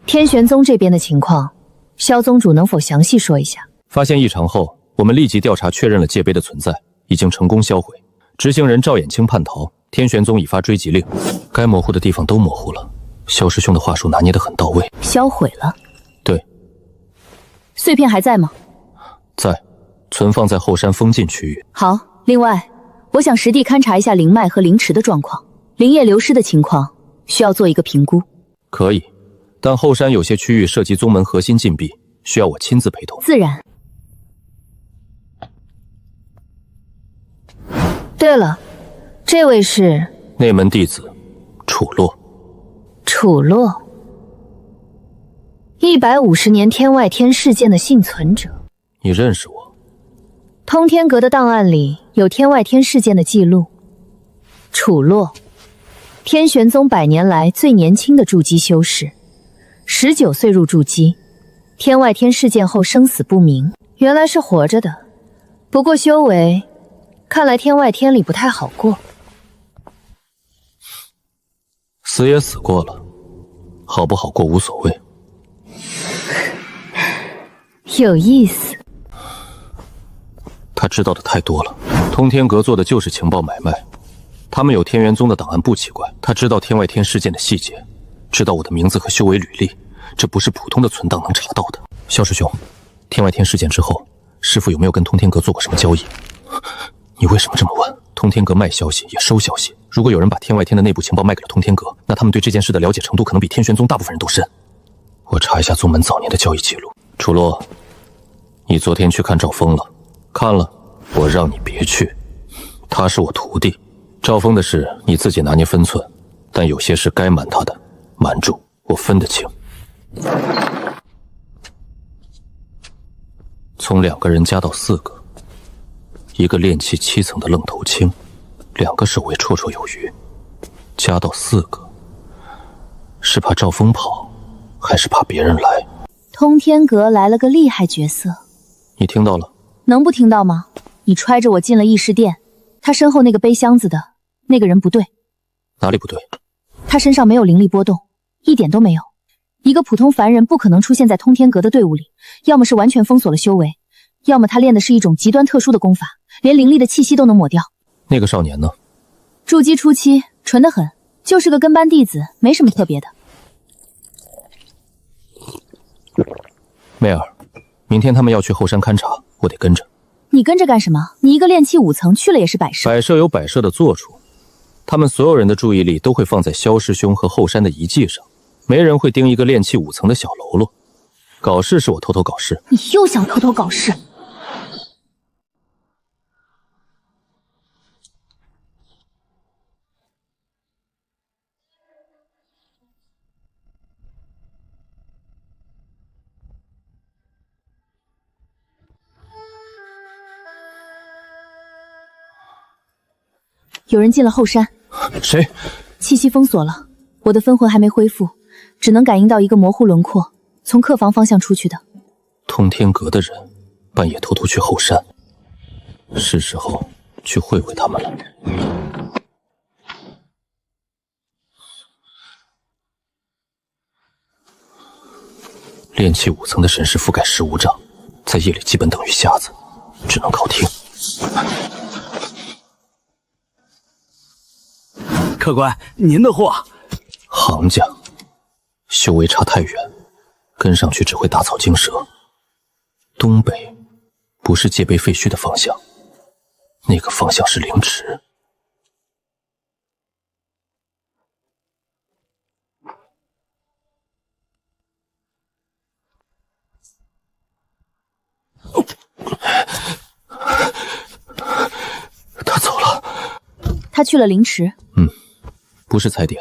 天玄宗这边的情况，萧宗主能否详细说一下？发现异常后，我们立即调查确认了界碑的存在，已经成功销毁。执行人赵衍清叛逃，天玄宗已发追缉令，该模糊的地方都模糊了。萧师兄的话术拿捏得很到位。销毁了？对。碎片还在吗？在，存放在后山封禁区域。好，另外，我想实地勘察一下灵脉和灵池的状况，灵液流失的情况需要做一个评估。可以，但后山有些区域涉及宗门核心禁闭，需要我亲自陪同。自然。对了，这位是内门弟子楚洛。楚洛， 150年天外天事件的幸存者。你认识我？通天阁的档案里有天外天事件的记录。楚洛，天玄宗100年来最年轻的筑基修士，19岁入筑基，天外天事件后生死不明，原来是活着的。不过修为，看来天外天里不太好过。死也死过了，好不好过无所谓。有意思。他知道的太多了。通天阁做的就是情报买卖，他们有天元宗的档案不奇怪。他知道天外天事件的细节，知道我的名字和修为履历，这不是普通的存档能查到的。萧师兄，天外天事件之后，师父有没有跟通天阁做过什么交易？你为什么这么问？通天阁卖消息也收消息，如果有人把天外天的内部情报卖给了通天阁，那他们对这件事的了解程度可能比天玄宗大部分人都深。我查一下宗门早年的交易记录。楚洛，你昨天去看赵峰了？看了，我让你别去。他是我徒弟，赵峰的事你自己拿捏分寸，但有些事该瞒他的，瞒住，我分得清。从2个人加到4个，一个炼气7层的愣头青，2个守卫绰绰有余，加到4个，是怕赵峰跑，还是怕别人来？通天阁来了个厉害角色，你听到了？能不听到吗？你揣着我进了议事殿，他身后那个背箱子的那个人不对。哪里不对？他身上没有灵力波动，一点都没有。一个普通凡人不可能出现在通天阁的队伍里，要么是完全封锁了修为，要么他练的是一种极端特殊的功法，连灵力的气息都能抹掉。那个少年呢？筑基初期纯得很，就是个跟班弟子，没什么特别的。媚儿，明天他们要去后山勘察，我得跟着。你跟着干什么？你一个炼气5层去了也是摆设。摆设有摆设的做处，他们所有人的注意力都会放在萧师兄和后山的遗迹上，没人会盯一个炼气5层的小喽啰。搞事是我偷偷搞事。你又想偷偷搞事？有人进了后山。谁？气息封锁了，我的分魂还没恢复，只能感应到一个模糊轮廓，从客房方向出去的。通天阁的人半夜偷偷去后山，是时候去会会他们了。炼气5层的神识覆盖15丈，在夜里基本等于瞎子，只能靠听。客官，您的货。行家，修为差太远，跟上去只会打草惊蛇。东北不是戒备废墟的方向，那个方向是灵池。他走了。他去了灵池。不是踩点，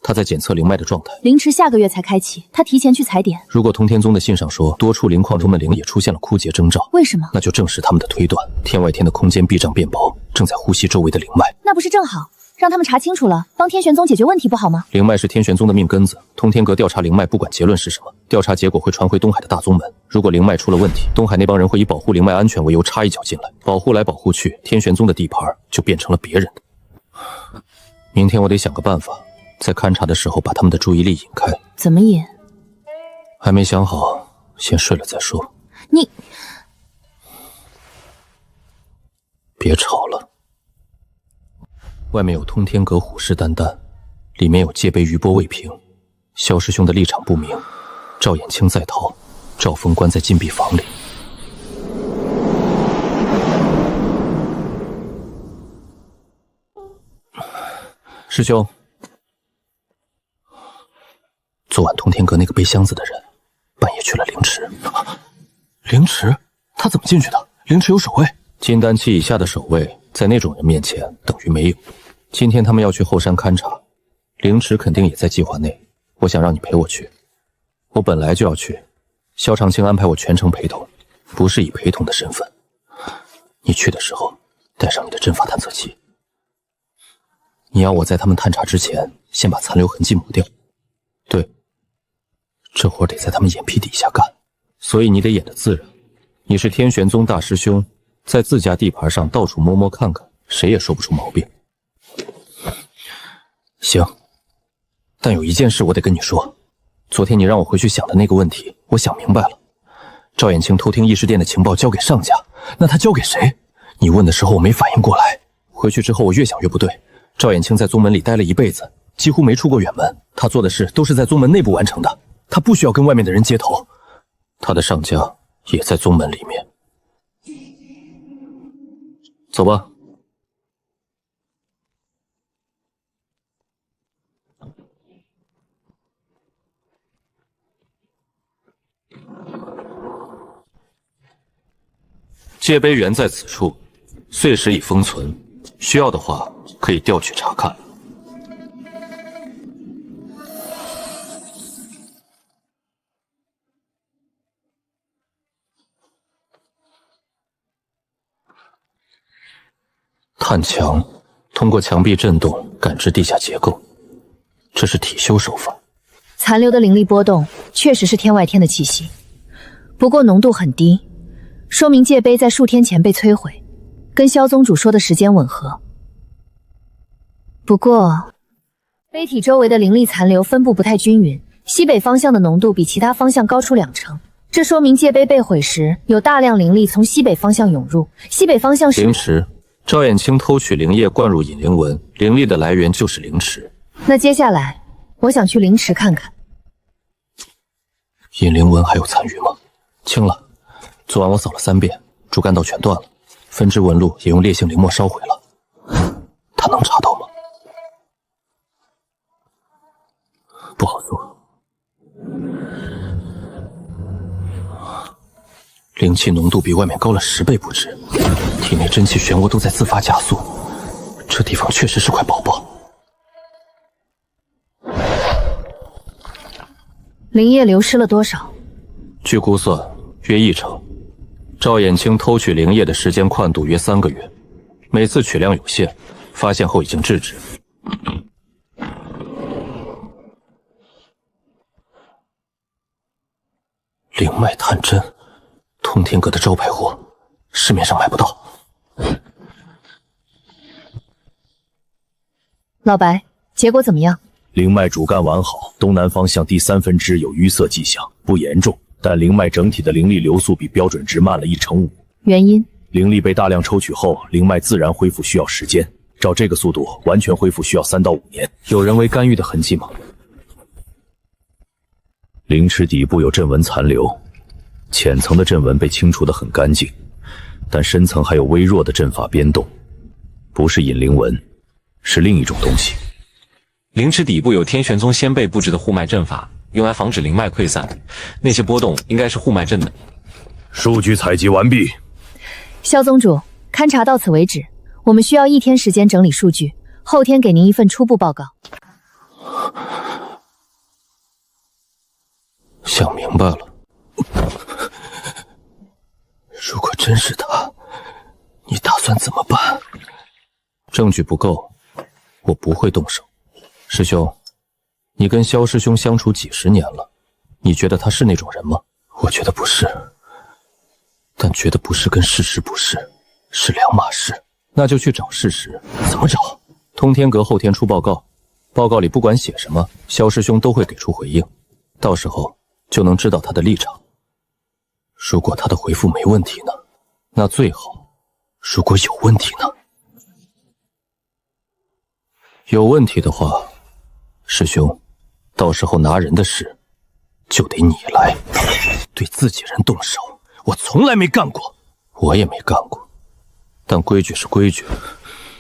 他在检测灵脉的状态。灵池下个月才开启，他提前去踩点。如果通天宗的信上说多处灵矿中的灵也出现了枯竭征兆，为什么？那就证实他们的推断，天外天的空间壁障变薄，正在呼吸周围的灵脉。那不是正好让他们查清楚了，帮天玄宗解决问题不好吗？灵脉是天玄宗的命根子，通天阁调查灵脉，不管结论是什么，调查结果会传回东海的大宗门。如果灵脉出了问题，东海那帮人会以保护灵脉安全为由插一脚进来，保护来保护去，天玄宗的地盘就变成了别人的。明天我得想个办法，在勘察的时候把他们的注意力引开。怎么引？还没想好，先睡了再说。你别吵了。外面有通天阁虎视眈眈，里面有戒备余波未平。萧师兄的立场不明，赵衍清在逃，赵峰关在禁闭房里。师兄，昨晚通天阁那个背箱子的人半夜去了灵池。灵池？他怎么进去的？灵池有守卫？金丹期以下的守卫在那种人面前等于没有。今天他们要去后山勘察，灵池肯定也在计划内。我想让你陪我去，我本来就要去，萧长青安排我全程陪同，不是以陪同的身份。你去的时候带上你的阵法探测器，你要我在他们探查之前，先把残留痕迹抹掉。对，这活得在他们眼皮底下干，所以你得演得自然。你是天玄宗大师兄，在自家地盘上到处摸摸看看，谁也说不出毛病。行，但有一件事我得跟你说。昨天你让我回去想的那个问题，我想明白了。赵衍清偷听议事殿的情报交给上家，那他交给谁？你问的时候我没反应过来。回去之后我越想越不对。赵衍清在宗门里待了一辈子，几乎没出过远门，他做的事都是在宗门内部完成的，他不需要跟外面的人接头。他的上家也在宗门里面。走吧。界碑原在此处，碎石已封存，需要的话可以调取查看。探墙，通过墙壁震动感知地下结构，这是体修手法。残留的灵力波动确实是天外天的气息，不过浓度很低，说明界碑在数天前被摧毁，跟萧宗主说的时间吻合。不过，碑体周围的灵力残留分布不太均匀，西北方向的浓度比其他方向高出2成，这说明界碑被毁时有大量灵力从西北方向涌入。西北方向是灵池，赵衍清偷取灵液灌入引灵纹，灵力的来源就是灵池。那接下来，我想去灵池看看。引灵纹还有残余吗？清了。昨晚我扫了3遍，主干道全断了，分支纹路也用烈性灵墨烧毁了。他能查到吗？不好说。灵气浓度比外面高了10倍不止，体内真气漩涡都在自发加速，这地方确实是块宝宝。灵液流失了多少？据估算，约1成。赵衍清偷取灵液的时间宽度约3个月，每次取量有限，发现后已经制止。灵脉探针，通天阁的招牌货，市面上买不到。老白，结果怎么样？灵脉主干完好，东南方向第3分支有淤塞迹象，不严重，但灵脉整体的灵力流速比标准值慢了1成5。原因？灵力被大量抽取后，灵脉自然恢复需要时间，照这个速度，完全恢复需要3到5年。有人为干预的痕迹吗？灵池底部有阵纹残留，浅层的阵纹被清除得很干净，但深层还有微弱的阵法编动，不是引灵纹，是另一种东西。灵池底部有天玄宗先辈布置的护脉阵法，用来防止灵脉溃散，那些波动应该是护脉阵的。数据采集完毕。萧宗主，勘察到此为止，我们需要1天时间整理数据，后天给您一份初步报告。想明白了，如果真是他，你打算怎么办？证据不够，我不会动手。师兄，你跟萧师兄相处几10年了，你觉得他是那种人吗？我觉得不是，但觉得不是跟事实不是，是两码事。那就去找事实，怎么找？通天阁后天出报告，报告里不管写什么，萧师兄都会给出回应，到时候就能知道他的立场。如果他的回复没问题呢？那最好；如果有问题呢？有问题的话，师兄，到时候拿人的事就得你来。对自己人动手，我从来没干过，我也没干过。但规矩是规矩，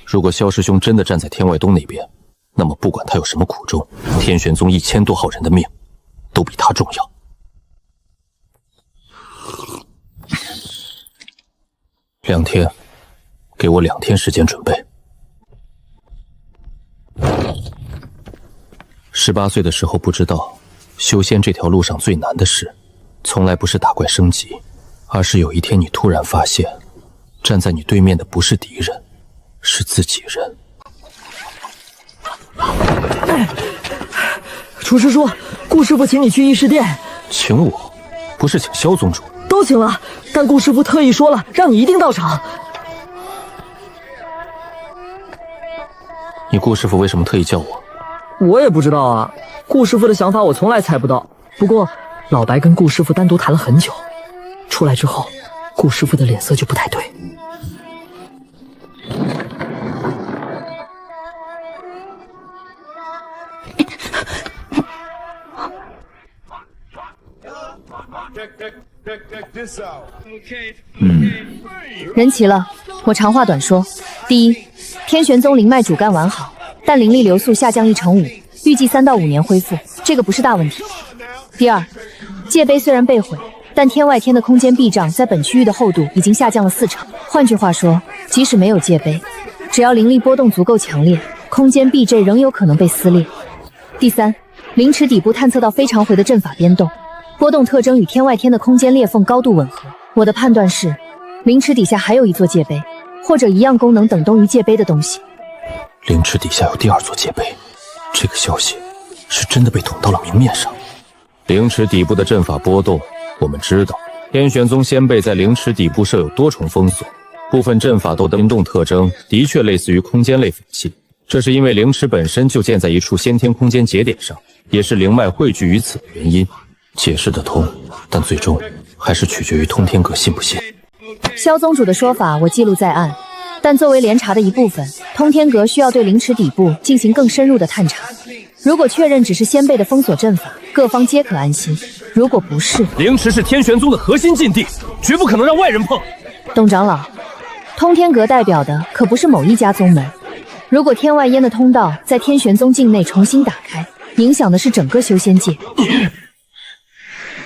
如果萧师兄真的站在天外东那边，那么不管他有什么苦衷，天玄宗1000多号人的命都比他重要。2天，给我2天时间准备。18岁的时候不知道，修仙这条路上最难的事，从来不是打怪升级，而是有一天你突然发现，站在你对面的不是敌人，是自己人。楚师叔，顾师傅请你去议事殿。请我？不是请萧宗主？都请了，但顾师傅特意说了，让你一定到场。你顾师傅为什么特意叫我？我也不知道啊，顾师傅的想法我从来猜不到。不过老白跟顾师傅单独谈了很久，出来之后，顾师傅的脸色就不太对。人齐了，我长话短说。第一，天玄宗灵脉主干完好，但灵力流速下降1/5，预计3到5年恢复，这个不是大问题。第二，界碑虽然被毁，但天外天的空间壁障在本区域的厚度已经下降了40%。换句话说，即使没有界碑，只要灵力波动足够强烈，空间壁阵仍有可能被撕裂。第三，灵池底部探测到非常回的阵法编动，波动特征与天外天的空间裂缝高度吻合。我的判断是，灵池底下还有一座界碑，或者一样功能等同于界碑的东西。灵池底下有第2座界碑，这个消息是真的被捅到了明面上。灵池底部的阵法波动，我们知道天玄宗先辈在灵池底部设有多重封锁，部分阵法的联动特征的确类似于空间类法器。这是因为灵池本身就建在一处先天空间节点上，也是灵脉汇聚于此的原因。解释得通，但最终还是取决于通天阁信不信。萧宗主的说法我记录在案，但作为联查的一部分，通天阁需要对灵池底部进行更深入的探查。如果确认只是先辈的封锁阵法，各方皆可安心；如果不是，灵池是天玄宗的核心禁地，绝不可能让外人碰。董长老，通天阁代表的可不是某一家宗门。如果天外烟的通道在天玄宗境内重新打开，影响的是整个修仙界。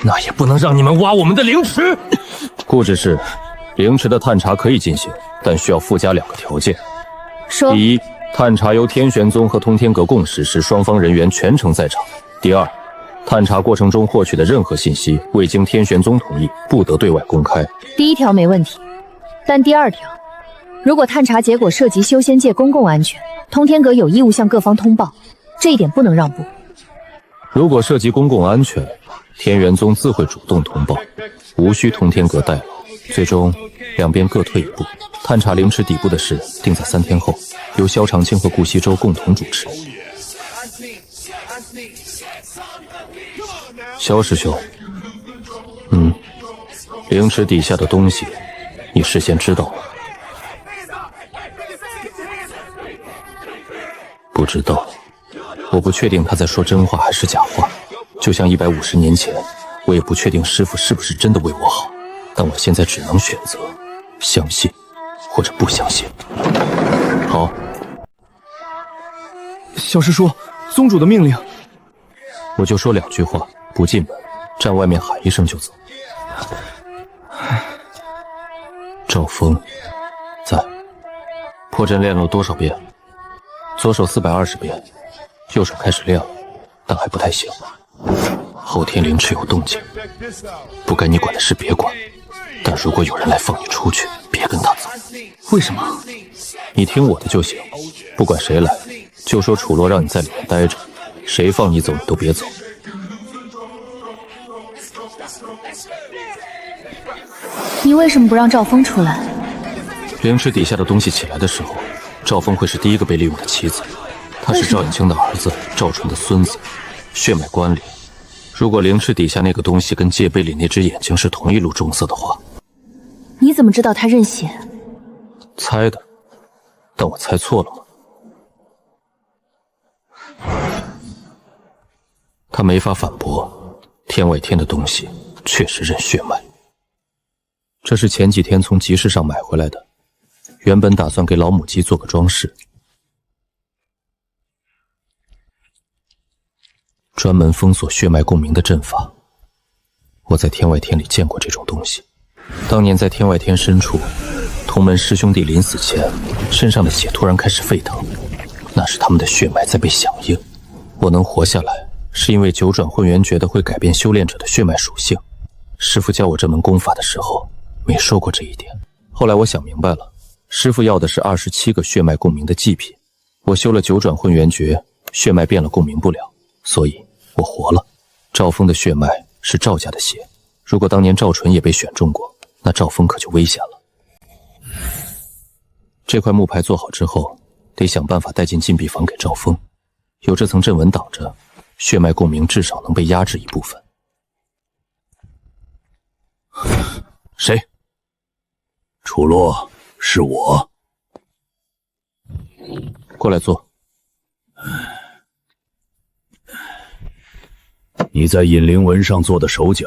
那也不能让你们挖我们的灵池。顾执事，灵池的探查可以进行，但需要附加2个条件。说。第一，探查由天玄宗和通天阁共实施，双方人员全程在场。第二，探查过程中获取的任何信息，未经天玄宗同意，不得对外公开。第一条没问题，但第2条，如果探查结果涉及修仙界公共安全，通天阁有义务向各方通报，这一点不能让步。如果涉及公共安全，天元宗自会主动通报，无需通天阁代劳。最终，两边各退一步。探查灵池底部的事定在3天后，由萧长青和顾西周共同主持。萧师兄，灵池底下的东西，你事先知道吗？不知道，我不确定他在说真话还是假话。就像150年前，我也不确定师父是不是真的为我好，但我现在只能选择相信或者不相信。好，小师叔，宗主的命令。我就说2句话，不进门，站外面喊一声就走。赵峰在。破阵练了多少遍？左手420遍，右手开始练了，但还不太行。后天灵池有动静，不该你管的事别管，但如果有人来放你出去，别跟他走。为什么？你听我的就行，不管谁来，就说楚洛让你在里面待着，谁放你走你都别走。你为什么不让赵峰出来？灵池底下的东西起来的时候，赵峰会是第一个被利用的棋子。他是赵引清的儿子，赵纯的孙子，血脉关联。如果灵池底下那个东西跟界碑里那只眼睛是同一路重色的话，你怎么知道他认血？猜的，但我猜错了吗？他没法反驳，天外天的东西确实认血脉。这是前几天从集市上买回来的，原本打算给老母鸡做个装饰。专门封锁血脉共鸣的阵法，我在天外天里见过这种东西。当年在天外天深处，同门师兄弟临死前，身上的血突然开始沸腾，那是他们的血脉在被响应。我能活下来，是因为九转混元诀的会改变修炼者的血脉属性。师父教我这门功法的时候没说过这一点。后来我想明白了，师父要的是27个血脉共鸣的祭品。我修了九转混元诀，血脉变了共鸣不了，所以我活了。赵峰的血脉是赵家的血，如果当年赵纯也被选中过，那赵峰可就危险了。这块木牌做好之后，得想办法带进禁闭房给赵峰。有这层阵纹挡着，血脉共鸣至少能被压制一部分。谁？楚洛，是我。过来坐。你在引灵纹上做的手脚，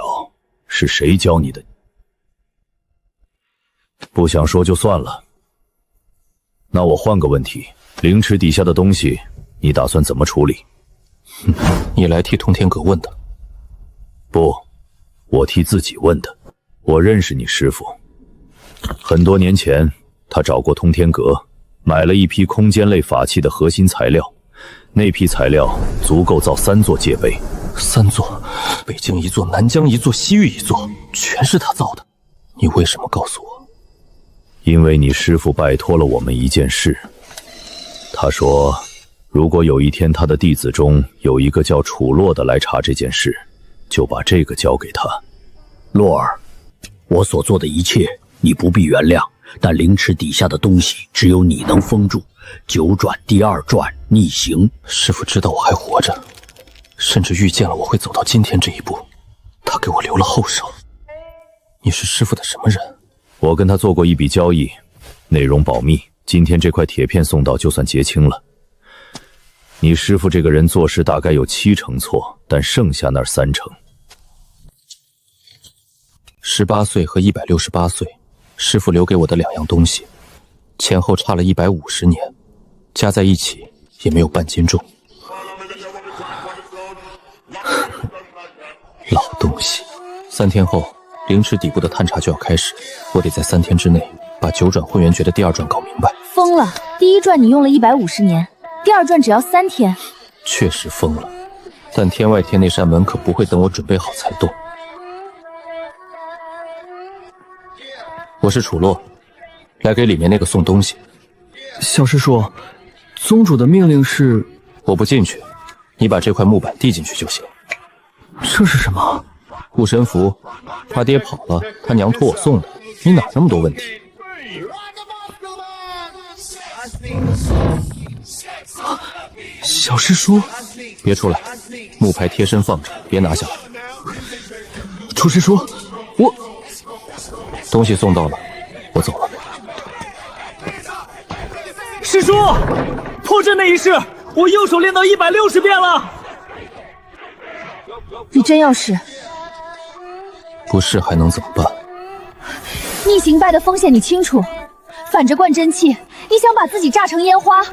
是谁教你的？不想说就算了。那我换个问题，灵池底下的东西，你打算怎么处理？你来替通天阁问的？不，我替自己问的。我认识你师父，很多年前他找过通天阁，买了一批空间类法器的核心材料，那批材料足够造3座界碑。3座，北京1座，南疆1座，西域1座，全是他造的。你为什么告诉我？因为你师父拜托了我们一件事。他说，如果有一天他的弟子中有一个叫楚洛的来查这件事，就把这个交给他。洛儿，我所做的一切你不必原谅，但灵池底下的东西只有你能封住。九转第2转逆行。师父知道我还活着，甚至预见了我会走到今天这一步，他给我留了后手。你是师父的什么人？我跟他做过一笔交易，内容保密，今天这块铁片送到就算结清了。你师父这个人做事大概有70%错，但剩下那3%。18岁和168岁，师父留给我的2样东西，前后差了150年，加在一起也没有半斤重。老东西。3天后，灵池底部的探查就要开始，我得在3天之内把九转混元诀的第2转搞明白。疯了！第1转你用了150年，第2转只要3天。确实疯了，但天外天那扇门可不会等我准备好才动。我是楚洛，来给里面那个送东西。小师叔，宗主的命令是……我不进去，你把这块木板递进去就行。这是什么？护身符，他爹跑了，他娘托我送的。你哪那么多问题？小师叔，别出来，木牌贴身放着，别拿下来。楚师叔，我……东西送到了，我走了。师叔，破阵那一式，我右手练到160遍了。你真要试？不试还能怎么办？逆行败的风险你清楚，反着灌真气，你想把自己炸成烟花？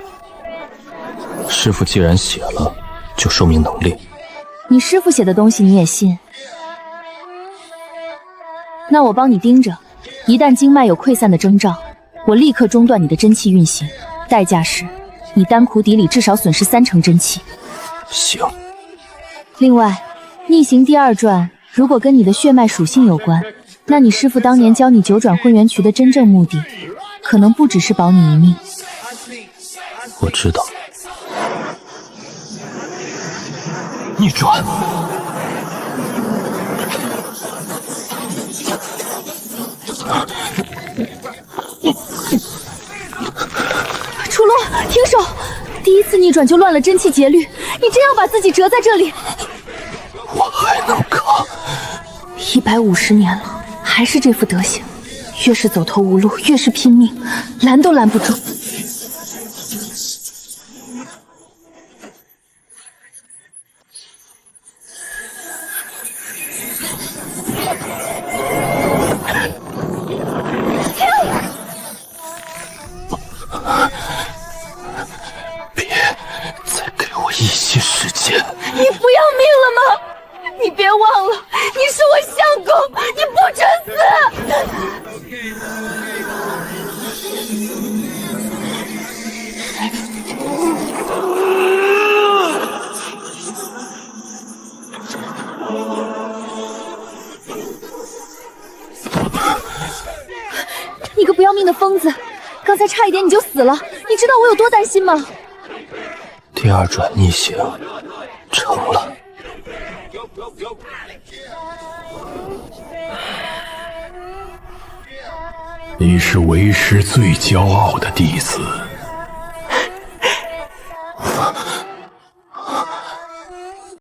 师父既然写了，就说明能力。你师父写的东西你也信？那我帮你盯着，一旦经脉有溃散的征兆，我立刻中断你的真气运行，代价是你丹窟底里至少损失30%真气。行。另外，逆行第2转如果跟你的血脉属性有关，那你师父当年教你九转混元渠的真正目的，可能不只是保你一命。我知道。逆转。楚洛，停手！第1次逆转就乱了真气节律，你真要把自己折在这里？我还能扛150年了，还是这副德行，越是走投无路，越是拼命，拦都拦不住。别再给我一些时间！你不要命了吗？你别忘了，你是我相公，你不准死！的疯子，刚才差一点你就死了，你知道我有多担心吗？第二转逆行成了。你是为师最骄傲的弟子。